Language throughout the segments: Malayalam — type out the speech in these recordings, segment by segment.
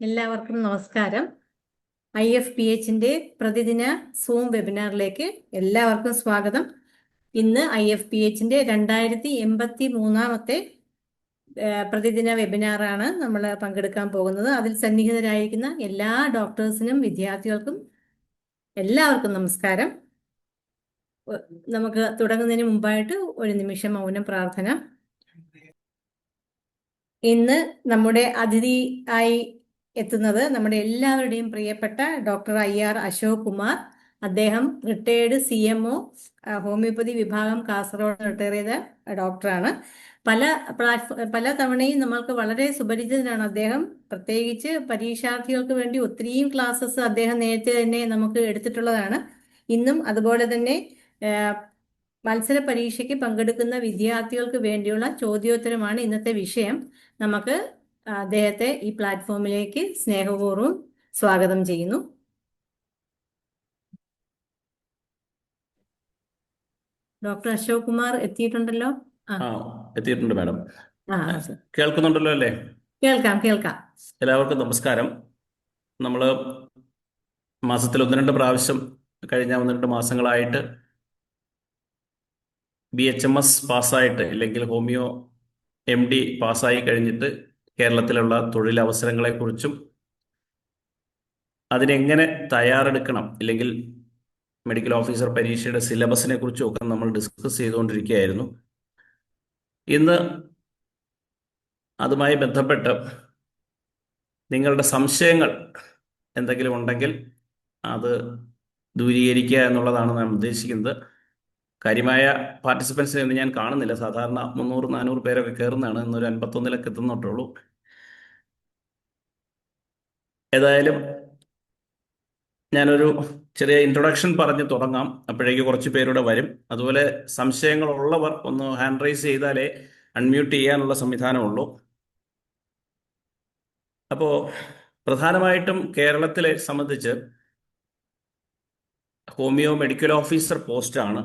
എല്ലാവർക്കും നമസ്കാരം. IFPHന്റെ പ്രതിദിന സൂം വെബിനാറിലേക്ക് എല്ലാവർക്കും സ്വാഗതം. ഇന്ന് IFPHന്റെ 2083 പ്രതിദിന വെബിനാറാണ് നമ്മൾ പങ്കെടുക്കാൻ പോകുന്നത്. അതിൽ സന്നിഹിതരായിരിക്കുന്ന എല്ലാ ഡോക്ടേഴ്സിനും വിദ്യാർത്ഥികൾക്കും എല്ലാവർക്കും നമസ്കാരം. നമുക്ക് തുടങ്ങുന്നതിന് മുമ്പായിട്ട് ഒരു നിമിഷം മൗനം പ്രാർത്ഥന. ഇന്ന് നമ്മുടെ അതിഥിയായി എത്തുന്നത് നമ്മുടെ എല്ലാവരുടെയും പ്രിയപ്പെട്ട ഡോക്ടർ IR അശോക് കുമാർ. അദ്ദേഹം റിട്ടയേർഡ് CMO, ഹോമിയോപ്പതി വിഭാഗം കാസർഗോഡ് റിട്ടയർ ചെയ്ത ഡോക്ടറാണ്. പല തവണയും നമ്മൾക്ക് വളരെ സുപരിചിതനാണ് അദ്ദേഹം. പ്രത്യേകിച്ച് പരീക്ഷാർത്ഥികൾക്ക് വേണ്ടി ഒത്തിരിയും ക്ലാസ്സസ് അദ്ദേഹം നേരത്തെ തന്നെ നമുക്ക് എടുത്തിട്ടുള്ളതാണ്. ഇന്നും അതുപോലെ തന്നെ മത്സര പരീക്ഷയ്ക്ക് പങ്കെടുക്കുന്ന വിദ്യാർത്ഥികൾക്ക് വേണ്ടിയുള്ള ചോദ്യോത്തരമാണ് ഇന്നത്തെ വിഷയം. നമുക്ക് അദ്ദേഹത്തെ ഈ പ്ലാറ്റ്ഫോമിലേക്ക് സ്നേഹപൂർവ്വം സ്വാഗതം ചെയ്യുന്നു. ഡോക്ടർ അശോക് കുമാർ എത്തിയിട്ടുണ്ടല്ലോ? എത്തിയിട്ടുണ്ട് മാഡം. കേൾക്കുന്നുണ്ടല്ലോ അല്ലേ? കേൾക്കാം. എല്ലാവർക്കും നമസ്കാരം. നമ്മൾ മാസത്തിൽ 1-2 പ്രാവശ്യം കഴിഞ്ഞ 1-2 മാസങ്ങളായിട്ട് BHMS പാസ്സായിട്ട് അല്ലെങ്കിൽ ഹോമിയോ MD പാസ്സായി കഴിഞ്ഞിട്ട് കേരളത്തിലുള്ള തൊഴിലവസരങ്ങളെക്കുറിച്ചും അതിനെങ്ങനെ തയ്യാറെടുക്കണം അല്ലെങ്കിൽ മെഡിക്കൽ ഓഫീസർ പരീക്ഷയുടെ സിലബസിനെ കുറിച്ചും ഒക്കെ നമ്മൾ ഡിസ്കസ് ചെയ്തുകൊണ്ടിരിക്കുകയായിരുന്നു. ഇന്ന് അതുമായി ബന്ധപ്പെട്ട് നിങ്ങളുടെ സംശയങ്ങൾ എന്തെങ്കിലും ഉണ്ടെങ്കിൽ അത് ദൂരീകരിക്കുക എന്നുള്ളതാണ് ഞാൻ ഉദ്ദേശിക്കുന്നത്. കാര്യമായ പാർട്ടിസിപ്പൻസിനെ ഞാൻ കാണുന്നില്ല. സാധാരണ 300-400 പേരൊക്കെ കയറുന്നതാണ്. ഇന്നൊരു 51 എത്തുന്നുള്ളൂ. ഏതായാലും ഞാനൊരു ചെറിയ ഇൻട്രൊഡക്ഷൻ പറഞ്ഞ് തുടങ്ങാം. അപ്പോഴേക്ക് കുറച്ച് പേരുടെ വരും. അതുപോലെ സംശയങ്ങളുള്ളവർ ഒന്ന് ഹാൻഡ് റൈസ് ചെയ്താലേ അൺമ്യൂട്ട് ചെയ്യാനുള്ള സംവിധാനമുള്ളൂ. അപ്പോൾ പ്രധാനമായിട്ടും കേരളത്തിലെ സംബന്ധിച്ച് ഹോമിയോ മെഡിക്കൽ ഓഫീസർ പോസ്റ്റാണ്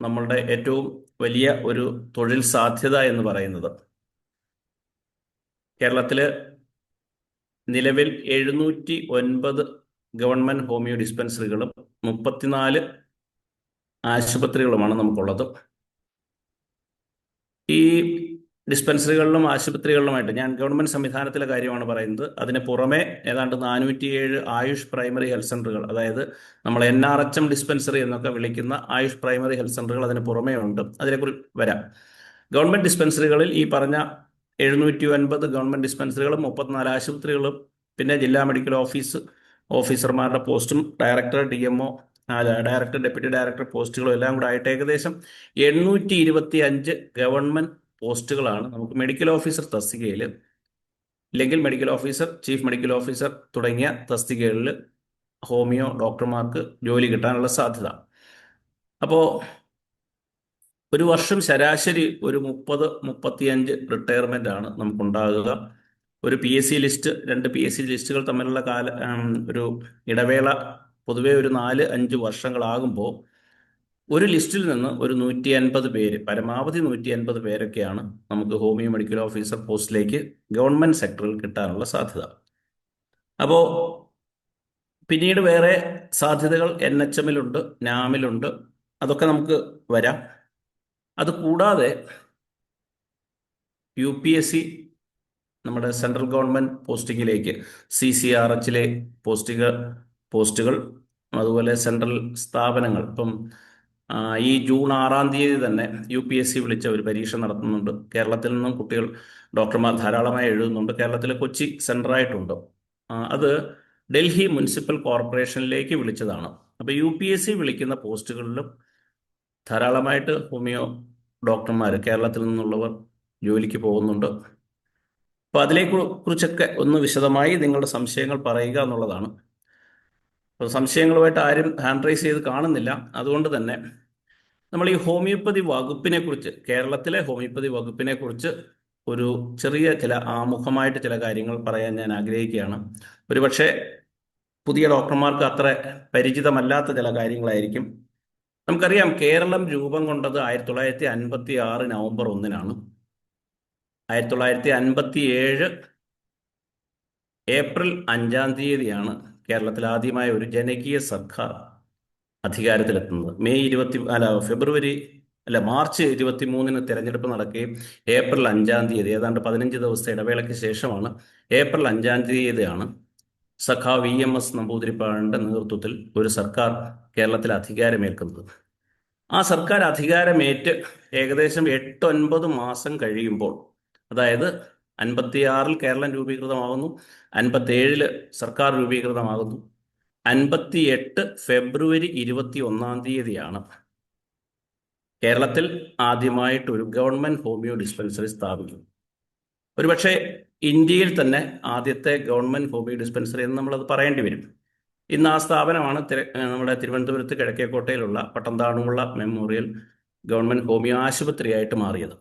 നമ്മളുടെ ഏറ്റവും വലിയ ഒരു തൊഴിൽ സാധ്യത എന്ന് പറയുന്നത്. കേരളത്തിൽ നിലവിൽ 709 ഗവൺമെന്റ് ഹോമിയോ ഡിസ്പെൻസറികളും 34 ആശുപത്രികളുമാണ് നമുക്കുള്ളത്. ഈ ഡിസ്പെൻസറികളിലും ആശുപത്രികളിലുമായിട്ട് ഞാൻ ഗവൺമെന്റ് സംവിധാനത്തിലെ കാര്യമാണ് പറയുന്നത്. അതിന് പുറമെ ഏതാണ്ട് 407 ആയുഷ് പ്രൈമറി ഹെൽത്ത് സെന്ററുകൾ, അതായത് നമ്മൾ NRHM ഡിസ്പെൻസറി എന്നൊക്കെ വിളിക്കുന്ന ആയുഷ് പ്രൈമറി ഹെൽത്ത് സെന്ററുകൾ അതിന് പുറമേ ഉണ്ട്. അതിനെക്കുറിച്ച് വരാം. ഗവൺമെന്റ് ഡിസ്പെൻസറികളിൽ ഈ പറഞ്ഞ 709 ഗവൺമെന്റ് ഡിസ്പെൻസറികളും 34 ആശുപത്രികളും പിന്നെ ജില്ലാ മെഡിക്കൽ ഓഫീസർമാരുടെ പോസ്റ്റും director, DMO, director, deputy director പോസ്റ്റുകളും എല്ലാം കൂടെ ആയിട്ട് ഏകദേശം 825 ഗവൺമെന്റ് പോസ്റ്റുകളാണ് നമുക്ക് മെഡിക്കൽ ഓഫീസർ തസ്തികയിൽ, ഇല്ലെങ്കിൽ medical officer, chief medical officer തുടങ്ങിയ തസ്തികകളിൽ ഹോമിയോ ഡോക്ടർമാർക്ക് ജോലി കിട്ടാനുള്ള സാധ്യത. അപ്പോൾ ഒരു വർഷം ശരാശരി ഒരു 30-35 റിട്ടയർമെന്റ് ആണ് നമുക്കുണ്ടാകുക. ഒരു PSC ലിസ്റ്റ്, 2 PSC ലിസ്റ്റുകൾ തമ്മിലുള്ള ഒരു ഇടവേള പൊതുവെ ഒരു 4-5 വർഷങ്ങളാകുമ്പോൾ ഒരു ലിസ്റ്റിൽ നിന്ന് ഒരു 150 പേര്, പരമാവധി 150 പേരൊക്കെയാണ് നമുക്ക് ഹോമിയോ മെഡിക്കൽ ഓഫീസർ പോസ്റ്റിലേക്ക് ഗവൺമെന്റ് സെക്ടറിൽ കിട്ടാനുള്ള സാധ്യത. അപ്പോൾ പിന്നീട് വേറെ സാധ്യതകൾ NHM-ലുണ്ട്, NAM-ലുണ്ട്. അതൊക്കെ നമുക്ക് വരാം. അത് കൂടാതെ UPSC, നമ്മുടെ സെൻട്രൽ ഗവൺമെന്റ് പോസ്റ്റിങ്ങിലേക്ക് CCRH-ലെ പോസ്റ്റുകൾ, അതുപോലെ സെൻട്രൽ സ്ഥാപനങ്ങൾ. ഇപ്പം ഈ ജൂൺ 6-ാം തീയതി തന്നെ UPSC വിളിച്ച ഒരു പരീക്ഷ നടത്തുന്നുണ്ട്. കേരളത്തിൽ നിന്നും കുട്ടികൾ, ഡോക്ടർമാർ ധാരാളമായി എഴുതുന്നുണ്ട്. കേരളത്തിലെ കൊച്ചി സെൻറ്ററായിട്ടുണ്ട്. അത് ഡൽഹി മുനിസിപ്പൽ കോർപ്പറേഷനിലേക്ക് വിളിച്ചതാണ്. അപ്പോൾ UPSC വിളിക്കുന്ന പോസ്റ്റുകളിലും ധാരാളമായിട്ട് ഹോമിയോ ഡോക്ടർമാർ കേരളത്തിൽ നിന്നുള്ളവർ ജോലിക്ക് പോകുന്നുണ്ട്. അപ്പോൾ അതിനെക്കുറിച്ചൊക്കെ ഒന്ന് വിശദമായി നിങ്ങളുടെ സംശയങ്ങൾ പറയുക എന്നുള്ളതാണ്. അപ്പോൾ സംശയങ്ങളുമായിട്ട് ആരും ഹാൻഡ് റൈസ് ചെയ്ത് കാണുന്നില്ല. അതുകൊണ്ട് തന്നെ നമ്മൾ ഈ ഹോമിയോപ്പതി വകുപ്പിനെ കുറിച്ച്, കേരളത്തിലെ ഹോമിയോപ്പതി വകുപ്പിനെ കുറിച്ച് ഒരു ചെറിയ ആമുഖമായിട്ട് ചില കാര്യങ്ങൾ പറയാൻ ഞാൻ ആഗ്രഹിക്കുകയാണ്. ഒരുപക്ഷെ പുതിയ ഡോക്ടർമാർക്ക് അത്ര പരിചിതമല്ലാത്ത ചില കാര്യങ്ങളായിരിക്കും. നമുക്കറിയാം, കേരളം രൂപം കൊണ്ടത് 1956 നവംബർ 1-നാണ്. 1957 ഏപ്രിൽ 5-ാം തീയതിയാണ് കേരളത്തിൽ ആദ്യമായ ഒരു ജനകീയ സർക്കാർ അധികാരത്തിലെത്തുന്നത്. മാർച്ച് 23-ന് തെരഞ്ഞെടുപ്പ് നടക്കുകയും ഏപ്രിൽ 5-ാം തീയതി, ഏതാണ്ട് 15 ദിവസത്തെ ഇടവേളയ്ക്ക് ശേഷമാണ്, ഏപ്രിൽ 5-ാം തീയതിയാണ് സഖാവ് EMS നമ്പൂതിരിപ്പാടിന്റെ നേതൃത്വത്തിൽ ഒരു സർക്കാർ കേരളത്തിൽ അധികാരമേൽക്കുന്നത്. ആ സർക്കാർ അധികാരമേറ്റ് ഏകദേശം 8-9 മാസം കഴിയുമ്പോൾ, അതായത് 56-ൽ കേരളം രൂപീകൃതമാകുന്നു, 57-ല് സർക്കാർ രൂപീകൃതമാകുന്നു, 58 ഫെബ്രുവരി 21-ാം തീയതിയാണ് കേരളത്തിൽ ആദ്യമായിട്ട് ഒരു ഗവൺമെന്റ് ഹോമിയോ ഡിസ്പെൻസറി സ്ഥാപിക്കുന്നത്. ഒരുപക്ഷെ ഇന്ത്യയിൽ തന്നെ ആദ്യത്തെ ഗവൺമെന്റ് ഹോമിയോ ഡിസ്പെൻസറി എന്ന് നമ്മളത് പറയേണ്ടി വരും. ഇന്ന് ആ സ്ഥാപനമാണ് നമ്മുടെ തിരുവനന്തപുരത്ത് കിഴക്കേക്കോട്ടയിലുള്ള പട്ടംതാണുമുള്ള മെമ്മോറിയൽ ഗവൺമെന്റ് ഹോമിയോ ആശുപത്രിയായിട്ട് മാറിയത്.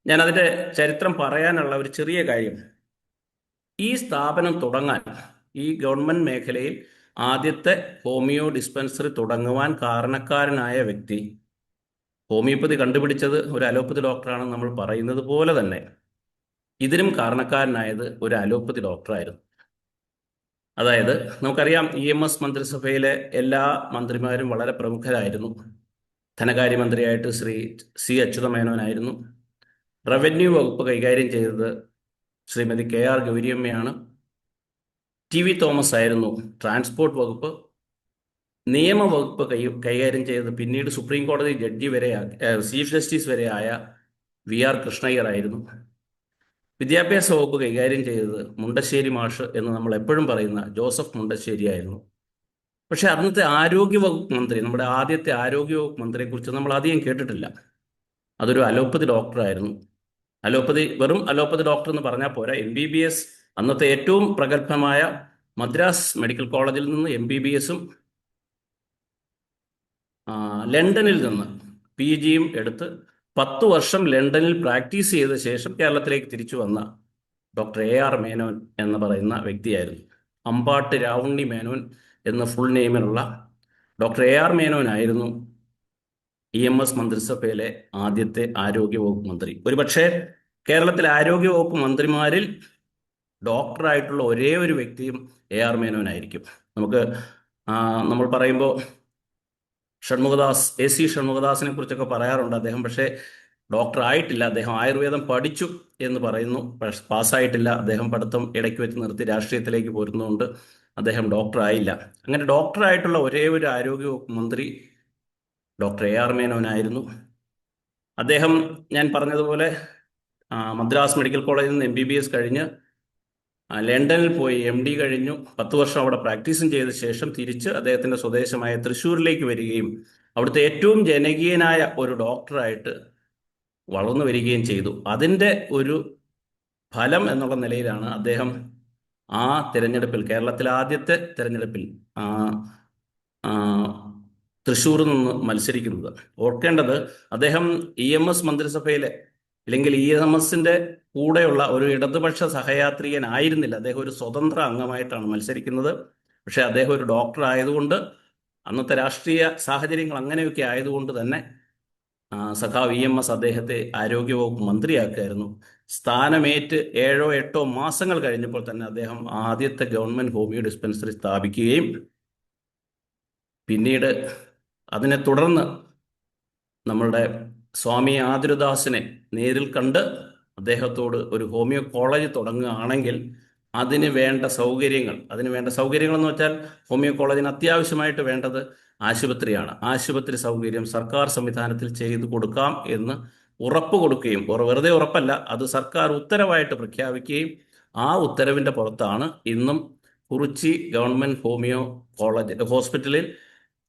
ഞാൻ അതിന്റെ ചരിത്രം പറയാനുള്ള ഒരു ചെറിയ കാര്യം, ഈ സ്ഥാപനം തുടങ്ങാൻ, ഈ ഗവൺമെന്റ് മേഖലയിൽ ആദ്യത്തെ ഹോമിയോ ഡിസ്പെൻസറി തുടങ്ങുവാൻ കാരണക്കാരനായ വ്യക്തി, ഹോമിയോപ്പതി കണ്ടുപിടിച്ചത് ഒരു അലോപ്പതി ഡോക്ടറാണെന്ന് നമ്മൾ പറയുന്നത് പോലെ തന്നെ ഇതിനും കാരണക്കാരനായത് ഒരു അലോപ്പതി ഡോക്ടറായിരുന്നു. അതായത് നമുക്കറിയാം, EMS മന്ത്രിസഭയിലെ എല്ലാ മന്ത്രിമാരും വളരെ പ്രമുഖരായിരുന്നു. ധനകാര്യമന്ത്രിയായിട്ട് ശ്രീ C അച്യുതമേനോനായിരുന്നു. റവന്യൂ വകുപ്പ് കൈകാര്യം ചെയ്തത് ശ്രീമതി KR ഗൗരിയമ്മയാണ്. TV തോമസ് ആയിരുന്നു ട്രാൻസ്പോർട്ട് വകുപ്പ്. നിയമവകുപ്പ് കൈകാര്യം ചെയ്തത് പിന്നീട് സുപ്രീം കോടതി ജഡ്ജി വരെ, ചീഫ് ജസ്റ്റിസ് വരെ ആയ VR കൃഷ്ണയ്യർ ആയിരുന്നു. വിദ്യാഭ്യാസ വകുപ്പ് കൈകാര്യം ചെയ്തത് മുണ്ടശ്ശേരി മാഷ് എന്ന് നമ്മൾ എപ്പോഴും പറയുന്ന ജോസഫ് മുണ്ടശ്ശേരി ആയിരുന്നു. പക്ഷെ അന്നത്തെ ആരോഗ്യവകുപ്പ് മന്ത്രി, നമ്മുടെ ആദ്യത്തെ ആരോഗ്യവകുപ്പ് മന്ത്രിയെക്കുറിച്ച് നമ്മൾ അധികം കേട്ടിട്ടില്ല. അതൊരു അലോപ്പതി ഡോക്ടറായിരുന്നു. വെറും അലോപ്പതി ഡോക്ടർ എന്ന് പറഞ്ഞാൽ പോരാ, MBBS, അന്നത്തെ ഏറ്റവും പ്രഗത്ഭമായ മദ്രാസ് മെഡിക്കൽ കോളേജിൽ നിന്ന് MBBS-ഉം ലണ്ടനിൽ നിന്ന് PG-യും എടുത്ത് 10 വർഷം ലണ്ടനിൽ പ്രാക്ടീസ് ചെയ്ത ശേഷം കേരളത്തിലേക്ക് തിരിച്ചു വന്ന ഡോക്ടർ AR മേനോൻ എന്ന് പറയുന്ന വ്യക്തിയായിരുന്നു. അമ്പാട്ട് രാവുണ്ണി മേനോൻ എന്ന ഫുൾ നെയിമിലുള്ള ഡോക്ടർ AR മേനോനായിരുന്നു EMS മന്ത്രിസഭയിലെ ആദ്യത്തെ ആരോഗ്യവകുപ്പ് മന്ത്രി. ഒരുപക്ഷെ കേരളത്തിലെ ആരോഗ്യവകുപ്പ് മന്ത്രിമാരിൽ ഡോക്ടറായിട്ടുള്ള ഒരേ ഒരു വ്യക്തിയും AR മേനോനായിരിക്കും. നമ്മൾ പറയുമ്പോൾ AC ഷൺമുഖദാസിനെ കുറിച്ചൊക്കെ പറയാറുണ്ട്. അദ്ദേഹം പക്ഷേ ഡോക്ടർ ആയിട്ടില്ല. അദ്ദേഹം ആയുർവേദം പഠിച്ചു എന്ന് പറയുന്നു, പക്ഷെ പാസ്സായിട്ടില്ല. അദ്ദേഹം പഠിത്തം ഇടയ്ക്ക് വെച്ച് നിർത്തി രാഷ്ട്രീയത്തിലേക്ക് പോരുന്നതുകൊണ്ട് അദ്ദേഹം ഡോക്ടർ ആയില്ല. അങ്ങനെ ഡോക്ടറായിട്ടുള്ള ഒരേ ഒരു ആരോഗ്യവകുപ്പ് മന്ത്രി ഡോക്ടർ AR മേനോനായിരുന്നു. അദ്ദേഹം, ഞാൻ പറഞ്ഞതുപോലെ, മദ്രാസ് മെഡിക്കൽ കോളേജിൽ നിന്ന് MBBS കഴിഞ്ഞ് ലണ്ടനിൽ പോയി MD കഴിഞ്ഞു. 10 വർഷം അവിടെ പ്രാക്ടീസും ചെയ്ത ശേഷം തിരിച്ച് അദ്ദേഹത്തിന്റെ സ്വദേശമായ തൃശ്ശൂരിലേക്ക് വരികയും അവിടുത്തെ ഏറ്റവും ജനകീയനായ ഒരു ഡോക്ടറായിട്ട് വളർന്നു വരികയും ചെയ്തു. അതിൻ്റെ ഒരു ഫലം എന്നുള്ള നിലയിലാണ് അദ്ദേഹം ആ തിരഞ്ഞെടുപ്പിൽ, കേരളത്തിലെ ആദ്യത്തെ തിരഞ്ഞെടുപ്പിൽ തൃശ്ശൂരിൽ നിന്ന് മത്സരിക്കുന്നത്. ഓർക്കേണ്ടത്, അദ്ദേഹം EMS മന്ത്രിസഭയിലെ, അല്ലെങ്കിൽ EMS-ന്റെ കൂടെയുള്ള ഒരു ഇടതുപക്ഷ സഹയാത്രികനായിരുന്നില്ല. അദ്ദേഹം ഒരു സ്വതന്ത്ര അംഗമായിട്ടാണ് മത്സരിക്കുന്നത്. പക്ഷെ അദ്ദേഹം ഒരു ഡോക്ടർ ആയതുകൊണ്ട്, അന്നത്തെ രാഷ്ട്രീയ സാഹചര്യങ്ങൾ അങ്ങനെയൊക്കെ ആയതുകൊണ്ട് തന്നെ സഖാവ് EMS അദ്ദേഹത്തെ ആരോഗ്യവകുപ്പ് മന്ത്രിയാക്കുകയായിരുന്നു. സ്ഥാനമേറ്റ് 7-8 മാസങ്ങൾ കഴിഞ്ഞപ്പോൾ തന്നെ അദ്ദേഹം ആദ്യത്തെ ഗവൺമെന്റ് ഹോമിയോ ഡിസ്പെൻസറി സ്ഥാപിക്കുകയും പിന്നീട് അതിനെ തുടർന്ന് നമ്മളുടെ സ്വാമി ആതിരദാസിനെ നേരിൽ കണ്ട് അദ്ദേഹത്തോട് ഒരു ഹോമിയോ കോളേജ് തുടങ്ങുകയാണെങ്കിൽ അതിന് വേണ്ട സൗകര്യങ്ങൾ എന്ന് വെച്ചാൽ, ഹോമിയോ കോളേജിന് അത്യാവശ്യമായിട്ട് വേണ്ടത് ആശുപത്രിയാണ്. ആശുപത്രി സൗകര്യം സർക്കാർ സംവിധാനത്തിൽ ചെയ്തു കൊടുക്കാം എന്ന് ഉറപ്പ് കൊടുക്കുകയും, വെറുതെ ഉറപ്പല്ല, അത് സർക്കാർ ഉത്തരവായിട്ട് പ്രഖ്യാപിക്കുകയും, ആ ഉത്തരവിന്റെ പുറത്താണ് ഇന്നും കുറിച്ചി ഗവൺമെന്റ് ഹോമിയോ ഹോസ്പിറ്റലിൽ,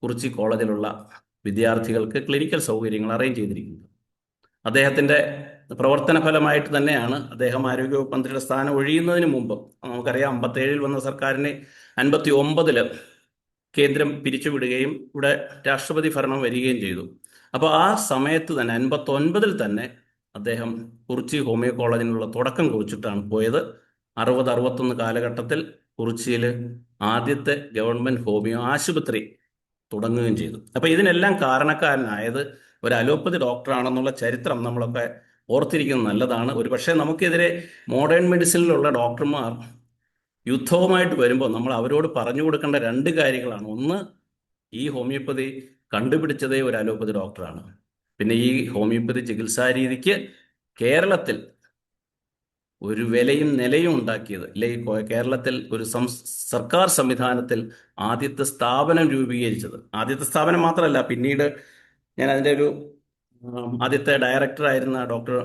കുറിച്ചി കോളേജിലുള്ള വിദ്യാർത്ഥികൾക്ക് ക്ലിനിക്കൽ സൗകര്യങ്ങൾ അറേഞ്ച് ചെയ്തിരിക്കുന്നത്. അദ്ദേഹത്തിന്റെ പ്രവർത്തന ഫലമായിട്ട് തന്നെയാണ് അദ്ദേഹം ആരോഗ്യവകുപ്പ് മന്ത്രിയുടെ സ്ഥാനം ഒഴിയുന്നതിന് മുമ്പ്, നമുക്കറിയാം 57-ൽ വന്ന സർക്കാരിനെ 59-ല് കേന്ദ്രം പിരിച്ചുവിടുകയും ഇവിടെ രാഷ്ട്രപതി ഭരണം വരികയും ചെയ്തു. അപ്പോൾ ആ സമയത്ത് തന്നെ 59-ൽ തന്നെ അദ്ദേഹം കുറിച്ചി ഹോമിയോ കോളേജിനുള്ള തുടക്കം കുറിച്ചിട്ടാണ് പോയത്. 60-61 കാലഘട്ടത്തിൽ കുറിച്ചിയിൽ ആദ്യത്തെ ഗവൺമെന്റ് ഹോമിയോ ആശുപത്രി തുടങ്ങുകയും ചെയ്തു. അപ്പൊ ഇതിനെല്ലാം കാരണക്കാരനായത് ഒരു അലോപ്പതി ഡോക്ടറാണെന്നുള്ള ചരിത്രം നമ്മളൊക്കെ ഓർത്തിരിക്കുന്നത് നല്ലതാണ്. ഒരു പക്ഷേ നമുക്കെതിരെ മോഡേൺ മെഡിസിനിലുള്ള ഡോക്ടർമാർ യുദ്ധവുമായിട്ട് വരുമ്പോൾ നമ്മൾ അവരോട് പറഞ്ഞു കൊടുക്കേണ്ട രണ്ട് കാര്യങ്ങളാണ്. ഒന്ന്, ഈ ഹോമിയോപ്പതി കണ്ടുപിടിച്ചതേ ഒരു അലോപ്പതി ഡോക്ടറാണ്. പിന്നെ ഈ ഹോമിയോപ്പതി ചികിത്സാ രീതിക്ക് കേരളത്തിൽ ഒരു വിലയും നിലയും ഉണ്ടാക്കിയത്, അല്ലെങ്കിൽ കേരളത്തിൽ ഒരു സർക്കാർ സംവിധാനത്തിൽ ആദ്യത്തെ സ്ഥാപനം രൂപീകരിച്ചത്, ആദ്യത്തെ സ്ഥാപനം മാത്രമല്ല, പിന്നീട് ഞാൻ അതിൻ്റെ ഒരു ആദ്യത്തെ ഡയറക്ടറായിരുന്ന ഡോക്ടർ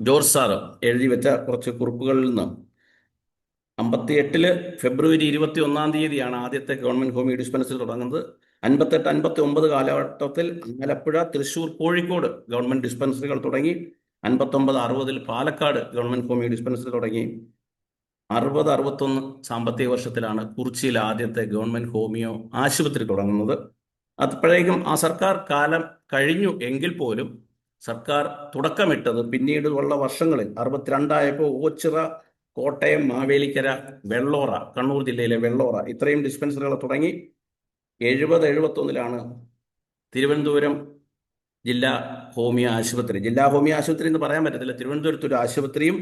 ജോർജ് സാറ് എഴുതി വെച്ച കുറച്ച് കുറിപ്പുകളിൽ നിന്ന് 58 ഫെബ്രുവരി 21 ആദ്യത്തെ ഗവൺമെന്റ് ഹോമിയോ ഡിസ്പെൻസറി തുടങ്ങുന്നത്. 58, 59 കാലഘട്ടത്തിൽ ആലപ്പുഴ, തൃശൂർ, കോഴിക്കോട് ഗവൺമെന്റ് ഡിസ്പെൻസറികൾ തുടങ്ങി. 59, 60 പാലക്കാട് ഗവൺമെന്റ് ഹോമിയോ ഡിസ്പെൻസറി തുടങ്ങി. 60, 61 സാമ്പത്തിക വർഷത്തിലാണ് കുറിച്ചിയിൽ ആദ്യത്തെ ഗവൺമെന്റ് ഹോമിയോ ആശുപത്രി തുടങ്ങുന്നത്. അപ്പോഴേക്കും ആ സർക്കാർ കാലം കഴിഞ്ഞു എങ്കിൽ പോലും സർക്കാർ തുടക്കമിട്ടത് പിന്നീട് ഉള്ള വർഷങ്ങളിൽ 62 ഓച്ചിറ, കോട്ടയം, മാവേലിക്കര, വെള്ളോറ, കണ്ണൂർ ജില്ലയിലെ വെള്ളോറ, ഇത്രയും ഡിസ്പെൻസറികൾ തുടങ്ങി. 70, 71 തിരുവനന്തപുരം ജില്ലാ ഹോമിയോ ആശുപത്രി, ജില്ലാ ഹോമിയോ ആശുപത്രി എന്ന് പറയാൻ പറ്റത്തില്ല, തിരുവനന്തപുരത്ത് ഒരു ആശുപത്രിയും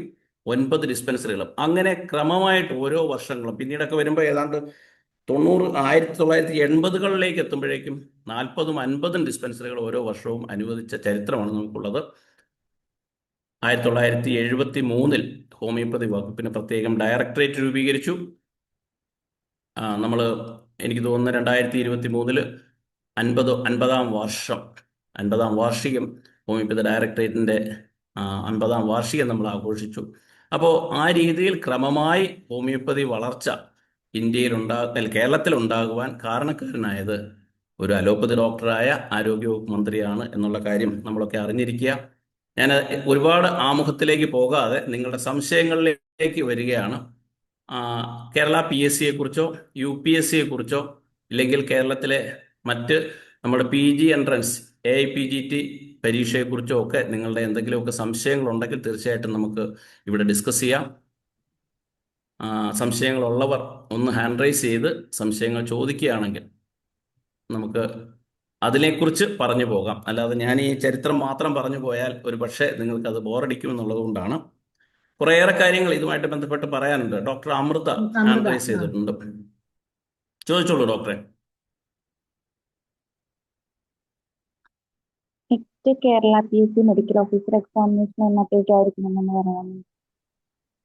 9 ഡിസ്പെൻസറികളും. അങ്ങനെ ക്രമമായിട്ട് ഓരോ വർഷങ്ങളും പിന്നീടൊക്കെ വരുമ്പോൾ ഏതാണ്ട് 1980-കളിലേക്ക് എത്തുമ്പോഴേക്കും 40, 50 ഡിസ്പെൻസറികൾ ഓരോ വർഷവും അനുവദിച്ച ചരിത്രമാണ് നമുക്കുള്ളത്. 1973 ഹോമിയോപ്പതി വകുപ്പിന് പ്രത്യേകം ഡയറക്ടറേറ്റ് രൂപീകരിച്ചു. നമ്മൾ എനിക്ക് തോന്നുന്നു 2023 50-ാം വാർഷികം ഹോമിയോപ്പതി ഡയറക്ടറേറ്റിൻ്റെ 50-ാം വാർഷികം നമ്മൾ ആഘോഷിച്ചു. അപ്പോൾ ആ രീതിയിൽ ക്രമമായി ഹോമിയോപ്പതി വളർച്ച കേരളത്തിൽ ഉണ്ടാകുവാൻ കാരണക്കാരനായത് ഒരു അലോപ്പതി ഡോക്ടറായ ആരോഗ്യവകുപ്പ് മന്ത്രിയാണ് എന്നുള്ള കാര്യം നമ്മളൊക്കെ അറിഞ്ഞിരിക്കുക. ഞാൻ ഒരുപാട് ആമുഖത്തിലേക്ക് പോകാതെ നിങ്ങളുടെ സംശയങ്ങളിലേക്ക് വരികയാണ്. കേരള PSC കുറിച്ചോ UPSC കുറിച്ചോ ഇല്ലെങ്കിൽ കേരളത്തിലെ മറ്റ് നമ്മുടെ PG എൻട്രൻസ് AIPGT പരീക്ഷയെക്കുറിച്ചോ ഒക്കെ നിങ്ങളുടെ എന്തെങ്കിലുമൊക്കെ സംശയങ്ങളുണ്ടെങ്കിൽ തീർച്ചയായിട്ടും നമുക്ക് ഇവിടെ ഡിസ്കസ് ചെയ്യാം. സംശയങ്ങളുള്ളവർ ഒന്ന് ഹാൻഡ് റൈസ് ചെയ്ത് സംശയങ്ങൾ ചോദിക്കുകയാണെങ്കിൽ നമുക്ക് അതിനെക്കുറിച്ച് പറഞ്ഞു പോകാം. അല്ലാതെ ഞാൻ ഈ ചരിത്രം മാത്രം പറഞ്ഞു പോയാൽ ഒരു പക്ഷേ നിങ്ങൾക്കത് ബോറടിക്കും എന്നുള്ളത് കൊണ്ടാണ്. കുറേയേറെ കാര്യങ്ങൾ ഇതുമായിട്ട് ബന്ധപ്പെട്ട് പറയാനുണ്ട്. ഡോക്ടർ അമൃത ഹാൻഡ് റൈസ് ചെയ്തിട്ടുണ്ട്. ചോദിച്ചോളൂ ഡോക്ടറെ. Next Kerala PSC medical officer examination എന്നത്തേക്കായിരിക്കുമെന്ന് പറയാം.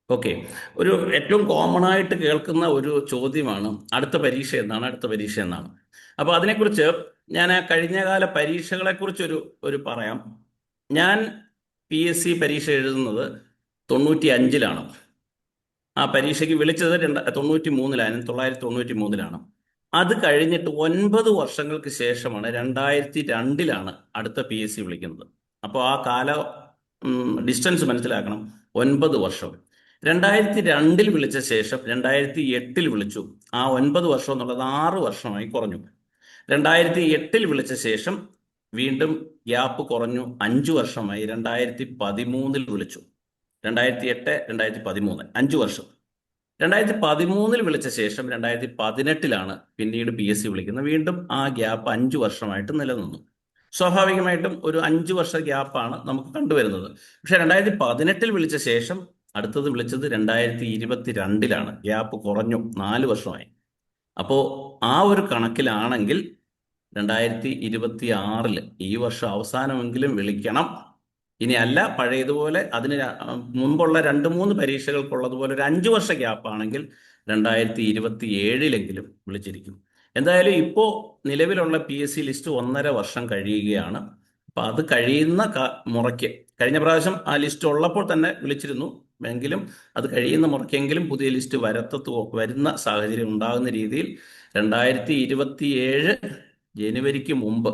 ഓക്കെ, ഒരു ഏറ്റവും കോമൺ ആയിട്ട് കേൾക്കുന്ന ഒരു ചോദ്യമാണ് അടുത്ത പരീക്ഷ എന്നാണ്. അപ്പോൾ അതിനെക്കുറിച്ച് ഞാൻ കഴിഞ്ഞകാല പരീക്ഷകളെക്കുറിച്ചൊരു പറയാം. ഞാൻ PSC പരീക്ഷ എഴുതുന്നത് 95-ലാണ്. ആ പരീക്ഷയ്ക്ക് വിളിച്ചത് 1993-ലാണ്. അത് കഴിഞ്ഞിട്ട് 9 വർഷങ്ങൾക്ക് ശേഷമാണ് 2002-ലാണ് അടുത്ത PSC വിളിക്കുന്നത്. അപ്പോൾ ആ ഡിസ്റ്റൻസ് മനസ്സിലാക്കണം, 9 വർഷം. 2002 വിളിച്ച ശേഷം 2008 വിളിച്ചു. ആ 9 വർഷം എന്നുള്ളത് 6 വർഷമായി കുറഞ്ഞു. 2008 വിളിച്ച ശേഷം വീണ്ടും ഗ്യാപ്പ് കുറഞ്ഞു, 5 വർഷമായി. 2013 വിളിച്ചു. 2008, 2013, 5 വർഷം. 2013 വിളിച്ച ശേഷം 2018-ലാണ് പിന്നീട് PSC വിളിക്കുന്നത്. വീണ്ടും ആ ഗ്യാപ്പ് 5 വർഷമായിട്ട് നിലനിന്നു. സ്വാഭാവികമായിട്ടും ഒരു 5 വർഷ ഗ്യാപ്പാണ് നമുക്ക് കണ്ടുവരുന്നത്. പക്ഷെ 2018 വിളിച്ച ശേഷം അടുത്തത് വിളിച്ചത് 2022-ലാണ്. ഗ്യാപ്പ് കുറഞ്ഞു, 4 വർഷമായി. അപ്പോൾ ആ ഒരു കണക്കിലാണെങ്കിൽ 2026 ഈ വർഷം അവസാനമെങ്കിലും വിളിക്കണം. ഇനി അല്ല പഴയതുപോലെ അതിന് മുൻപുള്ള 2-3 പരീക്ഷകൾക്കുള്ളതുപോലെ ഒരു 5 വർഷ ഗ്യാപ്പാണെങ്കിൽ 2027-ലെങ്കിലും വിളിച്ചിരിക്കും. എന്തായാലും ഇപ്പോൾ നിലവിലുള്ള PSC ലിസ്റ്റ് 1.5 വർഷം കഴിയുകയാണ്. അപ്പം അത് കഴിയുന്ന മുറയ്ക്ക്, കഴിഞ്ഞ പ്രാവശ്യം ആ ലിസ്റ്റ് ഉള്ളപ്പോൾ തന്നെ വിളിച്ചിരുന്നു എങ്കിലും അത് കഴിയുന്ന മുറയ്ക്കെങ്കിലും പുതിയ ലിസ്റ്റ് വരുന്ന സാഹചര്യം ഉണ്ടാകുന്ന രീതിയിൽ 2027 ജനുവരിക്ക് മുമ്പ്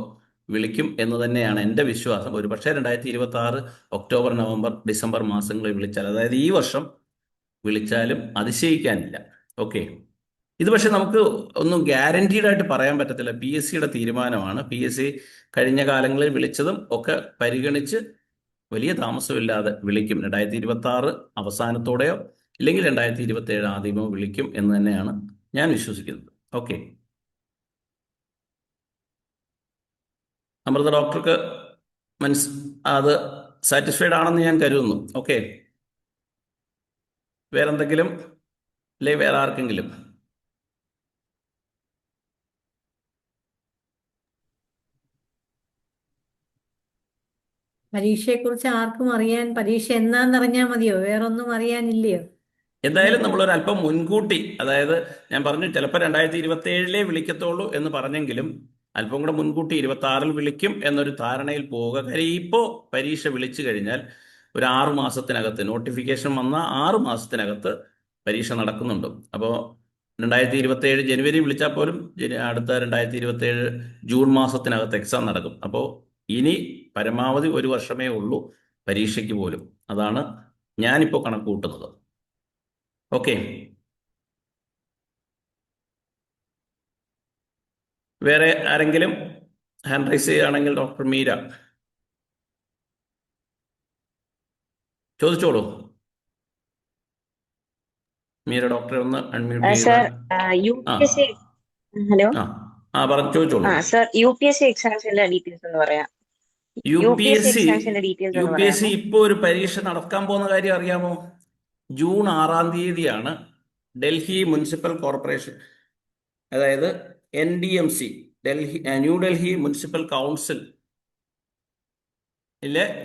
വിളിക്കും എന്ന് തന്നെയാണ് എൻ്റെ വിശ്വാസം. ഒരു പക്ഷേ 2026 ഒക്ടോബർ, നവംബർ, ഡിസംബർ മാസങ്ങളിൽ വിളിച്ചാൽ, അതായത് ഈ വർഷം വിളിച്ചാലും അതിശയിക്കാനില്ല. ഓക്കെ, ഇത് പക്ഷെ നമുക്ക് ഒന്നും ഗ്യാരണ്ടീഡ് ആയിട്ട് പറയാൻ പറ്റത്തില്ല. PSCയുടെ തീരുമാനമാണ്. PSC കഴിഞ്ഞ കാലങ്ങളിൽ വിളിച്ചതും ഒക്കെ പരിഗണിച്ച് വലിയ താമസമില്ലാതെ വിളിക്കും. 2026 അവസാനത്തോടെയോ ഇല്ലെങ്കിൽ 2027 ആദ്യമോ വിളിക്കും എന്ന് തന്നെയാണ് ഞാൻ വിശ്വസിക്കുന്നത്. ഓക്കെ, അമൃത ഡോക്ടർക്ക് അത് സാറ്റിസ്ഫൈഡ് ആണെന്ന് ഞാൻ കരുതുന്നു. ഓക്കെ. വേറെന്തെങ്കിലും, അല്ലെ വേറെ ആർക്കെങ്കിലും? പരീക്ഷയെക്കുറിച്ച് ആർക്കും അറിയാൻ, പരീക്ഷ എന്നാന്നറിഞ്ഞാൽ മതിയോ? വേറൊന്നും അറിയാനില്ലയോ? എന്തായാലും നമ്മളൊരു അല്പം മുൻകൂട്ടി, അതായത് ഞാൻ പറഞ്ഞു ചിലപ്പോൾ 2027 വിളിക്കത്തുള്ളൂ എന്ന് പറഞ്ഞെങ്കിലും അല്പം കൂടെ മുൻകൂട്ടി 26 വിളിക്കും എന്നൊരു ധാരണയിൽ പോവുക. കാര്യം ഇപ്പോൾ പരീക്ഷ വിളിച്ചു കഴിഞ്ഞാൽ ഒരു 6 മാസത്തിനകത്ത്, നോട്ടിഫിക്കേഷൻ വന്ന 6 മാസത്തിനകത്ത് പരീക്ഷ നടക്കുന്നുണ്ട്. അപ്പോൾ 2027 ജനുവരി വിളിച്ചാൽ പോലും അടുത്ത 2027 ജൂൺ മാസത്തിനകത്ത് എക്സാം നടക്കും. അപ്പോൾ ഇനി പരമാവധി ഒരു വർഷമേ ഉള്ളൂ പരീക്ഷയ്ക്ക് പോലും. അതാണ് ഞാനിപ്പോൾ കണക്ക് കൂട്ടുന്നത്. ഓക്കെ, വേറെ ആരെങ്കിലും ഹാൻഡ് റൈസ് ചെയ്യുകയാണെങ്കിൽ ഡോക്ടർ മീര ചോദിച്ചോളൂ. മീര ഡോക്ടറെ ഒന്ന് അൺമ്യൂട്ട് ചെയ്യുക. Sir U ah P S C hello ആ ആ പറഞ്ഞു, ചോദിച്ചോളൂ. Sir U P S C എക്സാംസിന്റെ ഡീറ്റെയിൽസ് ഒന്ന് പറയാം. U U P P S S C C എക്സാംസിന്റെ ഡീറ്റെയിൽസ് യു ഒന്ന് പി എസ് സി പറയാമോ? ഇപ്പോൾ ഒരു പരീക്ഷ നടക്കാൻ പോകുന്ന കാര്യം അറിയാമോ? ജൂൺ 6 ഡൽഹി മുനിസിപ്പൽ കോർപ്പറേഷൻ, അതായത് NDMC, New Delhi municipal council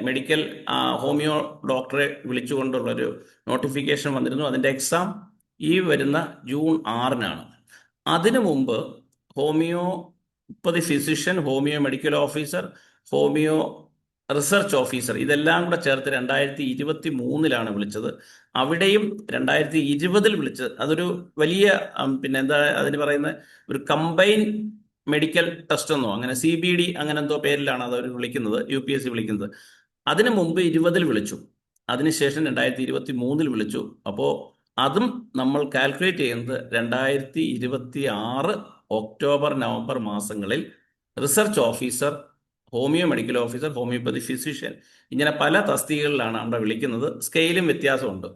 medical homeo ഡോക്ടറെ വിളിച്ചുകൊണ്ടുള്ളൊരു നോട്ടിഫിക്കേഷൻ വന്നിരുന്നു. അതിൻ്റെ എക്സാം ഈ വരുന്ന ജൂൺ 6 അതിനു മുമ്പ് homoeopathy physician, homoeo medical officer, homoeo research officer, ഇതെല്ലാം കൂടെ ചേർത്ത് 2023 വിളിച്ചത്. അവിടെയും 2020 വിളിച്ചത്. അതൊരു വലിയ പിന്നെ എന്താ അതിന് പറയുന്നത്, ഒരു കമ്പൈൻ മെഡിക്കൽ ടെസ്റ്റ് എന്നോ അങ്ങനെ CBD അങ്ങനെ എന്തോ പേരിലാണ് അത് അവർ വിളിക്കുന്നത്, UPSC വിളിക്കുന്നത്. അതിനു മുമ്പ് 20 വിളിച്ചു, അതിനുശേഷം 2023 വിളിച്ചു. അപ്പോൾ അതും നമ്മൾ കാൽക്കുലേറ്റ് ചെയ്യുന്നത് 2026 ഒക്ടോബർ നവംബർ മാസങ്ങളിൽ research officer, homoeo medical officer, homoeopathy physician, ഇങ്ങനെ പല തസ്തികകളിലാണ് അവിടെ വിളിക്കുന്നത്. സ്കെയിലും വ്യത്യാസമുണ്ട്.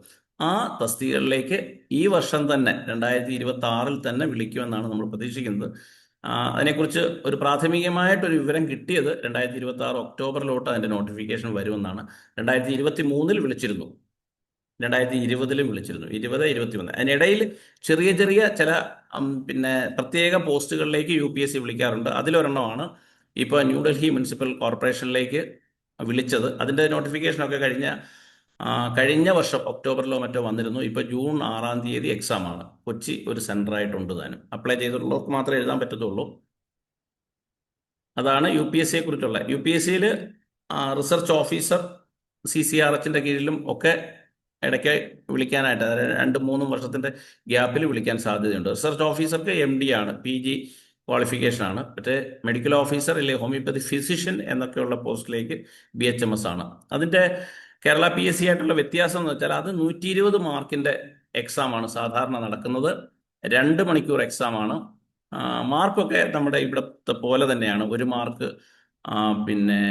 ആ തസ്തികകളിലേക്ക് ഈ വർഷം തന്നെ 2026 തന്നെ വിളിക്കുമെന്നാണ് നമ്മൾ പ്രതീക്ഷിക്കുന്നത്. അതിനെക്കുറിച്ച് ഒരു പ്രാഥമികമായിട്ടൊരു വിവരം കിട്ടിയത് 2026 ഒക്ടോബറിലോട്ട് അതിൻ്റെ നോട്ടിഫിക്കേഷൻ വരുമെന്നാണ്. 2023 വിളിച്ചിരുന്നു, 2020 വിളിച്ചിരുന്നു, 2021. അതിനിടയിൽ ചെറിയ ചെറിയ ചില പിന്നെ പ്രത്യേക പോസ്റ്റുകളിലേക്ക് UPSC വിളിക്കാറുണ്ട്. അതിലൊരെണ്ണമാണ് ഇപ്പോൾ ന്യൂഡൽഹി മുനിസിപ്പൽ കോർപ്പറേഷനിലേക്ക് വിളിച്ചത്. അതിൻ്റെ നോട്ടിഫിക്കേഷനൊക്കെ കഴിഞ്ഞ വർഷം ഒക്ടോബറിലോ മറ്റോ വന്നിരുന്നു. ഇപ്പോൾ ജൂൺ 6 എക്സാമാണ്. കൊച്ചി ഒരു സെൻറ്ററായിട്ടുണ്ട് താനും. അപ്ലൈ ചെയ്തിട്ടുള്ളവർക്ക് മാത്രമേ എഴുതാൻ പറ്റത്തുള്ളൂ. അതാണ് UPSC കുറിച്ചുള്ള. UPSC റിസർച്ച് ഓഫീസർ CCRHൻ്റെ കീഴിലും ഒക്കെ ഇടയ്ക്ക് വിളിക്കാനായിട്ട്, അതായത് 2-3 വർഷത്തിൻ്റെ ഗ്യാപ്പിൽ വിളിക്കാൻ സാധ്യതയുണ്ട്. റിസർച്ച് ഓഫീസർക്ക് MD ആണ്, PG ക്വാളിഫിക്കേഷനാണ്. മറ്റേ മെഡിക്കൽ ഓഫീസർ അല്ലെ ഹോമിയോപ്പതി ഫിസിഷ്യൻ എന്നൊക്കെയുള്ള പോസ്റ്റിലേക്ക് BHMS ആണ്. അതിൻ്റെ കേരള PSC ആയിട്ടുള്ള വ്യത്യാസം എന്ന് വെച്ചാൽ അത് 120 മാർക്കിൻ്റെ എക്സാമാണ് സാധാരണ നടക്കുന്നത്. 2 മണിക്കൂർ എക്സാമാണ്. മാർക്കൊക്കെ നമ്മുടെ ഇവിടുത്തെ പോലെ തന്നെയാണ്. 1 മാർക്ക് പിന്നെ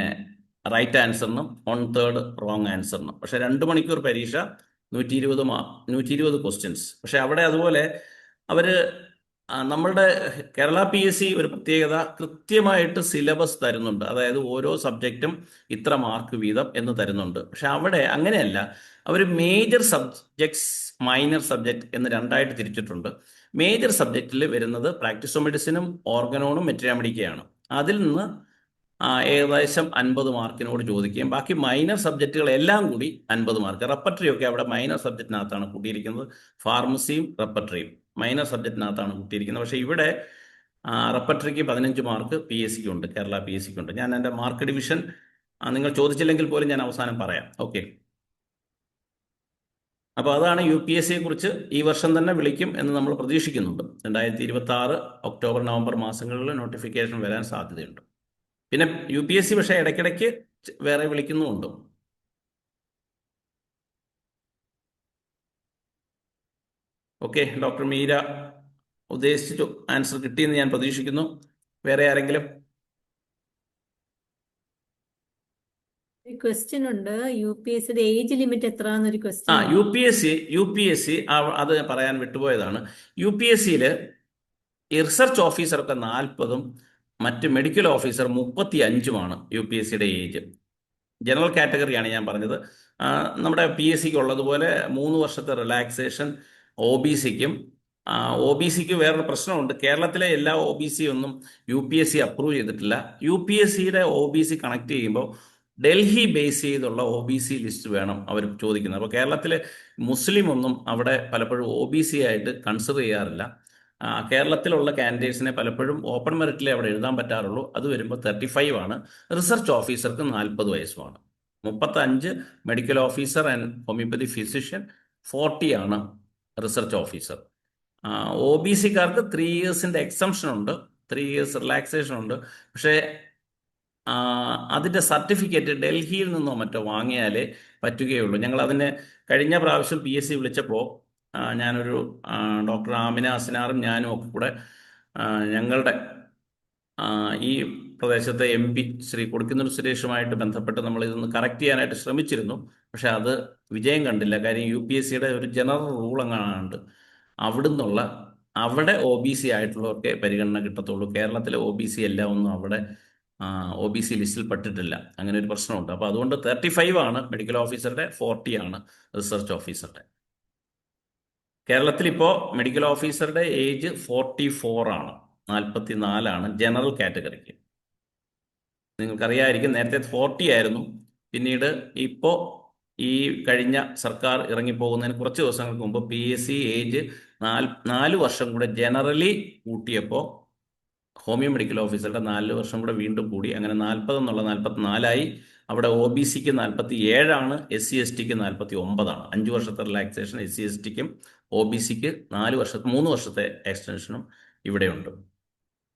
റൈറ്റ് ആൻസറിനും 1/3 റോങ് ആൻസറിനും. പക്ഷെ 2 മണിക്കൂർ പരീക്ഷ, 120 ക്വസ്റ്റ്യൻസ്. പക്ഷെ അവിടെ അതുപോലെ അവർ നമ്മളുടെ കേരള PSC ഒരു പ്രത്യേകത, കൃത്യമായിട്ട് സിലബസ് തരുന്നുണ്ട്. അതായത് ഓരോ സബ്ജക്റ്റും ഇത്ര മാർക്ക് വീതം എന്ന് തരുന്നുണ്ട്. പക്ഷെ അവിടെ അങ്ങനെയല്ല. അവർ മേജർ സബ്ജക്ട്സ്, മൈനർ സബ്ജക്റ്റ് എന്ന് 2ആയിട്ട് തിരിച്ചിട്ടുണ്ട്. മേജർ സബ്ജക്റ്റിൽ വരുന്നത് പ്രാക്ടീസ് ഓഫ് മെഡിസിനും ഓർഗനോണും മെട്രിയാമെഡിക്കയാണ്. അതിൽ നിന്ന് ഏകദേശം 50 മാർക്കിനോട് ചോദിക്കുകയും ബാക്കി മൈനർ സബ്ജക്റ്റുകളെല്ലാം കൂടി 50 മാർക്ക്. റെപ്പർട്ടറി ഒക്കെ അവിടെ മൈനർ സബ്ജക്റ്റിനകത്താണ് കൂട്ടിയിരിക്കുന്നത്. ഫാർമസിയും റെപ്പർട്ടറിയും മൈനർ സബ്ജക്റ്റിനകത്താണ് കൂട്ടിയിരിക്കുന്നത്. പക്ഷേ ഇവിടെ റെപ്പർട്ടറിക്ക് 15 മാർക്ക് PSCക്ക് ഉണ്ട്, കേരള PSCക്ക് ഉണ്ട്. ഞാൻ എൻ്റെ മാർക്ക് ഡിവിഷൻ നിങ്ങൾ ചോദിച്ചില്ലെങ്കിൽ പോലും ഞാൻ അവസാനം പറയാം. ഓക്കെ, അപ്പോൾ അതാണ് UPSCയെ കുറിച്ച്. ഈ വർഷം തന്നെ വിളിക്കും എന്ന് നമ്മൾ പ്രതീക്ഷിക്കുന്നുണ്ട്. 2026 ഒക്ടോബർ നവംബർ മാസങ്ങളിൽ നോട്ടിഫിക്കേഷൻ വരാൻ സാധ്യതയുണ്ട്. പിന്നെ UPSC പക്ഷേ ഇടയ്ക്കിടയ്ക്ക് വേറെ വിളിക്കുന്നുമുണ്ട്. ഓക്കെ, ഡോക്ടർ മീര ഉദ്ദേശിച്ചു ആൻസർ കിട്ടിയെന്ന് ഞാൻ പ്രതീക്ഷിക്കുന്നു. വേറെ ആരെങ്കിലും? ക്വസ്റ്റ്യൻ ഉണ്ട്. UPSCയുടെ ഏജ് ലിമിറ്റ് എത്രയാണെന്നൊരു ക്വസ്റ്റ്യൻ. UPSC അത് പറയാൻ വിട്ടുപോയതാണ്. UPSCയിൽ ഈ റിസർച്ച് ഓഫീസർക്ക് 40-ഉം മറ്റ് മെഡിക്കൽ ഓഫീസർ 35-ഉമാണ് UPSCയുടെ ഏജ്. ജനറൽ കാറ്റഗറിയാണ് ഞാൻ പറഞ്ഞത്. നമ്മുടെ PSCക്ക് ഉള്ളതുപോലെ 3 വർഷത്തെ റിലാക്സേഷൻ OBCക്കും. OBCക്ക് വേറൊരു പ്രശ്നമുണ്ട്. കേരളത്തിലെ എല്ലാ OBC ഒന്നും UPSC അപ്രൂവ് ചെയ്തിട്ടില്ല. UPSCയുടെ OBC കണക്ട് ചെയ്യുമ്പോൾ ഡൽഹി ബേസ് ചെയ്തുള്ള OBC ലിസ്റ്റ് വേണം അവർ ചോദിക്കുന്നത്. അപ്പോൾ കേരളത്തിലെ മുസ്ലിം ഒന്നും അവിടെ പലപ്പോഴും OBC ആയിട്ട് കൺസിഡർ ചെയ്യാറില്ല. കേരളത്തിലുള്ള കാൻഡിഡേറ്റ്സിനെ പലപ്പോഴും ഓപ്പൺ മെറിറ്റിലേ അവിടെ എഴുതാൻ പറ്റാറുള്ളൂ. അത് വരുമ്പോൾ 35 ആണ്. റിസർച്ച് ഓഫീസർക്ക് 40 വയസ്സുമാണ്. 35 medical officer and homoeopathy physician, 40 ആണ് റിസർച്ച് ഓഫീസർ. OBCക്കാർക്ക് 3 ഇയേഴ്സിൻ്റെ എക്സംഷൻ ഉണ്ട്, 3 ഇയേഴ്സ് റിലാക്സേഷൻ ഉണ്ട്. പക്ഷേ അതിൻ്റെ സർട്ടിഫിക്കറ്റ് ഡൽഹിയിൽ നിന്നോ മറ്റോ വാങ്ങിയാലേ പറ്റുകയുള്ളൂ. ഞങ്ങൾ അതിന് കഴിഞ്ഞ പ്രാവശ്യം PSC വിളിച്ചപ്പോൾ ഞാനൊരു ഡോക്ടർ ആമിന അസ്നാറും ഞാനും ഒക്കെ കൂടെ ഞങ്ങളുടെ ഈ പ്രദേശത്തെ MP ശ്രീ കൊടിക്കുന്നിൽ സുരേഷുമായിട്ട് ബന്ധപ്പെട്ട് നമ്മൾ ഇതൊന്ന് കറക്റ്റ് ചെയ്യാനായിട്ട് ശ്രമിച്ചിരുന്നു. പക്ഷെ അത് വിജയം കണ്ടില്ല. കാര്യം UPSCയുടെ ഒരു ജനറൽ റൂൾ അങ്ങാണ്ട് അവിടുന്നുള്ള അവിടെ OBC ആയിട്ടുള്ളവർക്കേ പരിഗണന കിട്ടത്തുള്ളൂ. കേരളത്തിലെ OBC എല്ലാം ഒന്നും അവിടെ OBC ലിസ്റ്റിൽ പെട്ടിട്ടില്ല. അങ്ങനെ ഒരു പ്രശ്നമുണ്ട്. അപ്പോൾ അതുകൊണ്ട് 35 ആണ് മെഡിക്കൽ ഓഫീസറുടെ, 40 ആണ് റിസർച്ച് ഓഫീസറുടെ. കേരളത്തിൽ ഇപ്പോൾ മെഡിക്കൽ ഓഫീസറുടെ ഏജ് 44 ആണ്, 44 ആണ് ജനറൽ കാറ്റഗറിക്ക്. നിങ്ങൾക്കറിയാമായിരിക്കും, നേരത്തെ 40 ആയിരുന്നു. പിന്നീട് ഇപ്പോൾ ഈ കഴിഞ്ഞ സർക്കാർ ഇറങ്ങിപ്പോകുന്നതിന് കുറച്ച് ദിവസങ്ങൾക്ക് മുമ്പ് PSC ഏജ് 4 വർഷം കൂടെ ജനറലി കൂട്ടിയപ്പോൾ ഹോമിയോ മെഡിക്കൽ ഓഫീസറുടെ 4 വർഷം കൂടെ വീണ്ടും കൂടി. അങ്ങനെ 40 എന്നുള്ള 44 അവിടെ OBCക്ക് 47 ആണ്, SC/STക്ക് 49 ആണ്. 5 വർഷത്തെ റിലാക്സേഷൻ SC/STക്കും OBCക്ക് 3 വർഷത്തെ എക്സ്റ്റൻഷനും ഇവിടെയുണ്ട്.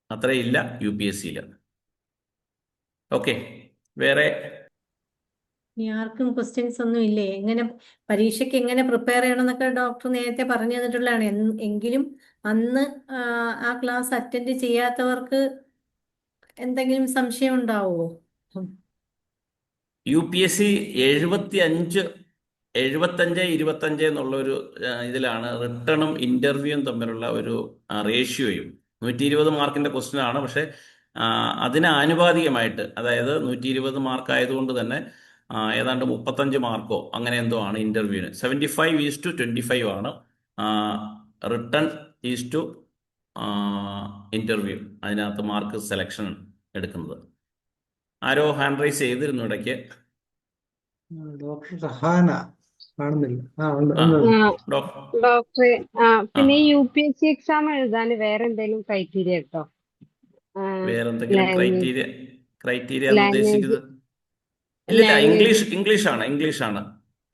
അത്രയില്ല UPSCയിൽ. ഓക്കെ, വേറെ ഇനി ആർക്കും ക്വസ്റ്റ്യൻസ് ഒന്നും ഇല്ലേ? എങ്ങനെ പരീക്ഷയ്ക്ക് എങ്ങനെ പ്രിപ്പയർ ചെയ്യണമെന്നൊക്കെ ഡോക്ടർ നേരത്തെ പറഞ്ഞു തന്നിട്ടുള്ളതാണ്. എങ്കിലും അന്ന് ആ ക്ലാസ് അറ്റൻഡ് ചെയ്യാത്തവർക്ക് എന്തെങ്കിലും സംശയം ഉണ്ടാവുമോ? UPSC 75 25 എന്നുള്ളൊരു ഇതിലാണ് റിട്ടേണും ഇൻ്റർവ്യൂവും തമ്മിലുള്ള ഒരു റേഷ്യോയും. 120 മാർക്കിൻ്റെ ക്വസ്റ്റ്യൻ ആണ്. പക്ഷേ അതിന് ആനുപാതികമായിട്ട്, അതായത് 120 മാർക്ക് ആയതുകൊണ്ട് തന്നെ ഏതാണ്ട് 35 മാർക്കോ അങ്ങനെ എന്തോ ആണ് ഇൻ്റർവ്യൂവിന്. 75:25 ആണ് റിട്ടേൺ ഈസ് ഇൻ്റർവ്യൂ. അതിനകത്ത് മാർക്ക് സെലക്ഷൻ എടുക്കുന്നത്. ആരോ ഹാൻഡ് റൈസ് ചെയ്തിരുന്നു ഇടയ്ക്ക്. ഡോക്ടർ ഷഹാന കാണുന്നില്ല. ഉണ്ട്. ഡോക്ടറെ പിന്നെ ഈ UPSC എക്സാം എഴുതാൻ വേറെ എന്തെങ്കിലും ക്രൈറ്റീരിയ കേട്ടോ? വേറെന്തെങ്കിലും ക്രൈറ്റീരിയ ലാംഗ്വേജ് ഉദ്ദേശിക്കുന്നത്? ഇല്ലില്ല,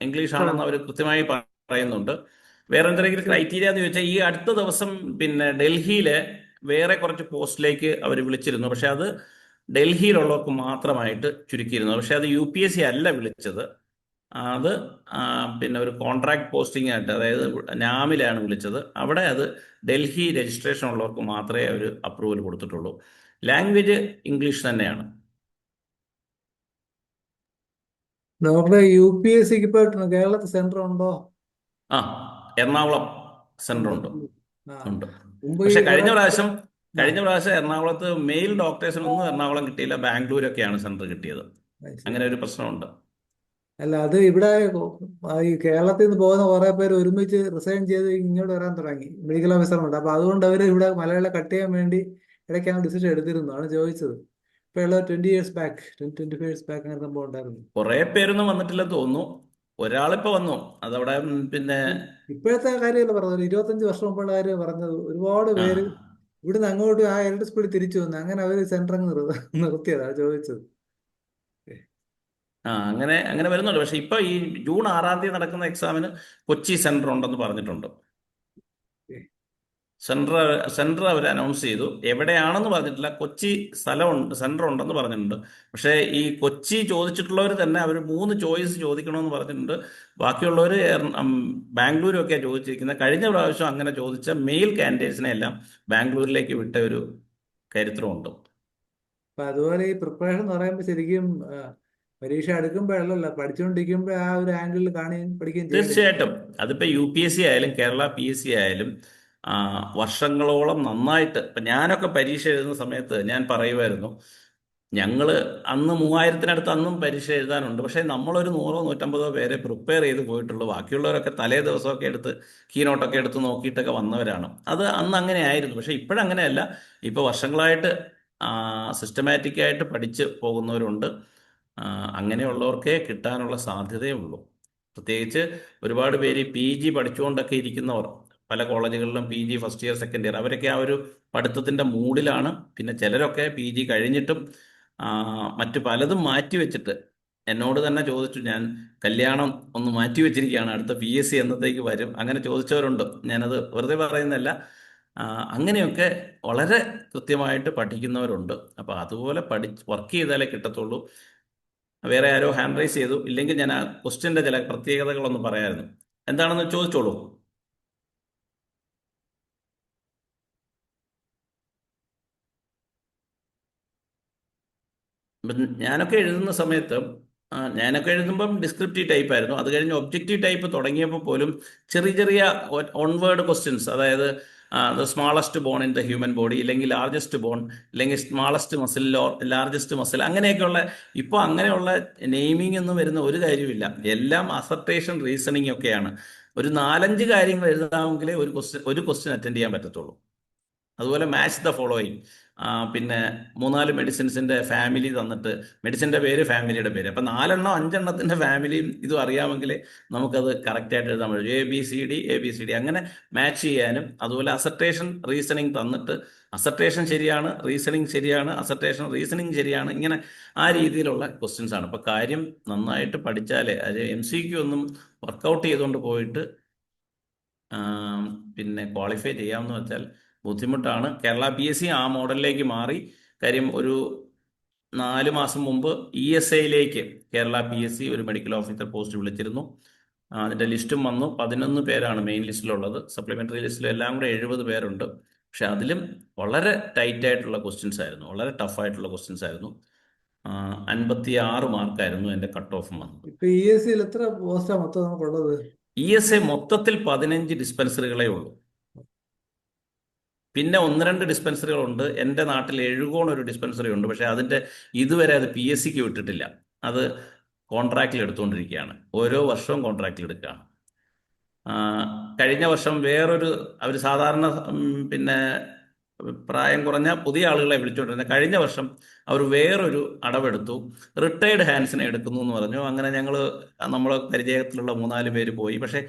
ഇംഗ്ലീഷാണെന്ന് അവർ കൃത്യമായി പറയുന്നുണ്ട്. വേറെ എന്തെങ്കിലും ക്രൈറ്റീരിയ എന്ന് ചോദിച്ചാൽ, ഈ അടുത്ത ദിവസം പിന്നെ ഡൽഹിയിലെ വേറെ കുറച്ച് പോസ്റ്റിലേക്ക് അവർ വിളിച്ചിരുന്നു. പക്ഷെ അത് ഡൽഹിയിലുള്ളവർക്ക് മാത്രമായിട്ട് ചുരുക്കിയിരുന്നു. പക്ഷെ അത് UPSC അല്ല വിളിച്ചത്. അത് പിന്നെ ഒരു കോൺട്രാക്ട് പോസ്റ്റിംഗ് ആയിട്ട്, അതായത് നാമിലാണ് വിളിച്ചത്. അവിടെ അത് ഡൽഹി രജിസ്ട്രേഷൻ ഉള്ളവർക്ക് മാത്രമേ അവർ അപ്രൂവൽ കൊടുത്തിട്ടുള്ളൂ. ലാംഗ്വേജ് ഇംഗ്ലീഷ് തന്നെയാണ്. ഡോക്ടറെ UPSCക്ക് ഇപ്പോൾ കേരളത്തിൽ സെന്റർ ഉണ്ടോ? എറണാകുളം സെന്റർ ഉണ്ട്. മുമ്പ് പക്ഷെ ഈ കഴിഞ്ഞ പ്രാവശ്യം എറണാകുളത്ത് മെയിൽ ഡോക്ടേഴ്സിനൊന്നും എറണാകുളം കിട്ടിയില്ല. ബാംഗ്ലൂരൊക്കെയാണ് സെന്റർ കിട്ടിയത്. അങ്ങനെ ഒരു പ്രശ്നമുണ്ട്. അല്ല, അത് ഇവിടെ ഈ കേരളത്തിൽ നിന്ന് പോകുന്ന കുറെ പേര് ഒരുമിച്ച് റിസൈൻ ചെയ്ത് ഇങ്ങോട്ട് വരാൻ തുടങ്ങി, മെഡിക്കൽ ഓഫീസറുണ്ട്. അപ്പൊ അതുകൊണ്ട് അവർ ഇവിടെ മലയാളം കട്ട് ചെയ്യാൻ വേണ്ടി ഇടയ്ക്കാണ് ഡിസിഷൻ എടുത്തിരുന്നു. ആണ് ചോദിച്ചത്. ഇപ്പൊ ഉള്ള 20 years ബാക്ക് 25 years ബാക്ക് അങ്ങനെ സംഭവം ഉണ്ടായിരുന്നു. കുറെ പേരൊന്നും വന്നിട്ടില്ലെന്ന് തോന്നുന്നു. ഒരാളിപ്പോ വന്നു. അതവിടെ പിന്നെ ഇപ്പോഴത്തെ കാര്യമല്ല പറഞ്ഞത്, ഒരു 25 വർഷം മുമ്പുള്ള കാര്യം പറഞ്ഞത്. ഒരുപാട് പേര് ഇവിടുന്ന് അങ്ങോട്ട് ആ ഇരട്ട സ്പീഡിൽ തിരിച്ചു വന്നു. അങ്ങനെ അവര് സെന്റർ അങ്ങ് നിർത്തിയതാണ് ചോദിച്ചത്. അങ്ങനെ വരുന്നുണ്ട്. പക്ഷെ ഇപ്പൊ ഈ ജൂൺ 6-ാം തീയതി നടക്കുന്ന എക്സാമിന് കൊച്ചി സെന്റർ ഉണ്ടെന്ന് പറഞ്ഞിട്ടുണ്ട്. സെന്റർ അവർ അനൗൺസ് ചെയ്തു. എവിടെയാണെന്ന് പറഞ്ഞിട്ടില്ല. കൊച്ചി സെന്റർ ഉണ്ടെന്ന് പറഞ്ഞിട്ടുണ്ട്. പക്ഷേ ഈ കൊച്ചി ചോദിച്ചിട്ടുള്ളവർ തന്നെ അവർ 3 ചോയ്സ് ചോദിക്കണമെന്ന് പറഞ്ഞിട്ടുണ്ട്. ബാക്കിയുള്ളവർ ബാംഗ്ലൂരും ഒക്കെയാണ് ചോദിച്ചിരിക്കുന്നത്. കഴിഞ്ഞ പ്രാവശ്യം അങ്ങനെ ചോദിച്ച മെയിൽ കാൻഡിഡേറ്റ്സിനെ എല്ലാം ബാംഗ്ലൂരിലേക്ക് വിട്ട ഒരു ചരിത്രമുണ്ട്. അപ്പൊ അതുപോലെ ഈ പ്രിപ്പറേഷൻ എന്ന് പറയുമ്പോൾ ശരിക്കും പരീക്ഷ എടുക്കുമ്പോഴല്ല, പഠിച്ചുകൊണ്ടിരിക്കുമ്പോൾ ആ ഒരു ആംഗിളിൽ കാണുകയും പഠിക്കുകയും ചെയ്യും. തീർച്ചയായിട്ടും. അതിപ്പോൾ UPSC ആയാലും കേരള PSC ആയാലും വർഷങ്ങളോളം നന്നായിട്ട്. ഇപ്പം ഞാനൊക്കെ പരീക്ഷ എഴുതുന്ന സമയത്ത് ഞാൻ പറയുമായിരുന്നു, ഞങ്ങൾ അന്ന് 3000-നടുത്ത് അന്നും പരീക്ഷ എഴുതാനുണ്ട്. പക്ഷേ നമ്മളൊരു 100-150 പേരെ പ്രിപ്പയർ ചെയ്ത് പോയിട്ടുള്ളൂ. ബാക്കിയുള്ളവരൊക്കെ തലേ ദിവസമൊക്കെ എടുത്ത് കീനോട്ടൊക്കെ എടുത്ത് നോക്കിയിട്ടൊക്കെ വന്നവരാണ്. അത് അന്ന് അങ്ങനെ ആയിരുന്നു. പക്ഷേ ഇപ്പോഴങ്ങനെയല്ല. ഇപ്പോൾ വർഷങ്ങളായിട്ട് സിസ്റ്റമാറ്റിക് ആയിട്ട് പഠിച്ച് പോകുന്നവരുണ്ട്. ആ, അങ്ങനെയുള്ളവർക്കേ കിട്ടാനുള്ള സാധ്യതയേ ഉള്ളൂ. പ്രത്യേകിച്ച് ഒരുപാട് പേര് PG പഠിച്ചുകൊണ്ടൊക്കെ ഇരിക്കുന്നവർ, പല കോളേജുകളിലും PG first year second year, അവരൊക്കെ ആ ഒരു പഠിത്തത്തിൻ്റെ മൂഡിലാണ്. പിന്നെ ചിലരൊക്കെ PG കഴിഞ്ഞിട്ടും ആ, മറ്റു പലതും മാറ്റി വെച്ചിട്ട് എന്നോട് തന്നെ ചോദിച്ചു, ഞാൻ കല്യാണം ഒന്ന് മാറ്റി വെച്ചിരിക്കുകയാണ്, അടുത്ത PSC എന്നത്തേക്ക് വരും, അങ്ങനെ ചോദിച്ചവരുണ്ട്. ഞാനത് വെറുതെ പറയുന്നതല്ല. ആ, അങ്ങനെയൊക്കെ വളരെ കൃത്യമായിട്ട് പഠിക്കുന്നവരുണ്ട്. അപ്പോൾ അതുപോലെ വർക്ക് ചെയ്താലേ കിട്ടത്തുള്ളൂ. വേറെ ആരോ ഹാൻഡ് റൈസ് ചെയ്തു, ഇല്ലെങ്കിൽ ഞാൻ ആ ക്വസ്റ്റ്യൻ്റെ ചില പ്രത്യേകതകളൊന്ന് പറയായിരുന്നു. എന്താണെന്ന് ചോദിച്ചോളൂ. ഇപ്പം ഞാനൊക്കെ എഴുതുന്ന സമയത്ത് ഞാനൊക്കെ എഴുതുമ്പം ഡിസ്ക്രിപ്റ്റീവ് ടൈപ്പ് ആയിരുന്നു. അത് കഴിഞ്ഞ് ഒബ്ജക്റ്റീവ് ടൈപ്പ് തുടങ്ങിയപ്പോൾ പോലും ചെറിയ ചെറിയ ഓൺവേർഡ് ക്വസ്റ്റ്യൻസ്, അതായത് the smallest born in the human body, ഇല്ലെങ്കിൽ ലാർജസ്റ്റ് ബോൺ, അല്ലെങ്കിൽ smallest muscle or largest muscle, അങ്ങനെയൊക്കെയുള്ള. ഇപ്പോൾ അങ്ങനെയുള്ള നെയിമിംഗ് ഒന്നും വരുന്ന ഒരു കാര്യമില്ല. എല്ലാം അസർട്ടേഷൻ റീസണിങ് ഒക്കെയാണ്. ഒരു 4-5 കാര്യങ്ങൾ എഴുതാമെങ്കിലേ ഒരു ക്വസ്റ്റ്യൻ അറ്റൻഡ് ചെയ്യാൻ പറ്റത്തുള്ളൂ. അതുപോലെ മാച്ച് ദ ഫോളോയിങ്, പിന്നെ 3-4 മെഡിസിൻസിന്റെ ഫാമിലി തന്നിട്ട് മെഡിസിന്റെ പേര്, ഫാമിലിയുടെ പേര്, അപ്പം 4-5 ഫാമിലിയും ഇതും അറിയാമെങ്കിൽ നമുക്കത് കറക്റ്റായിട്ട് എഴുതാൻ പറ്റും. ABCD അങ്ങനെ മാച്ച് ചെയ്യാനും. അതുപോലെ അസർട്ടേഷൻ റീസണിങ് തന്നിട്ട് അസർട്ടേഷൻ ശരിയാണ്, റീസണിങ് ശരിയാണ്, അസർട്ടേഷൻ റീസണിങ് ശരിയാണ്, ഇങ്ങനെ ആ രീതിയിലുള്ള ക്വസ്റ്റ്യൻസ് ആണ്. അപ്പോൾ കാര്യം നന്നായിട്ട് പഠിച്ചാലേ, അത് MCQ ഒന്നും വർക്കൗട്ട് ചെയ്തുകൊണ്ട് പോയിട്ട് പിന്നെ ക്വാളിഫൈ ചെയ്യാമെന്ന് വെച്ചാൽ ബുദ്ധിമുട്ടാണ്. കേരള PSC ആ മോഡലിലേക്ക് മാറി. കാര്യം ഒരു 4 മാസം മുമ്പ് ESIയിലേക്ക് കേരള PSC ഒരു മെഡിക്കൽ ഓഫീസർ പോസ്റ്റ് വിളിച്ചിരുന്നു. അതിൻ്റെ ലിസ്റ്റും വന്നു. 11 പേരാണ് മെയിൻ ലിസ്റ്റിലുള്ളത്. സപ്ലിമെൻ്ററി ലിസ്റ്റിൽ എല്ലാം കൂടെ 70 പേരുണ്ട്. പക്ഷെ അതിലും വളരെ ടൈറ്റ് ആയിട്ടുള്ള ക്വസ്റ്റ്യൻസ് ആയിരുന്നു, വളരെ ടഫായിട്ടുള്ള ക്വസ്റ്റ്യൻസ് ആയിരുന്നു. 56 മാർക്കായിരുന്നു എൻ്റെ കട്ട് ഓഫും വന്നത്. ഇപ്പൊ ESCയിൽ എത്ര പോസ്റ്റാ മൊത്തം നമുക്കുള്ളത്? ESI മൊത്തത്തിൽ 15 ഡിസ്പെൻസറികളേ ഉള്ളൂ. പിന്നെ 1-2 ഡിസ്പെൻസറികളുണ്ട്. എൻ്റെ നാട്ടിൽ എഴുകോൺ ഒരു ഡിസ്പെൻസറി ഉണ്ട്. പക്ഷേ അതിൻ്റെ ഇതുവരെ അത് PSCക്ക് വിട്ടിട്ടില്ല. അത് കോൺട്രാക്റ്റിൽ എടുത്തുകൊണ്ടിരിക്കുകയാണ്. ഓരോ വർഷവും കോൺട്രാക്റ്റിൽ എടുക്കുകയാണ്. കഴിഞ്ഞ വർഷം വേറൊരു, അവർ സാധാരണ പിന്നെ പ്രായം കുറഞ്ഞ പുതിയ ആളുകളെ വിളിച്ചുകൊണ്ടിരുന്നത്. കഴിഞ്ഞ വർഷം അവർ വേറൊരു അടവെടുത്തു, റിട്ടയർഡ് ഹാൻഡ്സിനെ എടുക്കുന്നു എന്ന് പറഞ്ഞു. അങ്ങനെ ഞങ്ങൾ നമ്മളെ പരിചയത്തിലുള്ള 3-4 പേര് പോയി. പക്ഷേ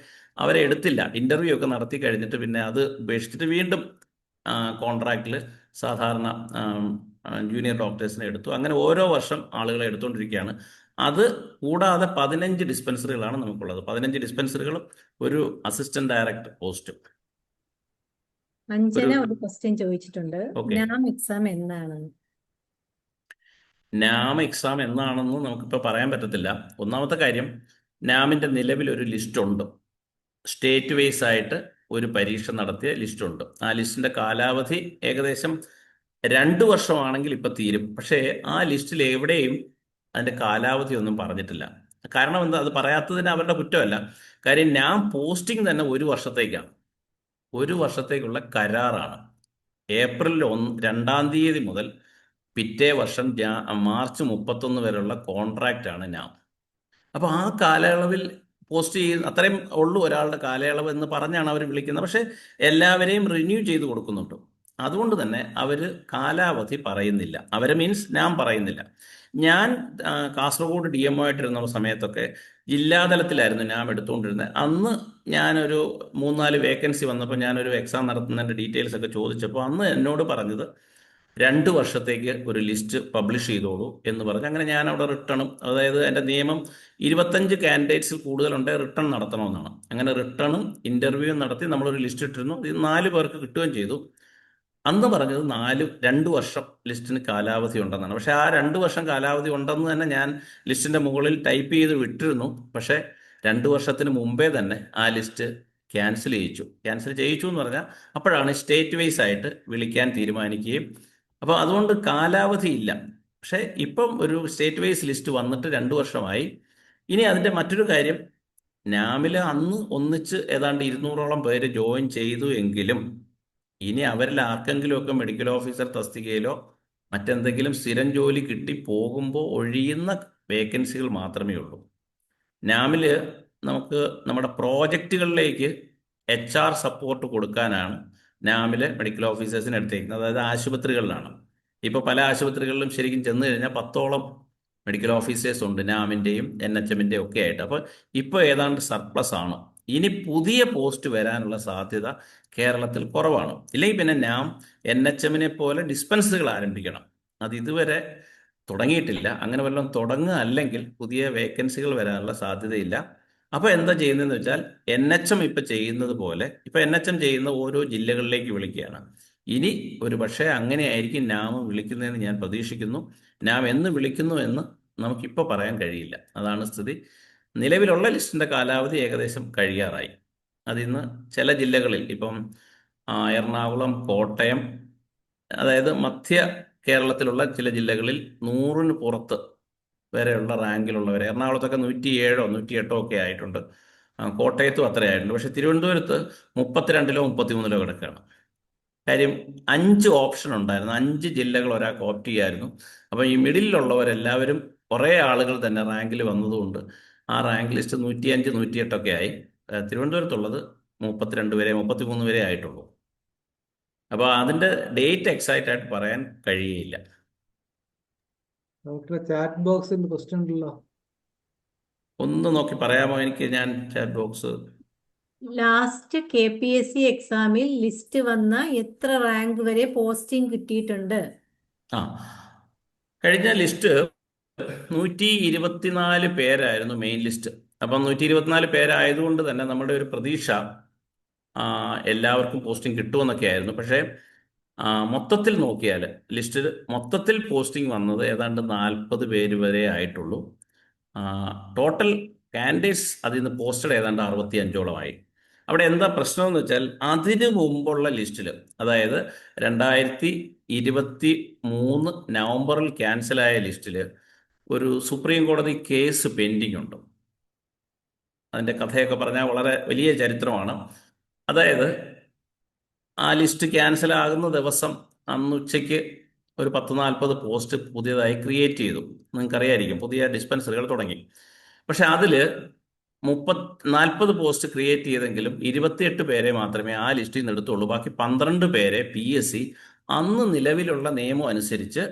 അവരെ എടുത്തില്ല. ഇൻ്റർവ്യൂ ഒക്കെ നടത്തി കഴിഞ്ഞിട്ട് പിന്നെ അത് ഉപേക്ഷിച്ചിട്ട് വീണ്ടും കോൺട്രാക്റ്റിൽ സാധാരണ ജൂനിയർ ഡോക്ടേഴ്സിനെ എടുത്തു. അങ്ങനെ ഓരോ വർഷം ആളുകളെ എടുത്തുകൊണ്ടിരിക്കുകയാണ്. അത് കൂടാതെ 15 ഡിസ്പെൻസറികളാണ് നമുക്കുള്ളത്. 15 ഡിസ്പെൻസറികളും ഒരു അസിസ്റ്റന്റ് ഡയറക്ടർ പോസ്റ്റും. അഞ്ജന ഒരു ക്വസ്റ്റ്യൻ ചോദിച്ചിട്ടുണ്ട്, ഓക്കെ, നാം എക്സാം എന്നാണ്? നാം എക്സാം എന്നാണെന്ന് നമുക്കിപ്പോൾ പറയാൻ പറ്റത്തില്ല. ഒന്നാമത്തെ കാര്യം, നാമിൻ്റെ നിലവിലൊരു ലിസ്റ്റുണ്ട്. സ്റ്റേറ്റ് വൈസ് ആയിട്ട് ഒരു പരീക്ഷ നടത്തിയ ലിസ്റ്റുണ്ട്. ആ ലിസ്റ്റിൻ്റെ കാലാവധി ഏകദേശം 2 വർഷമാണെങ്കിൽ ഇപ്പം തീരും. പക്ഷേ ആ ലിസ്റ്റിൽ എവിടെയും അതിൻ്റെ കാലാവധി ഒന്നും പറഞ്ഞിട്ടില്ല. കാരണം എന്താ? അത് പറയാത്തതിന് അവരുടെ കുറ്റമല്ല. കാര്യം ഞാൻ പോസ്റ്റിംഗ് തന്നെ 1 വർഷത്തേക്കാണ്. 1 വർഷത്തേക്കുള്ള കരാറാണ്. ഏപ്രിൽ 2-ാം തീയതി മുതൽ പിറ്റേ വർഷം മാർച്ച് 31 വരെയുള്ള കോൺട്രാക്റ്റാണ് ഞാൻ. അപ്പോൾ ആ കാലയളവിൽ പോസ്റ്റ് ചെയ്ത് അത്രയും ഉള്ളൂ ഒരാളുടെ കാലയളവ് എന്ന് പറഞ്ഞാണ് അവർ വിളിക്കുന്നത്. പക്ഷേ എല്ലാവരെയും റിന്യൂ ചെയ്ത് കൊടുക്കുന്നുണ്ട്. അതുകൊണ്ട് തന്നെ അവർ കാലാവധി പറയുന്നില്ല. അവരെ മീൻസ് ഞാൻ പറയുന്നില്ല. ഞാൻ കാസർഗോഡ് DMO ആയിട്ടിരുന്ന സമയത്തൊക്കെ ജില്ലാതലത്തിലായിരുന്നു ഞാൻ എടുത്തുകൊണ്ടിരുന്നത്. അന്ന് ഞാനൊരു 3-4 വേക്കൻസി വന്നപ്പോൾ ഞാനൊരു എക്സാം നടത്തുന്നതിൻ്റെ ഡീറ്റെയിൽസ് ഒക്കെ ചോദിച്ചപ്പോൾ അന്ന് എന്നോട് പറഞ്ഞത് 2 വർഷത്തേക്ക് ഒരു ലിസ്റ്റ് പബ്ലിഷ് ചെയ്തോളൂ എന്ന് പറഞ്ഞ്. അങ്ങനെ ഞാൻ അവിടെ റിട്ടേണും, അതായത് എൻ്റെ നിയമം 25 കാൻഡിഡേറ്റ്സിൽ കൂടുതലുണ്ടെങ്കിൽ റിട്ടേൺ നടത്തണമെന്നാണ്. അങ്ങനെ റിട്ടേണും ഇൻ്റർവ്യൂവും നടത്തി നമ്മളൊരു ലിസ്റ്റ് ഇട്ടിരുന്നു. ഇത് 4 പേർക്ക് കിട്ടുകയും ചെയ്തു. അന്ന് പറഞ്ഞത് 2 വർഷം ലിസ്റ്റിന് കാലാവധി ഉണ്ടെന്നാണ്. പക്ഷേ ആ 2 വർഷം കാലാവധി ഉണ്ടെന്ന് തന്നെ ഞാൻ ലിസ്റ്റിൻ്റെ മുകളിൽ ടൈപ്പ് ചെയ്ത് വിട്ടിരുന്നു. പക്ഷേ 2 വർഷത്തിന് മുമ്പേ തന്നെ ആ ലിസ്റ്റ് ക്യാൻസൽ ചെയ്യിച്ചു എന്ന് പറഞ്ഞാൽ അപ്പോഴാണ് സ്റ്റേറ്റ് വൈസ് ആയിട്ട് വിളിക്കാൻ തീരുമാനിക്കുകയും. അപ്പോൾ അതുകൊണ്ട് കാലാവധി ഇല്ല. പക്ഷേ ഇപ്പം ഒരു സ്റ്റേറ്റ് വൈസ് ലിസ്റ്റ് വന്നിട്ട് 2 വർഷമായി. ഇനി അതിൻ്റെ മറ്റൊരു കാര്യം, നാമിൽ അന്ന് ഒന്നിച്ച് ഏതാണ്ട് 200ഓളം പേര് ജോയിൻ ചെയ്തു എങ്കിലും ഇനി അവരിൽ ആർക്കെങ്കിലുമൊക്കെ മെഡിക്കൽ ഓഫീസർ തസ്തികയിലോ മറ്റെന്തെങ്കിലും സ്ഥിരം ജോലി കിട്ടി പോകുമ്പോൾ ഒഴിയുന്ന വേക്കൻസികൾ മാത്രമേ ഉള്ളൂ. നാമിൽ നമുക്ക് നമ്മുടെ പ്രോജക്റ്റുകളിലേക്ക് HR സപ്പോർട്ട് കൊടുക്കാനാണ് നാമിലെ മെഡിക്കൽ ഓഫീസേഴ്സിന് എടുത്തേക്കുന്നത്. അതായത് ആശുപത്രികളിലാണ്. ഇപ്പോൾ പല ആശുപത്രികളിലും ശരിക്കും ചെന്ന് കഴിഞ്ഞാൽ 10ഓളം മെഡിക്കൽ ഓഫീസേഴ്സ് ഉണ്ട്, നാമിൻ്റെയും NHMൻ്റെയും ഒക്കെ ആയിട്ട്. അപ്പോൾ ഇപ്പോൾ ഏതാണ്ട് സർപ്ലസ് ആണ്. ഇനി പുതിയ പോസ്റ്റ് വരാനുള്ള സാധ്യത കേരളത്തിൽ കുറവാണ്. ഇല്ലെങ്കിൽ പിന്നെ നാം NHMനെ പോലെ ഡിസ്പെൻസറികൾ ആരംഭിക്കണം. അത് ഇതുവരെ തുടങ്ങിയിട്ടില്ല. അങ്ങനെ വല്ലതും തുടങ്ങുക, അല്ലെങ്കിൽ പുതിയ വേക്കൻസികൾ വരാനുള്ള സാധ്യതയില്ല. അപ്പോൾ എന്താ ചെയ്യുന്നതെന്ന് വെച്ചാൽ NHM ഇപ്പം ചെയ്യുന്നത് പോലെ ഇപ്പം NHM ചെയ്യുന്ന ഓരോ ജില്ലകളിലേക്ക് വിളിക്കുകയാണ്. ഇനി ഒരു പക്ഷേ അങ്ങനെയായിരിക്കും നാം വിളിക്കുന്നതെന്ന് ഞാൻ പ്രതീക്ഷിക്കുന്നു. നാം എന്ന് വിളിക്കുന്നു എന്ന് നമുക്കിപ്പോൾ പറയാൻ കഴിയില്ല. അതാണ് സ്ഥിതി. നിലവിലുള്ള ലിസ്റ്റിൻ്റെ കാലാവധി ഏകദേശം കഴിയാറായി. അതിന്ന് ചില ജില്ലകളിൽ ഇപ്പം എറണാകുളം, കോട്ടയം, അതായത് മധ്യ കേരളത്തിലുള്ള ചില ജില്ലകളിൽ 100-ന് പുറത്ത് വരെയുള്ള റാങ്കിലുള്ളവർ, എറണാകുളത്തൊക്കെ 107-ഓ 108-ഓ ഒക്കെ ആയിട്ടുണ്ട്. കോട്ടയത്തും അത്ര ആയിട്ടുണ്ട്. പക്ഷെ തിരുവനന്തപുരത്ത് 32-ലോ 33-ലോ കിടക്കുകയാണ്. കാര്യം 5 ഓപ്ഷൻ ഉണ്ടായിരുന്നു. 5 ജില്ലകൾ ഒരാൾക്ക് ഓപ്റ്റ് ചെയ്യായിരുന്നു. അപ്പോൾ ഈ മിഡിലുള്ളവരെല്ലാവരും കുറേ ആളുകൾ തന്നെ റാങ്കിൽ വന്നതുകൊണ്ട് ആ റാങ്ക് ലിസ്റ്റ് 105, 108 ഒക്കെ ആയി. തിരുവനന്തപുരത്തുള്ളത് 32 വരെ 33 വരെ ആയിട്ടുള്ളൂ. അപ്പോൾ അതിൻ്റെ ഡേറ്റ് എക്സാക്റ്റ് ആയിട്ട് പറയാൻ കഴിയില്ല. ഡോക്ടറെ ചാറ്റ് ബോക്സിൽ ക്വസ്റ്റ്യൻ ഉണ്ടല്ലോ. ഒന്ന് നോക്കി പറയാമോ എനിക്ക്? ഞാൻ ചാറ്റ് ബോക്സ് ലാസ്റ്റ് KPSC എക്സാമിൽ ലിസ്റ്റ് വന്ന എത്ര റാങ്ക് വരെ പോസ്റ്റിംഗ് കിട്ടിയിട്ടുണ്ട്? ആ കഴിഞ്ഞ ലിസ്റ്റ് 124 പേരായിരുന്നു മെയിൻ ലിസ്റ്റ്. അപ്പം 124 പേരായതുകൊണ്ട് തന്നെ നമ്മുടെ ഒരു പ്രതീക്ഷ എല്ലാവർക്കും പോസ്റ്റിംഗ് കിട്ടുമെന്നൊക്കെ ആയിരുന്നു. പക്ഷേ മൊത്തത്തിൽ നോക്കിയാൽ ലിസ്റ്റിൽ മൊത്തത്തിൽ പോസ്റ്റിംഗ് വന്നത് ഏതാണ്ട് 40 പേര് വരെ ആയിട്ടുള്ളൂ. ടോട്ടൽ കാൻഡിഡേറ്റ്സ് അതിൽ നിന്ന് പോസ്റ്റഡ് ഏതാണ്ട് 65ഓളമായി. അവിടെ എന്താ പ്രശ്നമെന്ന് വെച്ചാൽ അതിനു മുമ്പുള്ള ലിസ്റ്റിൽ, അതായത് 2023 നവംബറിൽ ക്യാൻസലായ ലിസ്റ്റിൽ ഒരു സുപ്രീം കോടതി കേസ് പെൻഡിങ് ഉണ്ട്. അതിൻ്റെ കഥയൊക്കെ പറഞ്ഞാൽ വളരെ വലിയ ചരിത്രമാണ്. അതായത് ആ ലിസ്റ്റ് ക്യാൻസലാകുന്ന ദിവസം അന്ന് ഉച്ചയ്ക്ക് ഒരു 10-40 പോസ്റ്റ് പുതിയതായി ക്രിയേറ്റ് ചെയ്തു. നിങ്ങൾക്കറിയായിരിക്കും, പുതിയ ഡിസ്പെൻസറികൾ തുടങ്ങി. പക്ഷെ അതിൽ 40 പോസ്റ്റ് ക്രിയേറ്റ് ചെയ്തെങ്കിലും 28 പേരെ മാത്രമേ ആ ലിസ്റ്റിൽ നിന്ന് എടുത്തുള്ളൂ. ബാക്കി 12 പേരെ PSC അന്ന് നിലവിലുള്ള നിയമം അനുസരിച്ച്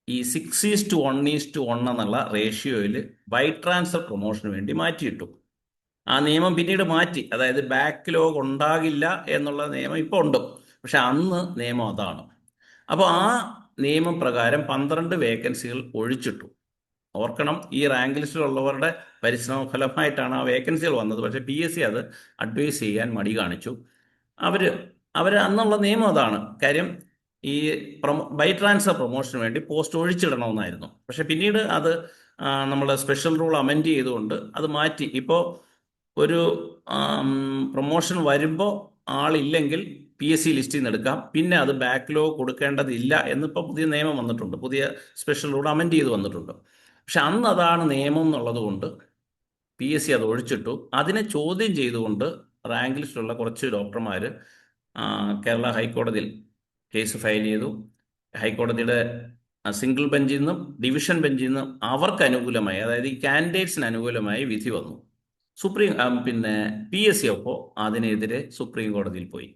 ഈ 6:1:1 എന്നുള്ള റേഷ്യോയിൽ ബൈ ട്രാൻസ്ഫർ പ്രൊമോഷന് വേണ്ടി മാറ്റിയിട്ടു. ആ നിയമം പിന്നീട് മാറ്റി. അതായത് ബാക്ക്ലോഗ് ഉണ്ടാകില്ല എന്നുള്ള നിയമം ഇപ്പോൾ ഉണ്ട്. പക്ഷെ അന്ന് നിയമം അതാണ്. അപ്പോൾ ആ നിയമം പ്രകാരം 12 വേക്കൻസികൾ ഒഴിച്ചിട്ടു. ഓർക്കണം, ഈ റാങ്ക് ലിസ്റ്റിലുള്ളവരുടെ പരിശ്രമ ഫലമായിട്ടാണ് ആ വേക്കൻസികൾ വന്നത്. പക്ഷേ PSC അത് അഡ്വൈസ് ചെയ്യാൻ മടി കാണിച്ചു. അവർ അന്നുള്ള നിയമം അതാണ്. കാര്യം ഈ ബൈ ട്രാൻസ്ഫർ പ്രൊമോഷന് വേണ്ടി പോസ്റ്റ് ഒഴിച്ചിടണമെന്നായിരുന്നു. പക്ഷെ പിന്നീട് അത് നമ്മൾ സ്പെഷ്യൽ റൂൾ അമെൻഡ് ചെയ്തുകൊണ്ട് അത് മാറ്റി. ഇപ്പോൾ ഒരു പ്രൊമോഷൻ വരുമ്പോൾ ആളില്ലെങ്കിൽ PSC ലിസ്റ്റിൽ നിന്ന് എടുക്കാം. പിന്നെ അത് ബാക്ക്ലോഗ് കൊടുക്കേണ്ടതില്ല എന്നിപ്പോൾ പുതിയ നിയമം വന്നിട്ടുണ്ട്. പുതിയ സ്പെഷ്യൽ റൂൾ അമെൻഡ് ചെയ്ത് വന്നിട്ടുണ്ട്. പക്ഷെ അന്ന് അതാണ് നിയമം എന്നുള്ളത് കൊണ്ട് PSC അത് ഒഴിച്ചിട്ടു. അതിനെ ചോദ്യം ചെയ്തുകൊണ്ട് റാങ്ക് ലിസ്റ്റിലുള്ള കുറച്ച് ഡോക്ടർമാർ കേരള ഹൈക്കോടതിയിൽ കേസ് ഫയൽ ചെയ്തു. ഹൈക്കോടതിയുടെ സിംഗിൾ ബെഞ്ചിൽ നിന്നും ഡിവിഷൻ ബെഞ്ചിൽ നിന്നും അവർക്ക് അനുകൂലമായി, അതായത് ഈ കാൻഡിഡേറ്റ്സിന് അനുകൂലമായി വിധി വന്നു. പിന്നെ PSC അപ്പോൾ അതിനെതിരെ സുപ്രീം കോടതിയിൽ പോയി.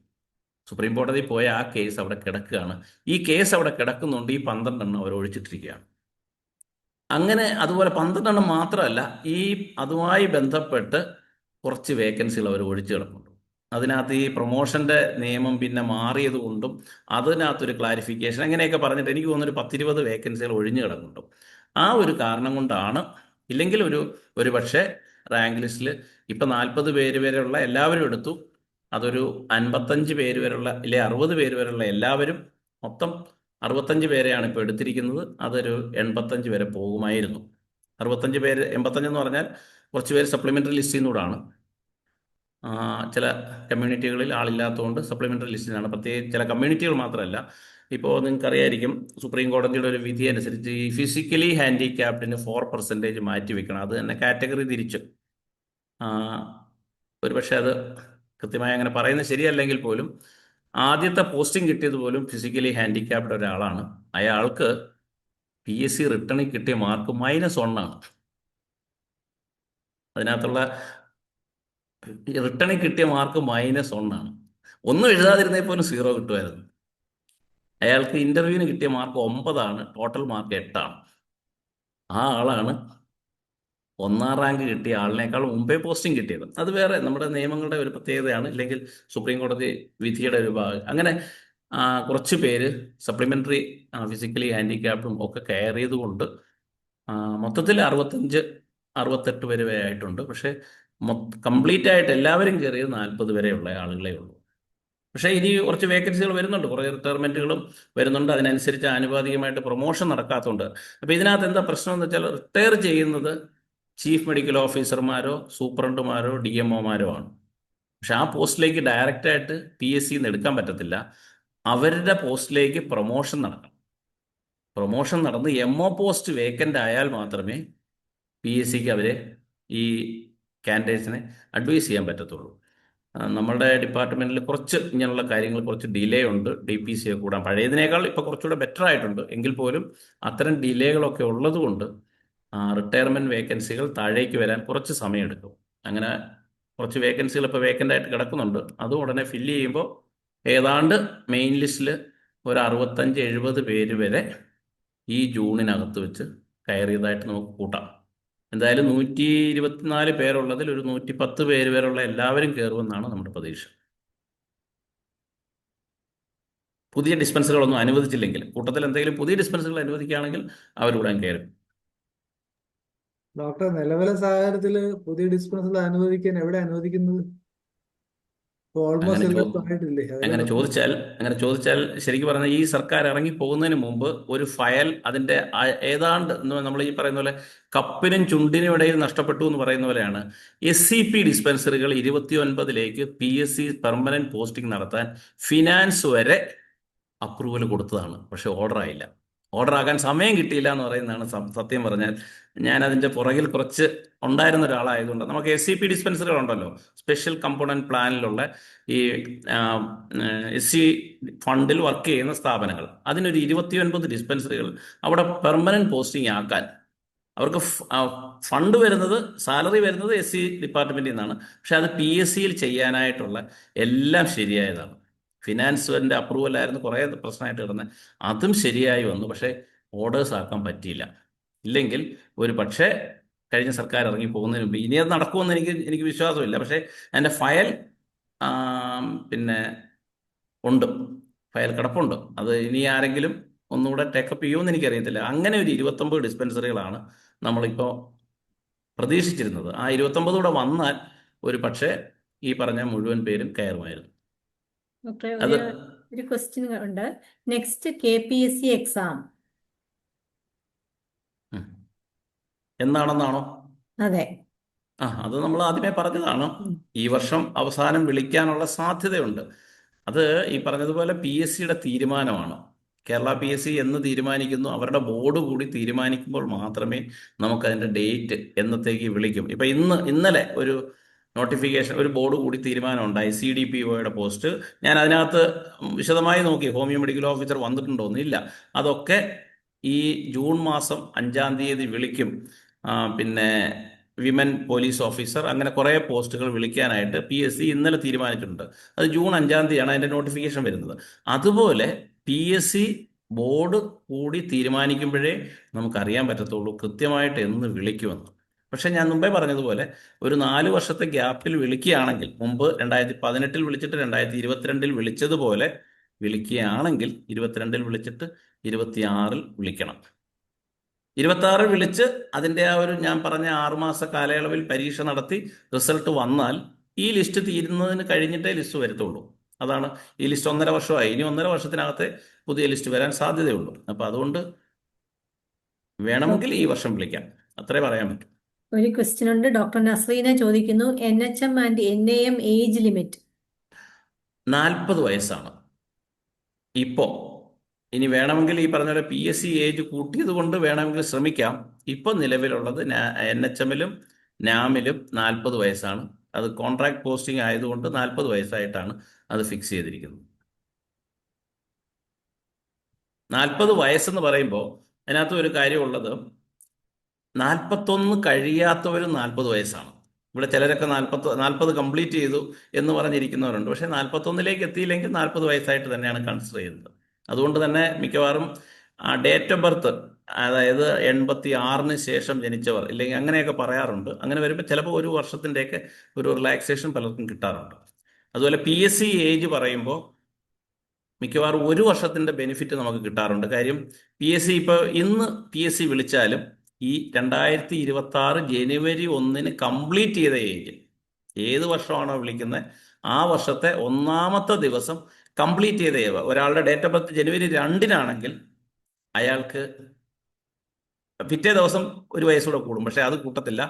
സുപ്രീം കോടതിയിൽ പോയ ആ കേസ് അവിടെ കിടക്കുകയാണ്. ഈ കേസ് അവിടെ കിടക്കുന്നുണ്ട്. ഈ 12 എണ്ണം അവർ ഒഴിച്ചിട്ടിരിക്കുകയാണ്. അങ്ങനെ അതുപോലെ 12 എണ്ണം മാത്രമല്ല, ഈ അതുമായി ബന്ധപ്പെട്ട് കുറച്ച് വേക്കൻസികൾ അവർ ഒഴിച്ചു കിടപ്പുണ്ട്. അതിനകത്ത് ഈ പ്രൊമോഷൻ്റെ നിയമം പിന്നെ മാറിയത് കൊണ്ടും അതിനകത്തൊരു ക്ലാരിഫിക്കേഷൻ അങ്ങനെയൊക്കെ പറഞ്ഞിട്ട് എനിക്ക് തോന്നുന്നൊരു 10-20 വേക്കൻസികൾ ഒഴിഞ്ഞു കിടക്കുന്നുണ്ട്. ആ ഒരു കാരണം കൊണ്ടാണ്. ഇല്ലെങ്കിൽ ഒരു പക്ഷേ റാങ്ക് ലിസ്റ്റിൽ ഇപ്പം 40 പേര് വരെയുള്ള എല്ലാവരും എടുത്തു. അതൊരു 55 പേര് വരെയുള്ള, ഇല്ലെ 60 പേര് വരെയുള്ള എല്ലാവരും, മൊത്തം 65 പേരെയാണ് ഇപ്പോൾ എടുത്തിരിക്കുന്നത്. അതൊരു 85 വരെ പോകുമായിരുന്നു. 65 പേര്, 85 എന്ന് പറഞ്ഞാൽ കുറച്ച് പേര് സപ്ലിമെൻ്ററി ലിസ്റ്റിൽ നിന്നൂടാണ്. ചില കമ്മ്യൂണിറ്റികളിൽ ആളില്ലാത്തതുകൊണ്ട് സപ്ലിമെൻ്ററി ലിസ്റ്റിലാണ്. പ്രത്യേകിച്ച് ചില കമ്മ്യൂണിറ്റികൾ മാത്രമല്ല, ഇപ്പോൾ നിങ്ങൾക്കറിയായിരിക്കും സുപ്രീം കോടതിയുടെ ഒരു വിധി അനുസരിച്ച് ഈ ഫിസിക്കലി ഹാൻഡിക്യാപ്ഡിന് 4% മാറ്റി വെക്കണം. അത് തന്നെ കാറ്റഗറി തിരിച്ചു. ഒരു പക്ഷേ അത് കൃത്യമായി അങ്ങനെ പറയുന്നത് ശരിയല്ലെങ്കിൽ പോലും ആദ്യത്തെ പോസ്റ്റിംഗ് കിട്ടിയത് പോലും ഫിസിക്കലി ഹാൻഡിക്യാപ്ഡ് ഒരാളാണ്. അയാൾക്ക് PSC റിട്ടേണിൽ കിട്ടിയ മാർക്ക് -1 ആണ്. അതിനകത്തുള്ള റിട്ടേണിൽ കിട്ടിയ മാർക്ക് -1 ആണ്. ഒന്നും എഴുതാതിരുന്നേ പോലും 0 കിട്ടുമായിരുന്നു. അയാൾക്ക് ഇന്റർവ്യൂവിന് കിട്ടിയ മാർക്ക് 9 ആണ്, ടോട്ടൽ മാർക്ക് 8 ആണ്. ആ ആളാണ് 1ാം റാങ്ക് കിട്ടിയ ആളിനേക്കാൾ മുമ്പേ പോസ്റ്റിംഗ് കിട്ടിയത്. അത് വേറെ നമ്മുടെ നിയമങ്ങളുടെ ഒരു പ്രത്യേകതയാണ്, ഇല്ലെങ്കിൽ സുപ്രീം കോടതി വിധിയുടെ ഒരു ഭാഗം. അങ്ങനെ കുറച്ച് പേര് സപ്ലിമെന്ററി ഫിസിക്കലി ഹാൻഡിക്യാപ്ഡും ഒക്കെ കയറിയത് കൊണ്ട് മൊത്തത്തിൽ 65-68 വരെ ആയിട്ടുണ്ട്. പക്ഷേ കംപ്ലീറ്റ് ആയിട്ട് എല്ലാവരും കയറിയത് 40 വരെയുള്ള ആളുകളേ ഉള്ളൂ. പക്ഷേ ഇനി കുറച്ച് വേക്കൻസികൾ വരുന്നുണ്ട്, കുറേ റിട്ടയർമെന്റുകളും വരുന്നുണ്ട്. അതിനനുസരിച്ച് ആനുപാതികമായിട്ട് പ്രൊമോഷൻ നടക്കാത്തതുകൊണ്ട്. അപ്പോൾ ഇതിനകത്ത് എന്താ പ്രശ്നം എന്ന് വെച്ചാൽ, റിട്ടയർ ചെയ്യുന്നത് ചീഫ് മെഡിക്കൽ ഓഫീസർമാരോ സൂപ്രണ്ടുമാരോ DMOമാരോ ആണ്. പക്ഷെ ആ പോസ്റ്റിലേക്ക് ഡയറക്റ്റായിട്ട് PSC എടുക്കാൻ പറ്റത്തില്ല. അവരുടെ പോസ്റ്റിലേക്ക് പ്രൊമോഷൻ നടക്കണം. പ്രൊമോഷൻ നടന്ന് MO പോസ്റ്റ് വേക്കൻ്റ് ആയാൽ മാത്രമേ PSCക്ക് അവരെ ഈ കാൻഡിഡേറ്റ്സിനെ അഡ്വൈസ് ചെയ്യാൻ പറ്റത്തുള്ളൂ. നമ്മളുടെ ഡിപ്പാർട്ട്മെൻറ്റിൽ കുറച്ച് ഇങ്ങനെയുള്ള കാര്യങ്ങൾ കുറച്ച് ഡിലേ ഉണ്ട്. DPC കൂടാൻ പഴയതിനേക്കാൾ ഇപ്പോൾ കുറച്ചുകൂടെ ബെറ്റർ ആയിട്ടുണ്ട്. എങ്കിൽ പോലും അത്തരം ഡിലേകളൊക്കെ ഉള്ളതുകൊണ്ട് റിട്ടയർമെൻറ്റ് വേക്കൻസികൾ താഴേക്ക് വരാൻ കുറച്ച് സമയമെടുക്കും. അങ്ങനെ കുറച്ച് വേക്കൻസികൾ ഇപ്പോൾ വേക്കൻ്റ് ആയിട്ട് കിടക്കുന്നുണ്ട്. അതും ഉടനെ ഫില്ല് ചെയ്യുമ്പോൾ ഏതാണ്ട് മെയിൻ ലിസ്റ്റിൽ ഒരു 65-70 പേര് വരെ ഈ ജൂണിനകത്ത് വെച്ച് കയറിയതായിട്ട് നമുക്ക് കൂട്ടാം. എന്തായാലും 124 പേരുള്ളതിൽ ഒരു 110 പേര് വരെയുള്ള എല്ലാവരും കയറുമെന്നാണ് നമ്മുടെ പ്രതീക്ഷ. പുതിയ ഡിസ്പെൻസറുകളൊന്നും അനുവദിച്ചില്ലെങ്കിൽ, കൂട്ടത്തിൽ എന്തെങ്കിലും പുതിയ ഡിസ്പെൻസറുകൾ അനുവദിക്കുകയാണെങ്കിൽ അവരിവിടെ കയറും. ഡോക്ടർ, നിലവിലെ സാഹചര്യത്തിൽ പുതിയ ഡിസ്പെൻസറി അനുവദിക്കാൻ എവിടെ അനുവദിക്കുന്നത്? ഓൾമോസ്റ്റ് അങ്ങനെ എല്ലായിടത്തും ആയിട്ടില്ലേ? അങ്ങനെ ചോദിച്ചാൽ ശരിക്കും പറഞ്ഞാൽ ഈ സർക്കാർ ഇറങ്ങി പോകുന്നതിന് മുമ്പ് ഒരു ഫയൽ അതിൻ്റെ ഏതാണ്ട് നമ്മൾ ഈ പറയുന്ന പോലെ കപ്പിനും ചുണ്ടിനും ഇടയിൽ നഷ്ടപ്പെട്ടു എന്ന് പറയുന്ന പോലെയാണ്. SCP ഡിസ്പെൻസറികൾ 29ലേക്ക് PSC പെർമനന്റ് പോസ്റ്റിംഗ് നടത്താൻ ഫിനാൻസ് വരെ അപ്രൂവൽ കൊടുത്തതാണ്. പക്ഷെ ഓർഡർ ആയില്ല. ഓർഡർ ആകാൻ സമയം കിട്ടിയില്ല എന്ന് പറയുന്നതാണ് സത്യം പറഞ്ഞാൽ. ഞാൻ അതിൻ്റെ പുറകിൽ കുറച്ച് ഉണ്ടായിരുന്ന ഒരാളായതുകൊണ്ട്, നമുക്ക് SCP ഡിസ്പെൻസറികൾ ഉണ്ടല്ലോ, സ്പെഷ്യൽ കമ്പോണന്റ് പ്ലാനിലുള്ള ഈ SC ഫണ്ടിൽ വർക്ക് ചെയ്യുന്ന സ്ഥാപനങ്ങൾ, അതിനൊരു 29 ഡിസ്പെൻസറികൾ അവിടെ പെർമനന്റ് പോസ്റ്റിംഗ് ആക്കാൻ അവർക്ക് ഫണ്ട് വരുന്നത്, സാലറി വരുന്നത് SC ഡിപ്പാർട്ട്മെന്റിൽ നിന്നാണ്. പക്ഷെ അത് PSCയിൽ ചെയ്യാനായിട്ടുള്ള എല്ലാം ശരിയായതാണ്. ഫിനാൻസിൻ്റെ അപ്രൂവലായിരുന്നു കുറേ പ്രശ്നമായിട്ട് കിടന്നത്. അതും ശരിയായി വന്നു. പക്ഷേ ഓർഡേഴ്സ് ആക്കാൻ പറ്റിയില്ല. ഇല്ലെങ്കിൽ ഒരു പക്ഷേ കഴിഞ്ഞ സർക്കാർ ഇറങ്ങി പോകുന്നതിന് മുമ്പ്, ഇനി അത് നടക്കുമെന്ന് എനിക്ക് വിശ്വാസമില്ല. പക്ഷേ അതിൻ്റെ ഫയൽ പിന്നെ ഉണ്ട്, ഫയൽ കിടപ്പുണ്ട്. അത് ഇനി ആരെങ്കിലും ഒന്നുകൂടെ ടേക്കപ്പ് ചെയ്യുമെന്ന് എനിക്കറിയത്തില്ല. അങ്ങനെ ഒരു 29 ഡിസ്പെൻസറികളാണ് നമ്മളിപ്പോൾ പ്രതീക്ഷിച്ചിരുന്നത്. ആ 29 കൂടെ വന്നാൽ ഒരു പക്ഷേ ഈ പറഞ്ഞ മുഴുവൻ പേരും കയറുമായിരുന്നു. ഡോക്ടറെ, അത് ഒരു ക്വസ്റ്റ്യൻ ഉണ്ട്. നെക്സ്റ്റ് KPSC എക്സാം എന്താണെന്നാണോ? അതെ. അത് നമ്മൾ ആദ്യമേ പറഞ്ഞതാണ്. ഈ വർഷം അവസാനം വിളിക്കാനുള്ള സാധ്യതയുണ്ട്. അത് ഈ പറഞ്ഞതുപോലെ PSCയുടെ തീരുമാനമാണ്. കേരള PSC എന്ന് തീരുമാനിക്കുന്നു, അവരുടെ ബോർഡ് കൂടി തീരുമാനിക്കുമ്പോൾ മാത്രമേ നമുക്കതിൻ്റെ ഡേറ്റ് എന്നത്തേക്ക് വിളിക്കും. ഇപ്പം ഇന്നലെ ഒരു നോട്ടിഫിക്കേഷൻ, ഒരു ബോർഡ് കൂടി തീരുമാനമുണ്ടായി, CDPOയുടെ പോസ്റ്റ്. ഞാൻ അതിനകത്ത് വിശദമായി നോക്കി, ഹോമിയോ മെഡിക്കൽ ഓഫീസർ വന്നിട്ടുണ്ടോന്ന്. ഇല്ല. അതൊക്കെ ഈ ജൂൺ മാസം 5-ാം തീയതി വിളിക്കും. പിന്നെ വിമൻ പോലീസ് ഓഫീസർ, അങ്ങനെ കുറേ പോസ്റ്റുകൾ വിളിക്കാനായിട്ട് PSC ഇന്നലെ തീരുമാനിച്ചിട്ടുണ്ട്. അത് ജൂൺ 5-ാം തീയതിയാണ് അതിൻ്റെ നോട്ടിഫിക്കേഷൻ വരുന്നത്. അതുപോലെ PSC ബോർഡ് കൂടി തീരുമാനിക്കുമ്പോഴേ നമുക്കറിയാൻ പറ്റത്തുള്ളൂ കൃത്യമായിട്ട് എന്ന് വിളിക്കുമെന്ന്. പക്ഷെ ഞാൻ മുമ്പേ പറഞ്ഞതുപോലെ ഒരു 4 വർഷത്തെ ഗ്യാപ്പിൽ വിളിക്കുകയാണെങ്കിൽ, മുമ്പ് 2018 വിളിച്ചിട്ട് 2022 വിളിച്ചതുപോലെ വിളിക്കുകയാണെങ്കിൽ 22 വിളിച്ചിട്ട് 26 വിളിക്കണം. 26 വിളിച്ച് അതിൻ്റെ ആ ഒരു ഞാൻ പറഞ്ഞ 6 മാസ കാലയളവിൽ പരീക്ഷ നടത്തി റിസൾട്ട് വന്നാൽ ഈ ലിസ്റ്റ് തീരുന്നതിന് കഴിഞ്ഞിട്ടേ ലിസ്റ്റ് വരത്തുള്ളൂ. അതാണ് ഈ ലിസ്റ്റ് 1.5 വർഷമായി. ഇനി 1.5 വർഷത്തിനകത്തെ പുതിയ ലിസ്റ്റ് വരാൻ സാധ്യതയുള്ളൂ. അപ്പം അതുകൊണ്ട് വേണമെങ്കിൽ ഈ വർഷം വിളിക്കാം, അത്രേ പറയാൻ പറ്റും. ഒരു ക്വസ്റ്റ്യൻ ഉണ്ട്. ഡോക്ടർ നസ്രീന ചോദിക്കുന്നു, NHM and NAM age limit 40 വയസ്സാണ് ഇപ്പോൾ. ഇനി വേണമെങ്കിൽ ഈ പറഞ്ഞ പോലെ PSC ഏജ് കൂട്ടിയത് കൊണ്ട് വേണമെങ്കിൽ ശ്രമിക്കാം. ഇപ്പോൾ നിലവിലുള്ളത് NHM-ലും NAM-ലും 40 വയസ്സാണ്. അത് കോൺട്രാക്ട് പോസ്റ്റിംഗ് ആയതുകൊണ്ട് 40 വയസ്സായിട്ടാണ് അത് ഫിക്സ് ചെയ്തിരിക്കുന്നത്. 40 വയസ്സെന്ന് പറയുമ്പോൾ അതിനകത്ത് ഒരു കാര്യമുള്ളത്, 41 കഴിയാത്തവരും 40 വയസ്സാണ്. ഇവിടെ ചിലരൊക്കെ 40 കംപ്ലീറ്റ് ചെയ്തു എന്ന് പറഞ്ഞിരിക്കുന്നവരുണ്ട്. പക്ഷേ 41ലേക്ക് എത്തിയില്ലെങ്കിൽ 40 വയസ്സായിട്ട് തന്നെയാണ് കൺസിഡർ ചെയ്യുന്നത്. അതുകൊണ്ട് തന്നെ മിക്കവാറും ഡേറ്റ് ഓഫ് ബർത്ത്, അതായത് 86-ന് ശേഷം ജനിച്ചവർ ഇല്ലെങ്കിൽ അങ്ങനെയൊക്കെ പറയാറുണ്ട്. അങ്ങനെ വരുമ്പോൾ ചിലപ്പോൾ ഒരു വർഷത്തിൻ്റെയൊക്കെ ഒരു റിലാക്സേഷൻ പലർക്കും കിട്ടാറുണ്ട്. അതുപോലെ PSC ഏജ് പറയുമ്പോൾ മിക്കവാറും ഒരു വർഷത്തിൻ്റെ ബെനിഫിറ്റ് നമുക്ക് കിട്ടാറുണ്ട്. കാര്യം PSC ഇപ്പോൾ ഇന്ന് PSC വിളിച്ചാലും ഈ 2026 ജനുവരി 1-ന് കംപ്ലീറ്റ് ചെയ്ത ഏജ്, ഏത് വർഷമാണോ വിളിക്കുന്നത് ആ വർഷത്തെ 1-ാമത്തെ ദിവസം കംപ്ലീറ്റ് ചെയ്ത ഒരാളുടെ ഡേറ്റ് ഓഫ് ബർത്ത് ജനുവരി 2-നാണെങ്കിൽ അയാൾക്ക് പിറ്റേ ദിവസം ഒരു വയസ്സൂടെ കൂടും. പക്ഷേ അത് കൂട്ടത്തില്ല.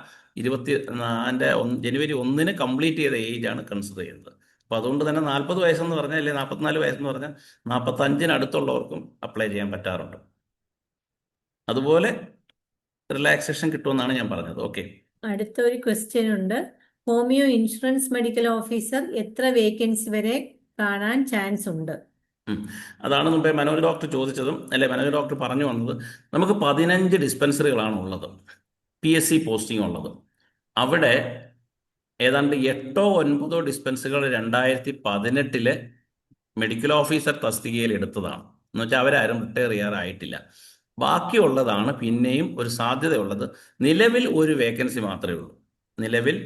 ജനുവരി 1-ന് കംപ്ലീറ്റ് ചെയ്ത ഏജാണ് കൺസിഡർ ചെയ്യുന്നത്. അപ്പോൾ അതുകൊണ്ട് തന്നെ 40 വയസ്സെന്ന് പറഞ്ഞാൽ, അല്ലെങ്കിൽ 44 വയസ്സെന്ന് പറഞ്ഞാൽ 45-ന് അടുത്തുള്ളവർക്കും അപ്ലൈ ചെയ്യാൻ പറ്റാറുണ്ട്. അതുപോലെ റിലാക്സേഷൻ കിട്ടുമെന്നാണ് ഞാൻ പറഞ്ഞത്. ഓക്കെ. അടുത്ത ഒരു ക്വസ്റ്റ്യൻ ഉണ്ട്. ഹോമിയോ ഇൻഷുറൻസ് മെഡിക്കൽ ഓഫീസർ എത്ര വേക്കൻസി വരെ കാണാൻ ചാൻസ് ഉണ്ട്? അതാണ് മുമ്പേ മനോജ് ഡോക്ടർ ചോദിച്ചതും, അല്ലെ മനോജ് ഡോക്ടർ പറഞ്ഞു വന്നത്. നമുക്ക് 15 ഡിസ്പെൻസറികളാണ് ഉള്ളത്, PSC പോസ്റ്റിംഗ് ഉള്ളത്. അവിടെ ഏതാണ്ട് 8-9 ഡിസ്പെൻസറികൾ 2018 മെഡിക്കൽ ഓഫീസർ തസ്തികയിൽ എടുത്തതാണ്. എന്ന് വെച്ചാൽ അവരാരും റിട്ടയർ ചെയ്യാറായിട്ടില്ല. ബാക്കിയുള്ളതാണ് പിന്നെയും ഒരു സാധ്യതയുള്ളത്. നിലവിൽ ഒരു വേക്കൻസി മാത്രമേ ഉള്ളൂ. നിലവിൽ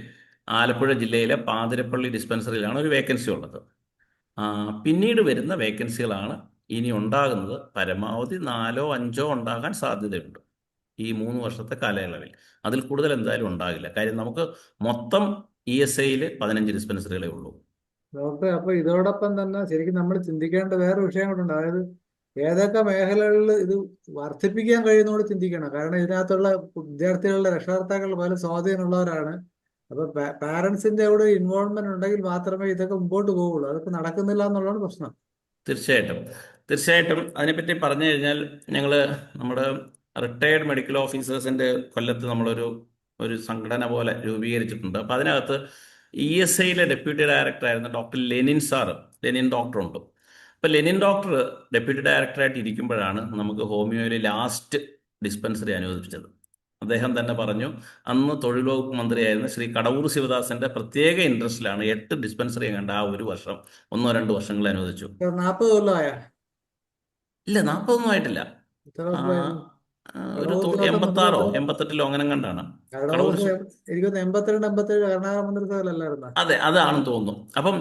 ആലപ്പുഴ ജില്ലയിലെ പാതിരപ്പള്ളി ഡിസ്പെൻസറിയിലാണ് ഒരു വേക്കൻസി ഉള്ളത്. പിന്നീട് വരുന്ന വേക്കൻസികളാണ് ഇനി ഉണ്ടാകുന്നത്. പരമാവധി 4-5 ഉണ്ടാകാൻ സാധ്യതയുണ്ട് ഈ 3 വർഷത്തെ കാലയളവിൽ. അതിൽ കൂടുതൽ എന്തായാലും ഉണ്ടാകില്ല. കാര്യം നമുക്ക് മൊത്തം ESIയിൽ 15 ഡിസ്പെൻസറികളേ ഉള്ളൂ. ഡോക്ടറെ, അപ്പൊ ഇതോടൊപ്പം തന്നെ ശരിക്കും നമ്മൾ ചിന്തിക്കേണ്ട വേറെ വിഷയം കൂടെ. അതായത് ഏതൊക്കെ മേഖലകളിൽ ഇത് വർദ്ധിപ്പിക്കാൻ കഴിയുന്നതോട് ചിന്തിക്കണം. കാരണം ഇതിനകത്തുള്ള വിദ്യാർത്ഥികളുടെ രക്ഷകർത്താക്കൾ പല സ്വാധീനമുള്ളവരാണ്. അപ്പൊ പാരന്റ്സിന്റെ കൂടെ ഇൻവോൾവ്മെന്റ് ഉണ്ടെങ്കിൽ മാത്രമേ ഇതൊക്കെ മുമ്പോട്ട് പോവുള്ളൂ. അതൊക്കെ നടക്കുന്നില്ല എന്നുള്ളതാണ് പ്രശ്നം. തീർച്ചയായിട്ടും അതിനെപ്പറ്റി പറഞ്ഞു കഴിഞ്ഞാൽ, നമ്മുടെ റിട്ടയർഡ് മെഡിക്കൽ ഓഫീസേഴ്സിന്റെ കൊല്ലത്ത് നമ്മളൊരു സംഘടന പോലെ രൂപീകരിച്ചിട്ടുണ്ട്. അപ്പം അതിനകത്ത് ESIയിലെ ഡെപ്യൂട്ടി ഡയറക്ടറായിരുന്ന ഡോക്ടർ ലെനിൻ ഡോക്ടറുണ്ട്. അപ്പം ലെനിൻ ഡോക്ടർ ഡെപ്യൂട്ടി ഡയറക്ടറായിട്ട് ഇരിക്കുമ്പോഴാണ് നമുക്ക് ഹോമിയോയിൽ ലാസ്റ്റ് ഡിസ്പെൻസറി അനുവദിച്ചത്. അദ്ദേഹം തന്നെ പറഞ്ഞു, അന്ന് തൊഴിൽ വകുപ്പ് മന്ത്രിയായിരുന്ന ശ്രീ കടവൂർ ശിവദാസന്റെ പ്രത്യേക ഇൻട്രസ്റ്റിലാണ് 8 ഡിസ്പെൻസറി കണ്ട ആ ഒരു വർഷം 1-2 വർഷങ്ങൾ അനുവദിച്ചു. 40 കൊല്ലമായ? ഇല്ല, 40 ഒന്നും ആയിട്ടില്ല. ഒരു 86-ഓ 88-ലോ അങ്ങനെ കണ്ടാണ്. എനിക്ക് 82-87 കർണാടക മന്ത്രിസഭയിലല്ലായിരുന്നോ? അതെ, അതാണെന്ന് തോന്നുന്നു. അപ്പം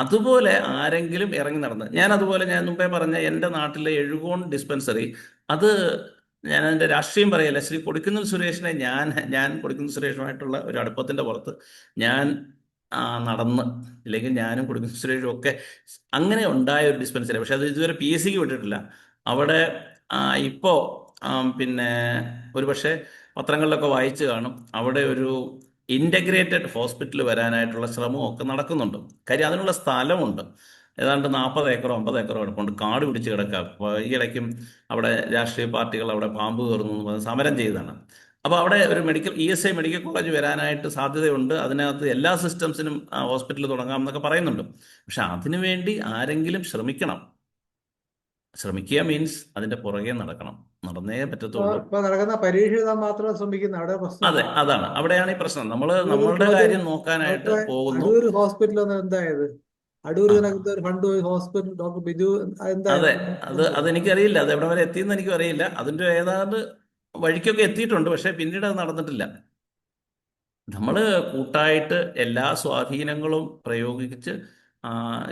അതുപോലെ ആരെങ്കിലും ഇറങ്ങി നടന്ന്, ഞാൻ മുമ്പേ പറഞ്ഞ എൻ്റെ നാട്ടിലെ എഴുകോൺ ഡിസ്പെൻസറി, അത് ഞാൻ അതിൻ്റെ രാഷ്ട്രീയം പറയല്ല, ശ്രീ കൊടിക്കുന്നിൽ സുരേഷിനെ ഞാൻ കൊടിക്കുന്നിൽ സുരേഷുമായിട്ടുള്ള ഒരു അടുപ്പത്തിൻ്റെ പുറത്ത് ഞാൻ നടന്ന്, ഇല്ലെങ്കിൽ ഞാനും കൊടിക്കുന്നിൽ സുരേഷും ഒക്കെ അങ്ങനെ ഉണ്ടായ ഒരു ഡിസ്പെൻസറി. പക്ഷെ അത് ഇതുവരെ PSCക്ക് വിട്ടിട്ടില്ല. അവിടെ ഇപ്പോൾ പിന്നെ ഒരു പക്ഷേ പത്രങ്ങളിലൊക്കെ വായിച്ചു കാണും, അവിടെ ഒരു ഇൻ്റഗ്രേറ്റഡ് ഹോസ്പിറ്റൽ വരാനായിട്ടുള്ള ശ്രമമൊക്കെ നടക്കുന്നുണ്ട്. കാര്യം അതിനുള്ള സ്ഥലമുണ്ട്. ഏതാണ്ട് 40 ഏക്കറോ 50 ഏക്കറോ കിടപ്പുണ്ട്. കാട് പിടിച്ച് കിടക്കുക. ഈ ഇടയ്ക്കും അവിടെ രാഷ്ട്രീയ പാർട്ടികൾ അവിടെ പാമ്പ് കയറുന്നു എന്ന് പറഞ്ഞ് സമരം ചെയ്തതാണ്. അപ്പോൾ അവിടെ ഒരു ESI മെഡിക്കൽ കോളേജ് വരാനായിട്ട് സാധ്യതയുണ്ട്. അതിനകത്ത് എല്ലാ സിസ്റ്റംസിനും ഹോസ്പിറ്റൽ തുടങ്ങാം എന്നൊക്കെ പറയുന്നുണ്ട്. പക്ഷെ അതിനുവേണ്ടി ആരെങ്കിലും ശ്രമിക്കുക മീൻസ് അതിന്റെ പുറകെ നടക്കണം. നടന്നേ പറ്റത്തുള്ളൂ. ഇപ്പൊ നടക്കുന്ന പരീക്ഷ എഴുതാൻ മാത്രം ശ്രമിക്കുന്ന അവിടെ പ്രശ്നം. അതെ, അവിടെയാണ് ഈ പ്രശ്നം. നമ്മളുടെ കാര്യം നോക്കാനായിട്ട് പോകുന്നു. അടൂർ ഹോസ്പിറ്റൽ എന്തായത്? അടൂരിനകത്ത് ഒരു ഫണ്ട് ഹോസ്പിറ്റൽ ഡോക്ടർ ബിജു അതെ, അതെനിക്കറിയില്ല. അത് എവിടെ വരെ എത്തിയെന്ന് എനിക്ക് അറിയില്ല. അതിന്റെ ഏതാണ്ട് വഴിക്കൊക്കെ എത്തിയിട്ടുണ്ട്. പക്ഷെ പിന്നീട് അത് നടന്നിട്ടില്ല. നമ്മൾ കൂട്ടായിട്ട് എല്ലാ സ്വാധീനങ്ങളും പ്രയോഗിച്ച്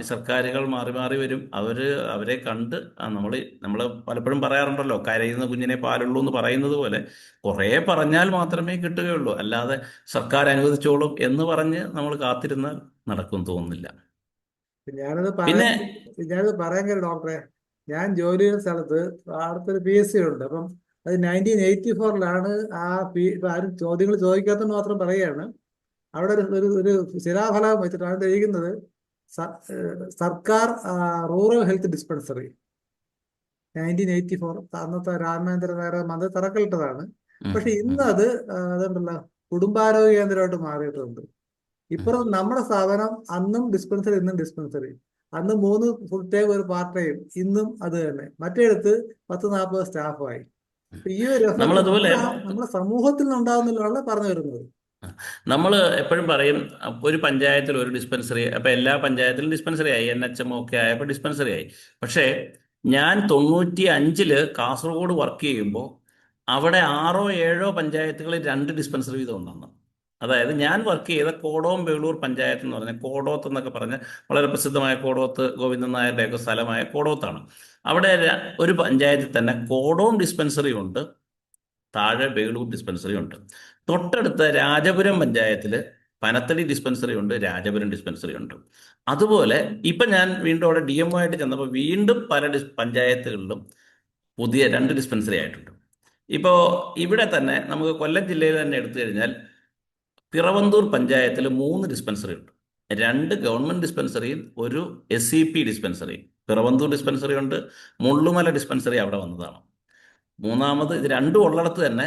സർക്കാരുകൾ മാറി മാറി വരും. അവരെ കണ്ട് നമ്മൾ പലപ്പോഴും പറയാറുണ്ടല്ലോ, കരയുന്ന കുഞ്ഞിനെ പാലുള്ളൂ എന്ന് പറയുന്നത് പോലെ കുറേ പറഞ്ഞാൽ മാത്രമേ കിട്ടുകയുള്ളൂ. അല്ലാതെ സർക്കാർ അനുവദിച്ചോളും എന്ന് പറഞ്ഞ് നമ്മൾ കാത്തിരുന്നാൽ നടക്കും തോന്നുന്നില്ല. ഞാനത് പറയാൻ കാര്യം ഡോക്ടറെ, ഞാൻ ജോലി ചെയ്യുന്ന സ്ഥലത്ത് അടുത്തൊരു PSC ഉണ്ട്. അപ്പം അത് 1984-ലാണ് ആരും ചോദ്യങ്ങൾ ചോദിക്കാത്തത് മാത്രം പറയുകയാണ്. അവിടെ ഒരു ശിലാഫലകം വെച്ചിട്ടാണ് എഴുതുന്നത്, സർക്കാർ റൂറൽ ഹെൽത്ത് ഡിസ്പെൻസറി 1984. അന്നത്തെ രാമേന്ദ്ര നായർ മന്ത്രി തറക്കല്ലിട്ടതാണ്. പക്ഷെ ഇന്ന് അതുണ്ടല്ലോ കുടുംബാരോഗ്യ കേന്ദ്രമായിട്ട് മാറിയിട്ടുണ്ട്. ഇപ്പുറം നമ്മുടെ സ്ഥാപനം അന്നും ഡിസ്പെൻസറി ഇന്നും ഡിസ്പെൻസറി. അന്ന് 3 ഫുൾ ടൈം ഒരു പാർട്ട് ടൈം, ഇന്നും അത് തന്നെ. മറ്റേടത്ത് 10-40 സ്റ്റാഫായി. ഈ ഒരു എഫക്ട് നമ്മളതുപോലെ നമ്മുടെ സമൂഹത്തിൽ നിന്നുണ്ടാകുന്നില്ല പറഞ്ഞു വരുന്നത്. നമ്മൾ എപ്പോഴും പറയും ഒരു പഞ്ചായത്തിൽ ഒരു ഡിസ്പെൻസറി, അപ്പം എല്ലാ പഞ്ചായത്തിലും ഡിസ്പെൻസറി ആയി, NHM ഒക്കെ ആയപ്പോൾ ഡിസ്പെൻസറി ആയി. പക്ഷേ ഞാൻ 95-ല് കാസർഗോഡ് വർക്ക് ചെയ്യുമ്പോൾ അവിടെ 6-7 പഞ്ചായത്തുകളിൽ 2 ഡിസ്പെൻസറി വീതം ഉണ്ടെന്ന്. അതായത് ഞാൻ വർക്ക് ചെയ്ത കോടോം ബേളൂർ പഞ്ചായത്ത് എന്ന് പറഞ്ഞാൽ, കോടോത്ത് എന്നൊക്കെ പറഞ്ഞ വളരെ പ്രസിദ്ധമായ കോടോത്ത് ഗോവിന്ദൻ നായരുടെയൊക്കെ സ്ഥലമായ കോടോത്താണ്. അവിടെ ഒരു പഞ്ചായത്തിൽ തന്നെ കോടോം ഡിസ്പെൻസറി ഉണ്ട്, താഴെ ബേളൂർ ഡിസ്പെൻസറി ഉണ്ട്. തൊട്ടടുത്ത രാജപുരം പഞ്ചായത്തിൽ പനത്തടി ഡിസ്പെൻസറി ഉണ്ട്, രാജപുരം ഡിസ്പെൻസറി ഉണ്ട്. അതുപോലെ ഇപ്പം ഞാൻ വീണ്ടും അവിടെ DMO ആയിട്ട് ചെന്നപ്പോൾ വീണ്ടും പല പഞ്ചായത്തുകളിലും പുതിയ 2 ഡിസ്പെൻസറി ആയിട്ടുണ്ട്. ഇപ്പോൾ ഇവിടെ തന്നെ നമുക്ക് കൊല്ലം ജില്ലയിൽ തന്നെ എടുത്തു കഴിഞ്ഞാൽ പിറവന്തൂർ പഞ്ചായത്തിൽ 3 ഡിസ്പെൻസറി ഉണ്ട്. 2 ഗവൺമെന്റ് ഡിസ്പെൻസറിയും ഒരു SCP ഡിസ്പെൻസറിയും. പിറവന്തൂർ ഡിസ്പെൻസറി ഉണ്ട്, മുള്ളുമല ഡിസ്പെൻസറി അവിടെ വന്നതാണ്. മൂന്നാമത് ഇത് രണ്ടും ഉള്ളിടത്ത് തന്നെ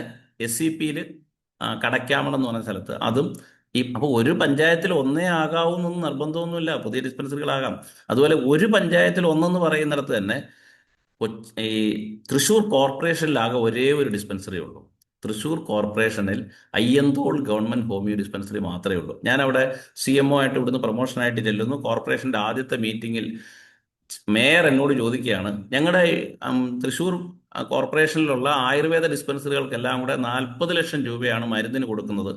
SCPയിൽ കടക്കാമണം എന്ന് പറഞ്ഞ സ്ഥലത്ത് അതും അപ്പോൾ ഒരു പഞ്ചായത്തിൽ ഒന്നേ ആകാവൂ എന്നൊന്നും നിർബന്ധമൊന്നുമില്ല, പുതിയ ഡിസ്പെൻസറികളാകാം. അതുപോലെ ഒരു പഞ്ചായത്തിൽ ഒന്നെന്ന് പറയുന്നിടത്ത് തന്നെ ഈ തൃശ്ശൂർ കോർപ്പറേഷനിലാകെ ഒരേ ഒരു ഡിസ്പെൻസറി ഉള്ളൂ. തൃശ്ശൂർ കോർപ്പറേഷനിൽ അയ്യന്തോൾ ഗവൺമെന്റ് ഹോമിയോ ഡിസ്പെൻസറി മാത്രമേ ഉള്ളൂ. ഞാൻ അവിടെ CMO ആയിട്ട് ഇവിടുന്ന് പ്രൊമോഷനായിട്ട് ചെല്ലുന്നു. കോർപ്പറേഷന്റെ ആദ്യത്തെ മീറ്റിംഗിൽ മേയർ എന്നോട് ചോദിക്കുകയാണ്, ഞങ്ങളുടെ തൃശ്ശൂർ കോർപ്പറേഷനിലുള്ള ആയുർവേദ ഡിസ്പെൻസറികൾക്കെല്ലാം കൂടെ 40 ലക്ഷം രൂപയാണ് മരുന്നിന് കൊടുക്കുന്നത്,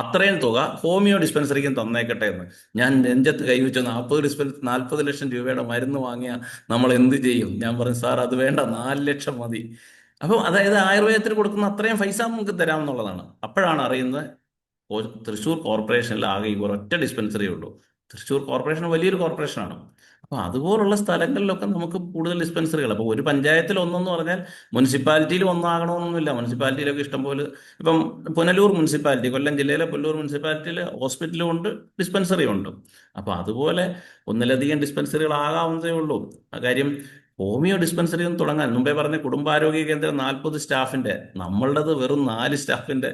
അത്രയും തുക ഹോമിയോ ഡിസ്പെൻസറിക്കും തന്നേക്കട്ടെ എന്ന്. ഞാൻ നെഞ്ചത്ത് കൈവച്ചു, 40 ലക്ഷം രൂപയുടെ മരുന്ന് വാങ്ങിയാൽ നമ്മൾ എന്ത് ചെയ്യും? ഞാൻ പറഞ്ഞു, സാർ അത് വേണ്ട, 4 ലക്ഷം മതി. അപ്പം അതായത് ആയുർവേദത്തിന് കൊടുക്കുന്ന അത്രയും പൈസ നമുക്ക് തരാമെന്നുള്ളതാണ്. അപ്പോഴാണ് അറിയുന്നത് തൃശ്ശൂർ കോർപ്പറേഷനിൽ ആകെ ഈ ഒരൊറ്റ ഡിസ്പെൻസറിയേ ഉള്ളൂ. തൃശ്ശൂർ കോർപ്പറേഷൻ വലിയൊരു കോർപ്പറേഷനാണ്. അപ്പോൾ അതുപോലുള്ള സ്ഥലങ്ങളിലൊക്കെ നമുക്ക് കൂടുതൽ ഡിസ്പെൻസറികൾ. അപ്പോൾ ഒരു പഞ്ചായത്തിൽ ഒന്നെന്ന് പറഞ്ഞാൽ മുനിസിപ്പാലിറ്റിയിൽ ഒന്നാകണമെന്നൊന്നുമില്ല. മുനിസിപ്പാലിറ്റിയിലൊക്കെ ഇഷ്ടംപോലെ, ഇപ്പം പുനലൂർ മുനിസിപ്പാലിറ്റി, കൊല്ലം ജില്ലയിലെ പുനലൂർ മുനിസിപ്പാലിറ്റിയിൽ ഹോസ്പിറ്റലും ഉണ്ട്, ഡിസ്പെൻസറിയും ഉണ്ട്. അപ്പോൾ അതുപോലെ ഒന്നിലധികം ഡിസ്പെൻസറികളാകാവുന്നതേ ഉള്ളൂ. കാര്യം ഹോമിയോ ഡിസ്പെൻസറി ഒന്നും തുടങ്ങാൻ മുമ്പേ പറഞ്ഞ കുടുംബാരോഗ്യ കേന്ദ്രം 40 സ്റ്റാഫിന്റെ, നമ്മളുടേത് വെറും 4 സ്റ്റാഫിന്റെ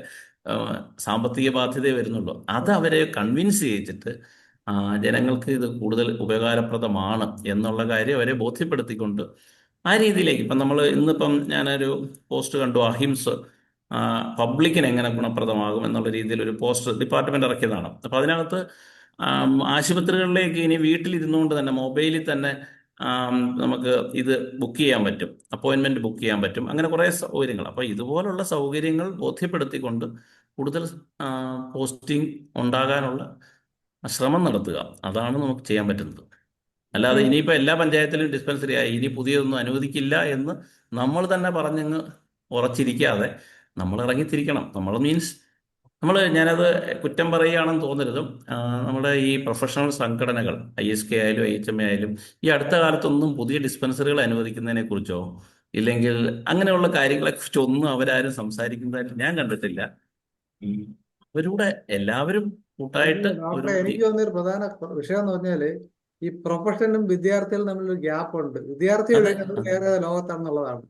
സാമ്പത്തിക ബാധ്യതയെ വരുന്നുള്ളൂ. അത് അവരെ കൺവിൻസ് ചെയ്യിച്ചിട്ട് ജനങ്ങൾക്ക് ഇത് കൂടുതൽ ഉപകാരപ്രദമാണ് എന്നുള്ള കാര്യം അവരെ ബോധ്യപ്പെടുത്തിക്കൊണ്ട് ആ രീതിയിലേക്ക് ഇപ്പം നമ്മൾ ഇന്നിപ്പം ഞാനൊരു പോസ്റ്റ് കണ്ടു, അഹിംസ് പബ്ലിക്കിന് എങ്ങനെ ഗുണപ്രദമാകും എന്നുള്ള രീതിയിൽ ഒരു പോസ്റ്റ് ഡിപ്പാർട്ട്മെന്റ് ഇറക്കിയതാണ്. അപ്പം അതിനകത്ത് ആശുപത്രികളിലേക്ക് ഇനി വീട്ടിലിരുന്നുകൊണ്ട് തന്നെ മൊബൈലിൽ തന്നെ നമുക്ക് ഇത് ബുക്ക് ചെയ്യാൻ പറ്റും, അപ്പോയിൻമെന്റ് ബുക്ക് ചെയ്യാൻ പറ്റും, അങ്ങനെ കുറേ സൗകര്യങ്ങൾ. അപ്പോൾ ഇതുപോലുള്ള സൗകര്യങ്ങൾ ബോധ്യപ്പെടുത്തിക്കൊണ്ട് കൂടുതൽ പോസ്റ്റിംഗ് ഉണ്ടാകാനുള്ള ശ്രമം നടത്തുക, അതാണ് നമുക്ക് ചെയ്യാൻ പറ്റുന്നത്. അല്ലാതെ ഇനിയിപ്പോൾ എല്ലാ പഞ്ചായത്തിലും ഡിസ്പെൻസറി ആയി ഇനി പുതിയതൊന്നും അനുവദിക്കില്ല എന്ന് നമ്മൾ തന്നെ പറഞ്ഞങ്ങ് ഉറച്ചിരിക്കാതെ നമ്മൾ ഇറങ്ങിത്തിരിക്കണം. നമ്മൾ മീൻസ് ഞാനത് കുറ്റം പറയുകയാണെന്ന് തോന്നരുതും. നമ്മുടെ ഈ പ്രൊഫഷണൽ സംഘടനകൾ ISK ആയാലും IHMA ആയാലും ഈ അടുത്ത കാലത്തൊന്നും പുതിയ ഡിസ്പെൻസറികൾ അനുവദിക്കുന്നതിനെ കുറിച്ചോ ഇല്ലെങ്കിൽ അങ്ങനെയുള്ള കാര്യങ്ങളെ കുറിച്ചോ ഒന്നും അവരാരും സംസാരിക്കുന്നതായിട്ട് ഞാൻ കണ്ടിട്ടില്ല. അവരുടെ എല്ലാവരും കൂട്ടായിട്ട് ഡോക്ടറെ, എനിക്ക് തോന്നിയൊരു പ്രധാന വിഷയം എന്ന് പറഞ്ഞാല് ഈ പ്രൊഫഷനും വിദ്യാർത്ഥികളും തമ്മിലൊരു ഗ്യാപ്പ് ഉണ്ട്. വിദ്യാർത്ഥികൾ വേറെ ലോകത്താണെന്നുള്ളതാണ്.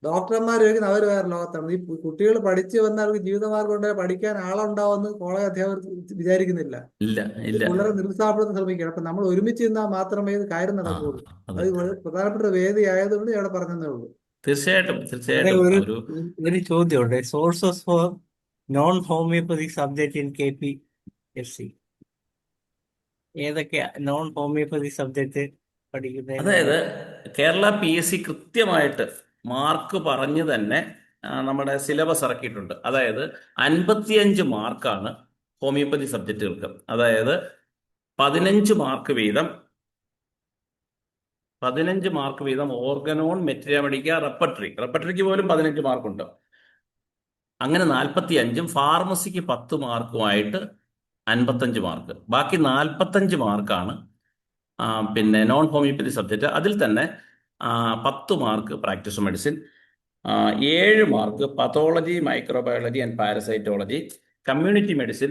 ഡോക്ടർമാർ ചോദിക്കുന്നത് അവർ വേറെ ലോകത്താണ്. ഈ കുട്ടികൾ പഠിച്ചു വന്നാൽ അവർക്ക് ജീവിതമാർഗം ഉണ്ടെങ്കിൽ പഠിക്കാൻ ആളുണ്ടാവുമെന്ന് കോളേജ് അധ്യാപകർ വിചാരിക്കുന്നില്ല. വളരെ നിരുത്സാഹപ്പെടുത്താൻ ശ്രമിക്കുകയാണ്. അപ്പൊ നമ്മൾ ഒരുമിച്ച് നിന്നാൽ മാത്രമേ ഇത് കാര്യം നടക്കുകയുള്ളൂ. അത് പ്രധാനപ്പെട്ട വേദി ആയതുകൊണ്ട് ഇവിടെ പറഞ്ഞതേ ഉള്ളൂ. തീർച്ചയായിട്ടും ഒരു ചോദ്യമുണ്ട്. Sources for non homoeopathy subject in KPSC ഏതൊക്കെയാ നോൺ ഹോമിയോപ്പതി സബ്ജക്ട് പഠിക്കുന്നത്? അതായത് കേരള PSC കൃത്യമായിട്ട് മാർക്ക് പറഞ്ഞ് തന്നെ നമ്മുടെ സിലബസ് ഇറക്കിയിട്ടുണ്ട്. അതായത് 55 മാർക്കാണ് ഹോമിയോപ്പതി സബ്ജക്റ്റുകൾക്ക്. അതായത് 15 മാർക്ക് വീതം ഓർഗനോൺ, മെറ്റീരിയ മെഡിക്ക, റെപ്പർട്ടറിക്ക് പോലും 15 മാർക്കുണ്ട്. അങ്ങനെ 45-ഉം ഫാർമസിക്ക് 10 മാർക്കുമായിട്ട് 55 മാർക്ക്. ബാക്കി 45 മാർക്കാണ് പിന്നെ നോൺ ഹോമിയോപ്പതി സബ്ജക്റ്റ്. അതിൽ തന്നെ 10 mark practice medicine, 7 mark pathology, microbiology and പാരസൈറ്റോളജി, community medicine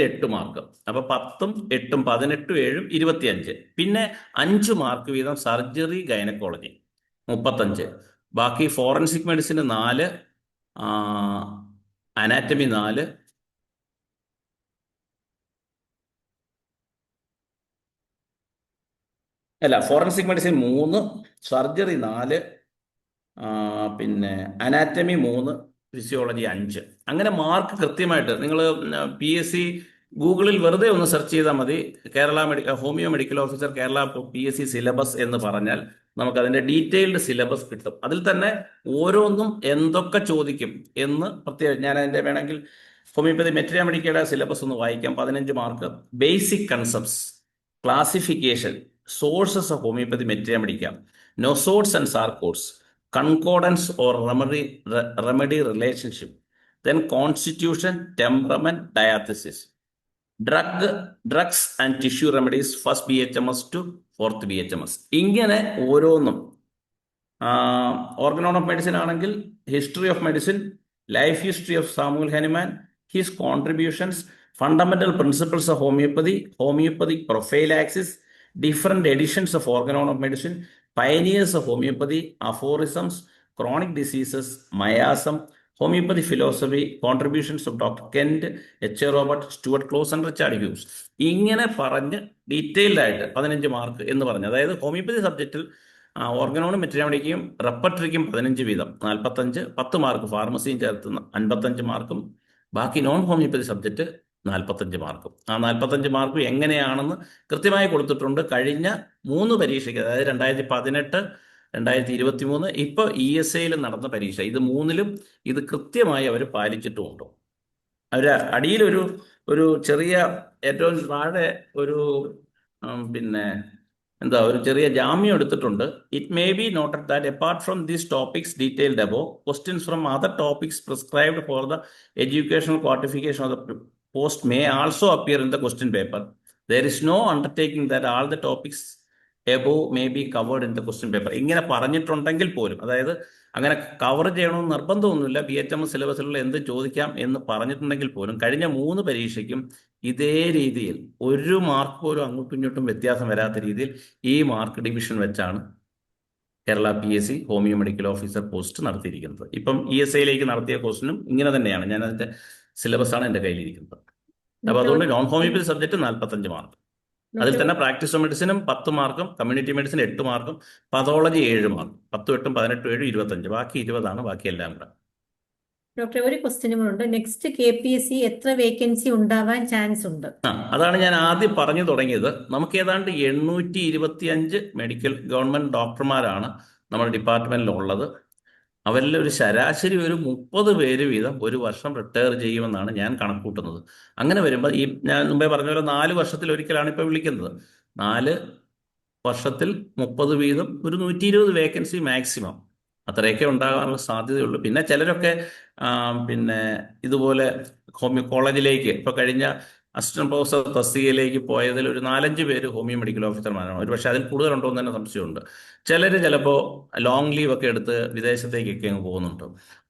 8 mark. അപ്പോൾ 10-ഉം 8-ഉം 18-ഉം 7-ഉം 25. പിന്നെ 5 മാർക്ക് വീതം സർജറി, ഗൈനക്കോളജി 35. ബാക്കി ഫോറൻസിക് മെഡിസിന് 4, അനാറ്റമി 4, അല്ല, ഫോറൻസിക് മെഡിസിൻ 3, സർജറി 4, പിന്നെ അനാറ്റമി 3, ഫിസിയോളജി 5. അങ്ങനെ മാർക്ക് കൃത്യമായിട്ട് നിങ്ങൾ PSC ഗൂഗിളിൽ വെറുതെ ഒന്ന് സെർച്ച് ചെയ്താൽ മതി. Kerala homeo medical officer Kerala PSC syllabus എന്ന് പറഞ്ഞാൽ നമുക്കതിൻ്റെ ഡീറ്റെയിൽഡ് സിലബസ് കിട്ടും. അതിൽ തന്നെ ഓരോന്നും എന്തൊക്കെ ചോദിക്കും എന്ന് പ്രത്യേകം ഞാൻ അതിൻ്റെ വേണമെങ്കിൽ ഹോമിയോപ്പതി മെട്രിയാമെഡിക്കയുടെ സിലബസ് ഒന്ന് വായിക്കാം. 15 marks. Basic concepts, classification, sources of homeopathy materia medica, nosodes and sarcodes, concordance or remedy relationship, then constitution, temperament, diathesis, drugs and tissue remedies, first BHMS to fourth BHMS. ഇങ്ങനെ ഓരോന്നും ഓർഗൻ ഓഫ് മെഡിസിൻ ആണെങ്കിൽ history of medicine, life history of Samuel Hahnemann, his contributions, fundamental principles of homeopathy, homeopathic prophylaxis, different editions of organ of medicine, pioneers of homeopathy, aphorisms, chronic diseases, miasm, homeopathy philosophy, contributions of doctor Kent, H. A. Robert, Stuart Close and Richard Hughes. ഇങ്ങനെ പറഞ്ഞ് ഡീറ്റെയിൽഡ് ആയിട്ട് 15 മാർക്ക് എന്ന് പറഞ്ഞു. അതായത് ഹോമിയോപ്പതി സബ്ജക്റ്റിൽ ഓർഗനോണും മെട്രിയാമെഡിക്കയും റെപ്പർട്ടറിക്കും 15 വീതം 45, 10 മാർക്ക് ഫാർമസിയും ചേർത്ത് 55 മാർക്കും, ബാക്കി നോൺ ഹോമിയോപ്പതി സബ്ജക്റ്റ് 45 മാർക്കും. ആ 45 മാർക്കും എങ്ങനെയാണെന്ന് കൃത്യമായി കൊടുത്തിട്ടുണ്ട്. കഴിഞ്ഞ 3 പരീക്ഷയ്ക്ക്, അതായത് 2018, 2023, ഇപ്പോൾ ESAയിൽ നടന്ന പരീക്ഷ, ഇത് 3ലും ഇത് കൃത്യമായി അവർ പാലിച്ചിട്ടുമുണ്ട്. അവർ അടിയിലൊരു ചെറിയ ഏറ്റവും താഴെ ഒരു പിന്നെ ഒരു ചെറിയ ജാമ്യം എടുത്തിട്ടുണ്ട്. It may be noted that apart from these topics detailed above, questions from other topics prescribed for the educational qualification of the post may also appear in the question paper. There is no undertaking that all the topics above may be covered in the question paper. ഇങ്ങനെ പറഞ്ഞിട്ടുണ്ടെങ്കിൽ പോലും, അതായത് അങ്ങനെ കവർ ചെയ്യണമെന്ന് നിർബന്ധമൊന്നുമില്ല, BHM സിലബസിലുള്ള എന്ത് ചോദിക്കാം എന്ന് പറഞ്ഞിട്ടുണ്ടെങ്കിൽ പോലും കഴിഞ്ഞ 3 പരീക്ഷയ്ക്കും ഇതേ രീതിയിൽ 1 മാർക്ക് പോലും അങ്ങോട്ടും ഇങ്ങോട്ടും വ്യത്യാസം വരാത്ത രീതിയിൽ ഈ മാർക്ക് ഡിവിഷൻ വെച്ചാണ് Kerala PSC homeo medical officer post നടത്തിയിരിക്കുന്നത്. ഇപ്പം ESAയിലേക്ക് നടത്തിയ ക്വസ്റ്റിനും ഇങ്ങനെ തന്നെയാണ്. ഞാൻ അതിൻ്റെ സിലബസാണ് എൻ്റെ കയ്യിലിരിക്കുന്നത്. അപ്പോൾ അതുകൊണ്ട് നോൺ ഹോമിയോപ്പതി സബ്ജക്റ്റ് 45 മാർക്ക്. അതിൽ തന്നെ പ്രാക്ടീസ് ഓഫ് മെഡിസിനും 10 മാർക്കും, കമ്മ്യൂണിറ്റി മെഡിസിൻ 8 മാർക്കും, പതോളജി 7 മാർക്കും. 10, 8, 18, 7, 25. ബാക്കി 20 ബാക്കി എല്ലാം കൂടെ. ഡോക്ടർ, ഒരു ക്വസ്റ്റ്യനും കൂടെ. നെക്സ്റ്റ് KPSC എത്ര വേക്കൻസി ഉണ്ടാവാൻ ചാൻസ് ഉണ്ട്? അതാണ് ഞാൻ ആദ്യം പറഞ്ഞു തുടങ്ങിയത്. നമുക്ക് ഏതാണ്ട് 825 മെഡിക്കൽ ഗവൺമെന്റ് ഡോക്ടർമാരാണ് നമ്മുടെ ഡിപ്പാർട്ട്മെന്റിലുള്ളത്. അവരിൽ ഒരു ശരാശരി 30 പേര് വീതം ഒരു വർഷം റിട്ടയർ ചെയ്യുമെന്നാണ് ഞാൻ കണക്കൂട്ടുന്നത്. അങ്ങനെ വരുമ്പോൾ ഞാൻ മുമ്പേ പറഞ്ഞ പോലെ 4 വർഷത്തിൽ ഒരിക്കലാണ് ഇപ്പോൾ വിളിക്കുന്നത്. 4 വർഷത്തിൽ 30 വീതം, ഒരു 120 വേക്കൻസി മാക്സിമം, അത്രയൊക്കെ ഉണ്ടാകാനുള്ള സാധ്യതയുള്ളൂ. പിന്നെ ചിലരൊക്കെ പിന്നെ ഇതുപോലെ ഹോമിയോ കോളേജിലേക്ക് ഇപ്പോൾ കഴിഞ്ഞ അസിസ്റ്റന്റ് പ്രൊഫസർ തസ്തികയിലേക്ക് പോയതിൽ ഒരു 4-5 പേര് ഹോമിയോ മെഡിക്കൽ ഓഫീസർമാരാണ്. ഒരു പക്ഷേ അതിൽ കൂടുതലുണ്ടോ എന്ന് തന്നെ സംശയമുണ്ട്. ചിലർ ചിലപ്പോൾ ലോങ് ലീവ് ഒക്കെ എടുത്ത് വിദേശത്തേക്കൊക്കെ അങ്ങ് പോകുന്നുണ്ട്.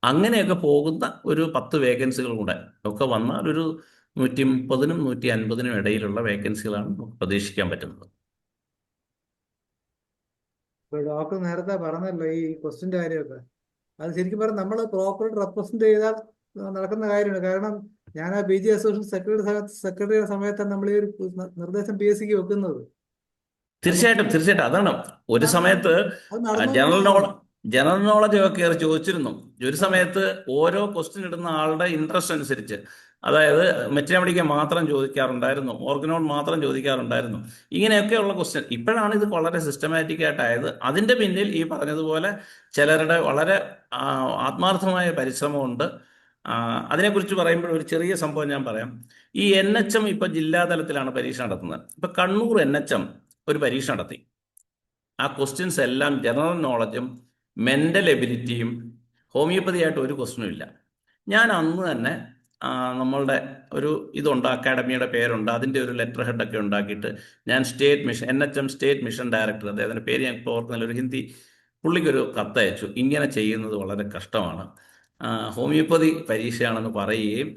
അങ്ങനെയൊക്കെ പോകുന്ന ഒരു 10 വേക്കൻസികൾ കൂടെ ഒക്കെ വന്നാൽ ഒരു 130-നും 150-നും ഇടയിലുള്ള വേക്കൻസികളാണ് നമുക്ക് പ്രതീക്ഷിക്കാൻ പറ്റുന്നത്. ഡോക്ടർ നേരത്തെ പറഞ്ഞല്ലോ ഈ ക്വസ്റ്റിന്റെ കാര്യമൊക്കെ, അത് ശരിക്കും പറഞ്ഞാൽ നമ്മൾ പ്രോപ്പറായിട്ട് റെപ്രസെന്റ് ചെയ്താൽ നടക്കുന്ന കാര്യമാണ്. കാരണം ഞാൻ ആ PG അസോസിയേഷൻ സെക്രട്ടറിയുടെ സമയത്താണ് നമ്മൾ ഈ ഒരു നിർദ്ദേശം PSCക്ക് വെക്കുന്നത്. തീർച്ചയായിട്ടും അതാണ്. ഒരു സമയത്ത് ജനറൽ നോളജ് ഒക്കെ ചോദിച്ചിരുന്നു. ഒരു സമയത്ത് ഓരോ ക്വസ്റ്റ്യൻ ഇടുന്ന ആളുടെ ഇൻട്രസ്റ്റ് അനുസരിച്ച്, അതായത് മെട്രിയാമെഡിക്ക മാത്രം ചോദിക്കാറുണ്ടായിരുന്നു, ഓർഗനോൺ മാത്രം ചോദിക്കാറുണ്ടായിരുന്നു, ഇങ്ങനെയൊക്കെയുള്ള ക്വസ്റ്റ്യൻ. ഇപ്പോഴാണ് ഇത് വളരെ സിസ്റ്റമാറ്റിക് ആയിട്ടായത്. അതിൻ്റെ പിന്നിൽ ഈ പറഞ്ഞതുപോലെ ചിലരുടെ വളരെ ആത്മാർത്ഥമായ പരിശ്രമമുണ്ട്. അതിനെക്കുറിച്ച് പറയുമ്പോൾ ഒരു ചെറിയ സംഭവം ഞാൻ പറയാം. ഈ NHM ഇപ്പം ജില്ലാതലത്തിലാണ് പരീക്ഷ നടത്തുന്നത്. ഇപ്പം കണ്ണൂർ NHM ഒരു പരീക്ഷ നടത്തി. ആ ക്വസ്റ്റ്യൻസ് എല്ലാം ജനറൽ നോളജും മെൻ്റൽ എബിലിറ്റിയും, ഹോമിയോപ്പതിയായിട്ട് ഒരു ക്വസ്റ്റ്യനും ഇല്ല. ഞാൻ അന്ന് തന്നെ നമ്മളുടെ ഒരു ഇതുണ്ട്, അക്കാഡമിയുടെ പേരുണ്ട്, അതിൻ്റെ ഒരു ലെറ്റർ ഹെഡൊക്കെ ഉണ്ടാക്കിയിട്ട് ഞാൻ NHM സ്റ്റേറ്റ് മിഷൻ ഡയറക്ടർ, അദ്ദേഹത്തിൻ്റെ പേര് ഞാൻ ഇപ്പോൾ ഓർക്കുന്നില്ല, ഒരു ഹിന്ദി പുള്ളിക്കൊരു കത്തയച്ചു. ഇങ്ങനെ ചെയ്യുന്നത് വളരെ കഷ്ടമാണ്, ഹോമിയോപ്പതി പരീക്ഷയാണെന്ന് പറയുകയും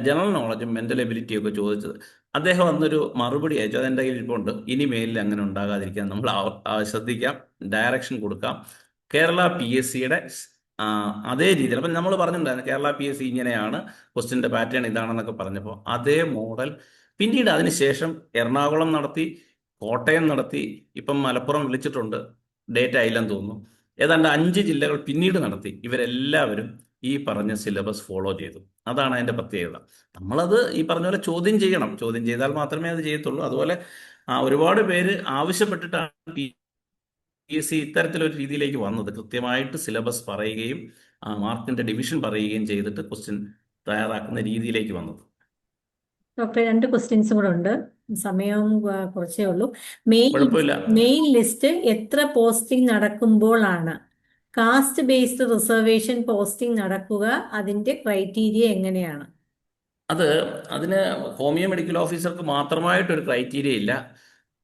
ജനറൽ നോളജും മെൻ്റൽ എബിലിറ്റിയും ഒക്കെ ചോദിച്ചത്. അദ്ദേഹം അന്നൊരു മറുപടി അയച്ചു, അതെൻ്റെ കയ്യിൽ ഇപ്പോൾ ഉണ്ട്. ഇനിമേലിൽ അങ്ങനെ ഉണ്ടാകാതിരിക്കാൻ നമ്മൾ ശ്രദ്ധിക്കാം, ഡയറക്ഷൻ കൊടുക്കാം. കേരള PSCയുടെ അതേ രീതിയിൽ, അപ്പം നമ്മൾ പറഞ്ഞിട്ടുണ്ടായിരുന്നു കേരള PSC ഇങ്ങനെയാണ്, ക്വസ്റ്റ്യൻ്റെ പാറ്റേൺ ഇതാണെന്നൊക്കെ പറഞ്ഞപ്പോൾ അതേ മോഡൽ പിന്നീട് അതിനുശേഷം എറണാകുളം നടത്തി, കോട്ടയം നടത്തി, ഇപ്പം മലപ്പുറം വിളിച്ചിട്ടുണ്ട്, ഡേറ്റ് ആയില്ലെന്ന് തോന്നുന്നു. ഏതാണ്ട് 5 ജില്ലകൾ പിന്നീട് നടത്തി. ഇവരെല്ലാവരും ഈ പറഞ്ഞ സിലബസ് ഫോളോ ചെയ്തു. അതാണ് അതിന്റെ പ്രത്യേകത. നമ്മളത് ഈ പറഞ്ഞ പോലെ ചോദ്യം ചെയ്യണം. ചോദ്യം ചെയ്താൽ മാത്രമേ അത് ചെയ്യത്തുള്ളൂ. അതുപോലെ ഒരുപാട് പേര് ആവശ്യപ്പെട്ടിട്ടാണ് PSC ഇത്തരത്തിലൊരു രീതിയിലേക്ക് വന്നത്. കൃത്യമായിട്ട് സിലബസ് പറയുകയും മാർക്കിന്റെ ഡിവിഷൻ പറയുകയും ചെയ്തിട്ട് ക്വസ്റ്റ്യൻ തയ്യാറാക്കുന്ന രീതിയിലേക്ക് വന്നത്. ഡോക്ടറെ 2 ക്വസ്റ്റ്യൻസും കൂടെ ഉണ്ട്. സമയവും കുറച്ചേ ഉള്ളൂ. കുഴപ്പമില്ല. മെയിൻ ലിസ്റ്റ് എത്ര പോസ്റ്റിംഗ് നടക്കുമ്പോഴാണ് കാസ്റ്റ് ബേസ്ഡ് റിസർവേഷൻ പോസ്റ്റിംഗ് നടക്കുക? അതിന്റെ ക്രൈറ്റീരിയ എങ്ങനെയാണ്? അതിന് ഹോമിയോ മെഡിക്കൽ ഓഫീസർക്ക് മാത്രമായിട്ടൊരു ക്രൈറ്റീരിയ ഇല്ല.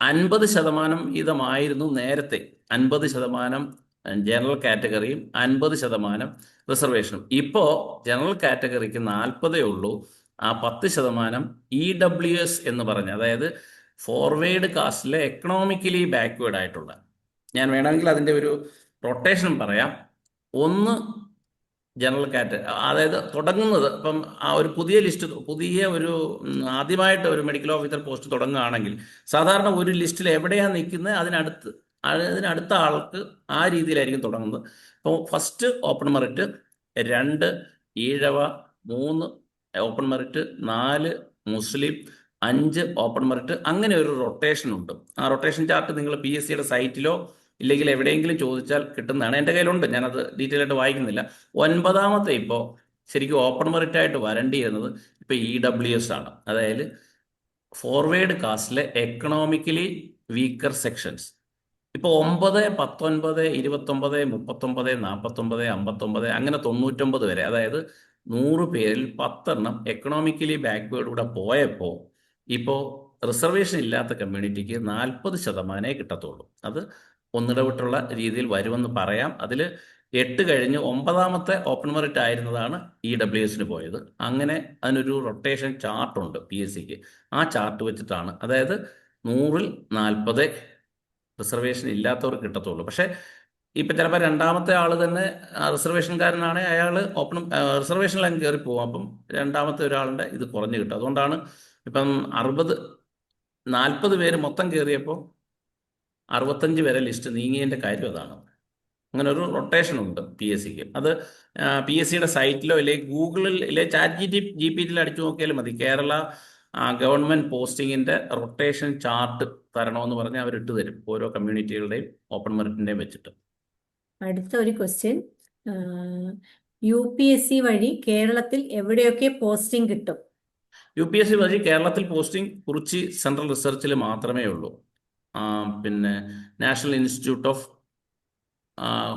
50% വീതമായിരുന്നു നേരത്തെ. 50% ജനറൽ കാറ്റഗറിയും 50% റിസർവേഷനും. ഇപ്പോൾ ജനറൽ കാറ്റഗറിക്ക് 40 ഉള്ളൂ. ആ 10% EWS എന്ന് പറഞ്ഞ, അതായത് ഫോർവേഡ് കാസ്റ്റിലെ എക്കണോമിക്കലി ബാക്ക്വേർഡ് ആയിട്ടുള്ള, ഞാൻ വേണമെങ്കിൽ അതിൻ്റെ ഒരു റൊട്ടേഷൻ പറയാം. ഒന്ന് ജനറൽ കാറ്റഗറി, അതായത് തുടങ്ങുന്നത് ഇപ്പം ഒരു പുതിയ ലിസ്റ്റ്, ആദ്യമായിട്ട് ഒരു മെഡിക്കൽ ഓഫീസർ പോസ്റ്റ് തുടങ്ങുകയാണെങ്കിൽ സാധാരണ ഒരു ലിസ്റ്റിൽ എവിടെയാണ് നിൽക്കുന്നത് അതിനടുത്ത ആൾക്ക് ആ രീതിയിലായിരിക്കും തുടങ്ങുന്നത്. അപ്പോൾ first open merit, 2 Ezhava, 3 open merit, 4 മുസ്ലിം, 5 ഓപ്പൺ മെറിറ്റ്, അങ്ങനെ ഒരു റൊട്ടേഷൻ ഉണ്ട്. ആ റൊട്ടേഷൻ ചാർട്ട് നിങ്ങൾ PSCയുടെ സൈറ്റിലോ ഇല്ലെങ്കിൽ എവിടെയെങ്കിലും ചോദിച്ചാൽ കിട്ടുന്നതാണ്. എൻ്റെ കയ്യിലുണ്ട്, ഞാനത് ഡീറ്റെയിൽ ആയിട്ട് വായിക്കുന്നില്ല. 9ാമത്തെ ഇപ്പോൾ ശരിക്കും ഓപ്പൺ മെറിറ്റ് ആയിട്ട് വരേണ്ടിയിരുന്നത് ഇപ്പോൾ EWS ആണ്. അതായത് ഫോർവേഡ് കാസ്റ്റിലെ എക്കണോമിക്കലി വീക്കർ സെക്ഷൻസ്. ഇപ്പോൾ 9, 19, 29, 39, 49, 59 അങ്ങനെ 99 വരെ, അതായത് 100 പേരിൽ 10 എണ്ണം എക്കണോമിക്കലി ബാക്ക്വേർഡൂടെ പോയപ്പോൾ ഇപ്പോൾ റിസർവേഷൻ ഇല്ലാത്ത കമ്മ്യൂണിറ്റിക്ക് 40% കിട്ടത്തുള്ളൂ. അത് ഒന്നിടവിട്ടുള്ള രീതിയിൽ വരുമെന്ന് പറയാം. അതിൽ 8 കഴിഞ്ഞ് 9ാമത്തെ ഓപ്പൺ മെറിറ്റ് ആയിരുന്നതാണ് EWSന് പോയത്. അങ്ങനെ അതിനൊരു റൊട്ടേഷൻ ചാർട്ടുണ്ട് PSCക്ക്. ആ ചാർട്ട് വെച്ചിട്ടാണ്, അതായത് 100ൽ 40 റിസർവേഷൻ ഇല്ലാത്തവർക്ക് കിട്ടത്തുള്ളൂ. പക്ഷേ ഇപ്പം ചിലപ്പോൾ 2ാമത്തെ ആൾ തന്നെ റിസർവേഷൻകാരനാണ്, അയാൾ റിസർവേഷനിലും കയറി പോകും. അപ്പം 2ാമത്തെ ഒരാളുടെ ഇത് കുറഞ്ഞു കിട്ടും. അതുകൊണ്ടാണ് ഇപ്പം 40 പേര് മൊത്തം കയറിയപ്പോൾ 65 വരെ ലിസ്റ്റ് നീങ്ങിയതിൻ്റെ കാര്യം അതാണ്. അങ്ങനെ ഒരു റൊട്ടേഷൻ ഉണ്ട് PSCക്ക്. അത് PSCയുടെ സൈറ്റിലോ അല്ലെങ്കിൽ ഗൂഗിളിൽ അല്ലെങ്കിൽ ChatGPTയിൽ അടിച്ചു നോക്കിയാലും മതി. കേരള ഗവൺമെന്റ് പോസ്റ്റിങ്ങിന്റെ റൊട്ടേഷൻ ചാർട്ട് തരണമെന്ന് പറഞ്ഞാൽ അവരിട്ട് തരും, ഓരോ കമ്മ്യൂണിറ്റികളുടെയും ഓപ്പൺ മെറിറ്റിന്റെയും വെച്ചിട്ട്. അടുത്ത ഒരു ക്വസ്റ്റ്യൻ, UPSC വഴി കേരളത്തിൽ എവിടെയൊക്കെ പോസ്റ്റിംഗ് കിട്ടും? UPSC വഴി കേരളത്തിൽ പോസ്റ്റിംഗ് കുറിച്ചി സെൻട്രൽ റിസർച്ചിൽ മാത്രമേ ഉള്ളൂ. പിന്നെ national institute of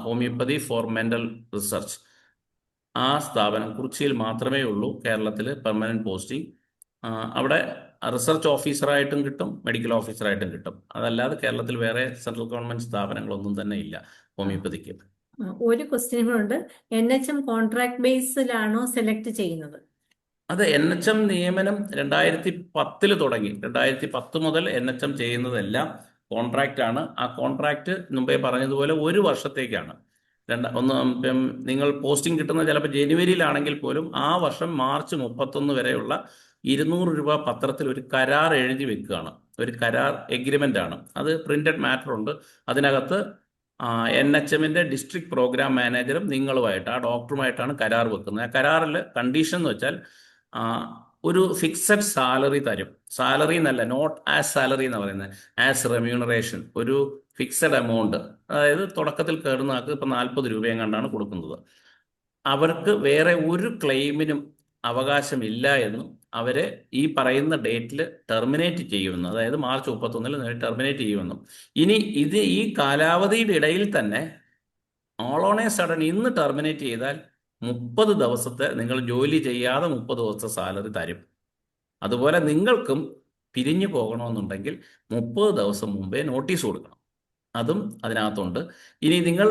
homoeopathy for mental research, ആ സ്ഥാപനം കുറിച്ചിയിൽ മാത്രമേ ഉള്ളൂ കേരളത്തിൽ പെർമനന്റ് പോസ്റ്റിംഗ്. അവിടെ റിസർച്ച് ഓഫീസറായിട്ടും കിട്ടും, മെഡിക്കൽ ഓഫീസറായിട്ടും കിട്ടും. അതല്ലാതെ കേരളത്തിൽ വേറെ സെൻട്രൽ ഗവൺമെന്റ് സ്ഥാപനങ്ങളൊന്നും തന്നെ ഇല്ല ഹോമിയോപ്പതിക്ക്. ഒരു ക്വസ്റ്റ്യൻ കൂടെ, NHM കോൺട്രാക്ട് ബേസിലാണോ സെലക്ട് ചെയ്യുന്നത്? അത് NHM നിയമനം 2010 തുടങ്ങി. 2010 മുതൽ NHM ചെയ്യുന്നതെല്ലാം കോൺട്രാക്റ്റ് ആണ്. ആ കോൺട്രാക്റ്റ് മുമ്പേ പറഞ്ഞതുപോലെ 1 വർഷത്തേക്കാണ്. നിങ്ങൾ പോസ്റ്റിംഗ് കിട്ടുന്നത് ചിലപ്പോൾ ജനുവരിയിലാണെങ്കിൽ പോലും ആ വർഷം മാർച്ച് 31 വരെയുള്ള 200 രൂപ പത്രത്തിൽ ഒരു കരാർ എഴുതി വെക്കുകയാണ്. ഒരു കരാർ എഗ്രിമെന്റ് ആണ്. അത് പ്രിന്റഡ് മാറ്റർ ഉണ്ട്. അതിനകത്ത് NHMന്റെ ഡിസ്ട്രിക്ട് പ്രോഗ്രാം മാനേജറും നിങ്ങളുമായിട്ട്, ആ ഡോക്ടറുമായിട്ടാണ് കരാർ വെക്കുന്നത്. ആ കരാറിൽ കണ്ടീഷൻ എന്ന് വെച്ചാൽ ഒരു ഫിക്സഡ് സാലറി തരും. സാലറി എന്നല്ല, നോട്ട് ആസ് സാലറി എന്ന് പറയുന്നത്, ആസ് റെമ്യൂണറേഷൻ. ഒരു ഫിക്സഡ് എമൗണ്ട്, അതായത് തുടക്കത്തിൽ കയറുന്ന ആൾക്ക് ഇപ്പം 40 രൂപയും കണ്ടാണ് കൊടുക്കുന്നത്. അവർക്ക് വേറെ ഒരു ക്ലെയിമിനും അവകാശമില്ല എന്നും അവരെ ഈ പറയുന്ന ഡേറ്റിൽ ടെർമിനേറ്റ് ചെയ്യുമെന്നും, അതായത് മാർച്ച് 31 ടെർമിനേറ്റ് ചെയ്യുമെന്നും. ഇനി ഈ കാലാവധിയുടെ ഇടയിൽ തന്നെ ഓൾ ഓൺ എ സഡൻ ഇന്ന് ടെർമിനേറ്റ് ചെയ്താൽ 30 ദിവസത്തെ, നിങ്ങൾ ജോലി ചെയ്യാതെ 30 ദിവസത്തെ സാലറി തരും. അതുപോലെ നിങ്ങൾക്കും പിരിഞ്ഞു പോകണമെന്നുണ്ടെങ്കിൽ 30 ദിവസം മുമ്പേ നോട്ടീസ് കൊടുക്കണം. അതും അതിനകത്തുണ്ട്. ഇനി നിങ്ങൾ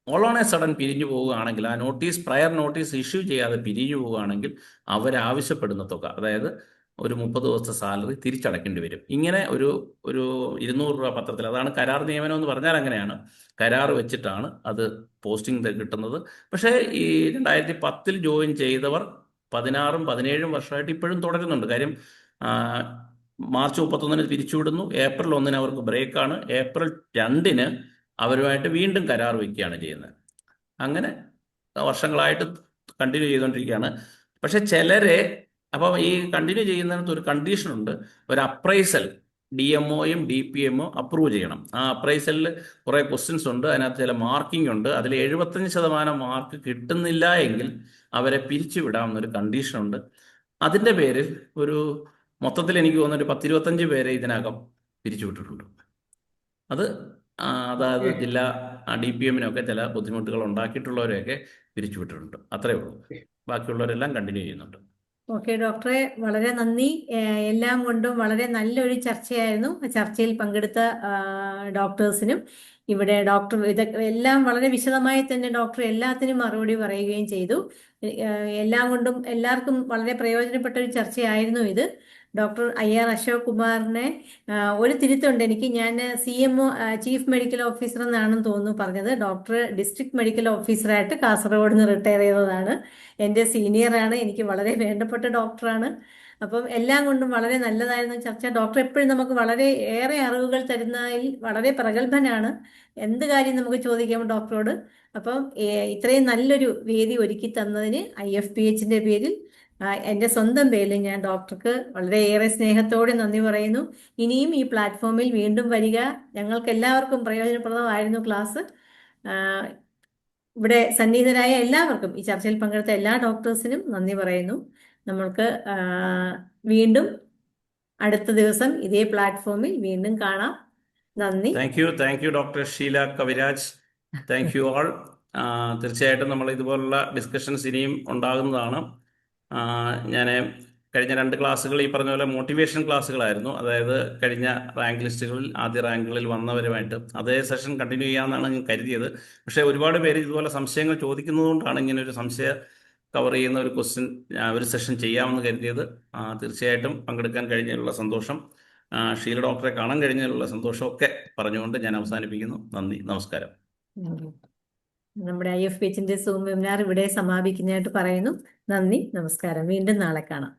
ഓൾ ഓൺ എ സഡൻ പിരിഞ്ഞു പോവുകയാണെങ്കിൽ, ആ പ്രയർ നോട്ടീസ് ഇഷ്യൂ ചെയ്യാതെ പിരിഞ്ഞു പോവുകയാണെങ്കിൽ അവരാവശ്യപ്പെടുന്ന തുക, അതായത് ഒരു 30 ദിവസത്തെ സാലറി തിരിച്ചടക്കേണ്ടി വരും. ഇങ്ങനെ ഒരു 200 രൂപ പത്രത്തിൽ, അതാണ് കരാർ നിയമനം എന്ന് പറഞ്ഞാൽ അങ്ങനെയാണ്. കരാർ വെച്ചിട്ടാണ് അത് പോസ്റ്റിംഗ് കിട്ടുന്നത്. പക്ഷേ ഈ 2010 ജോയിൻ ചെയ്തവർ 16ഉം 17ഉം വർഷമായിട്ട് ഇപ്പോഴും തുടരുന്നുണ്ട്. കാര്യം മാർച്ച് 31-ന് പിരിച്ചുവിടുന്നു. ഏപ്രിൽ 1-ന് അവർക്ക് ബ്രേക്കാണ്. ഏപ്രിൽ 2-ന് അവരുമായിട്ട് വീണ്ടും കരാർ വയ്ക്കുകയാണ് ചെയ്യുന്നത്. അങ്ങനെ വർഷങ്ങളായിട്ട് കണ്ടിന്യൂ ചെയ്തുകൊണ്ടിരിക്കുകയാണ്. പക്ഷെ ചിലരെ അപ്പം ഈ കണ്ടിന്യൂ ചെയ്യുന്നതിനകത്ത് ഒരു കണ്ടീഷനുണ്ട്. ഒരു അപ്രൈസൽ DMOയും DPMO അപ്രൂവ് ചെയ്യണം. ആ അപ്രൈസലിൽ കുറേ ക്വസ്റ്റ്യൻസ് ഉണ്ട്. അതിനകത്ത് ചില മാർക്കിംഗ് ഉണ്ട്. അതിൽ 75% മാർക്ക് കിട്ടുന്നില്ല എങ്കിൽ അവരെ പിരിച്ചുവിടാവുന്നൊരു കണ്ടീഷനുണ്ട്. അതിൻ്റെ പേരിൽ ഒരു മൊത്തത്തിൽ എനിക്ക് തോന്നുന്നു ഒരു 10-25 പേരെ ഇതിനകം പിരിച്ചുവിട്ടിട്ടുണ്ട്. അത് അതായത് ജില്ലാ DPMനൊക്കെ ചില ബുദ്ധിമുട്ടുകൾ ഉണ്ടാക്കിയിട്ടുള്ളവരെയൊക്കെ പിരിച്ചുവിട്ടിട്ടുണ്ട്. അത്രയേ ഉള്ളൂ. ബാക്കിയുള്ളവരെല്ലാം കണ്ടിന്യൂ ചെയ്യുന്നുണ്ട്. ഓക്കെ ഡോക്ടറെ, വളരെ നന്ദി. എല്ലാം കൊണ്ടും വളരെ നല്ലൊരു ചർച്ചയായിരുന്നു. ചർച്ചയിൽ പങ്കെടുത്ത ഡോക്ടേഴ്സിനും ഇവിടെ ഡോക്ടർ ഇതൊക്കെ എല്ലാം വളരെ വിശദമായി തന്നെ ഡോക്ടർ എല്ലാത്തിനും മറുപടി പറയുകയും ചെയ്തു. എല്ലാം കൊണ്ടും എല്ലാവർക്കും വളരെ പ്രയോജനപ്പെട്ട ഒരു ചർച്ചയായിരുന്നു ഇത്. ഡോക്ടർ IR അശോക് കുമാറിനെ ഒരു തിരുത്തുണ്ട് എനിക്ക്. ഞാൻ CMO ചീഫ് മെഡിക്കൽ ഓഫീസർ എന്നാണെന്ന് തോന്നുന്നു പറഞ്ഞത്. ഡോക്ടർ ഡിസ്ട്രിക്ട് മെഡിക്കൽ ഓഫീസറായിട്ട് കാസർഗോഡ് നിന്ന് റിട്ടയർ ചെയ്തതാണ്. എൻ്റെ സീനിയറാണ്. എനിക്ക് വളരെ വേണ്ടപ്പെട്ട ഡോക്ടറാണ്. അപ്പം എല്ലാം കൊണ്ടും വളരെ നല്ലതായിരുന്നു ചർച്ച. ഡോക്ടർ എപ്പോഴും നമുക്ക് വളരെ ഏറെ അറിവുകൾ തരുന്നതിൽ വളരെ പ്രഗത്ഭനാണ്. എന്ത് കാര്യം നമുക്ക് ചോദിക്കാം ഡോക്ടറോട്. അപ്പം ഇത്രയും നല്ലൊരു വേദി ഒരുക്കി തന്നതിന് IFPHന്റെ പേരിൽ എൻ്റെ സ്വന്തം പേരിൽ ഞാൻ ഡോക്ടർക്ക് വളരെയേറെ സ്നേഹത്തോടെ നന്ദി പറയുന്നു. ഇനിയും ഈ പ്ലാറ്റ്ഫോമിൽ വീണ്ടും വരിക. ഞങ്ങൾക്ക് എല്ലാവർക്കും പ്രയോജനപ്രദമായിരുന്നു ക്ലാസ്. ഇവിടെ സന്നിഹിതരായ എല്ലാവർക്കും, ഈ ചർച്ചയിൽ പങ്കെടുത്ത എല്ലാ ഡോക്ടേഴ്സിനും നന്ദി പറയുന്നു. നമ്മൾക്ക് വീണ്ടും അടുത്ത ദിവസം ഇതേ പ്ലാറ്റ്ഫോമിൽ വീണ്ടും കാണാം. നന്ദി. Thank you doctor Sheela Kaviraj. Thank you all. തീർച്ചയായിട്ടും നമ്മൾ ഇതുപോലുള്ള ഡിസ്കഷൻസ് ഇനിയും ഉണ്ടാകുന്നതാണ്. ഞാൻ കഴിഞ്ഞ 2 ക്ലാസ്സുകൾ ഈ പറഞ്ഞ പോലെ മോട്ടിവേഷൻ ക്ലാസ്സുകളായിരുന്നു. അതായത് കഴിഞ്ഞ റാങ്ക് ലിസ്റ്റുകളിൽ ആദ്യ റാങ്കുകളിൽ വന്നവരുമായിട്ട് അതേ സെഷൻ കണ്ടിന്യൂ ചെയ്യാമെന്നാണ് ഞാൻ കരുതിയത്. പക്ഷേ ഒരുപാട് പേര് ഇതുപോലെ സംശയങ്ങൾ ചോദിക്കുന്നതുകൊണ്ടാണ് ഇങ്ങനെ ഒരു സംശയ കവർ ചെയ്യുന്ന ഒരു ഒരു സെഷൻ ചെയ്യാമെന്ന് കരുതിയത്. തീർച്ചയായിട്ടും പങ്കെടുക്കാൻ കഴിഞ്ഞതിലുള്ള സന്തോഷം, ഷീല ഡോക്ടറെ കാണാൻ കഴിഞ്ഞതിലുള്ള സന്തോഷമൊക്കെ പറഞ്ഞുകൊണ്ട് ഞാൻ അവസാനിപ്പിക്കുന്നു. നന്ദി, നമസ്കാരം. നമ്മുടെ IFPHന്റെ സൂം വെബിനാർ ഇവിടെ സമാപിക്കുന്നതായിട്ട് പറയുന്നു. നന്ദി, നമസ്കാരം. വീണ്ടും നാളെ കാണാം.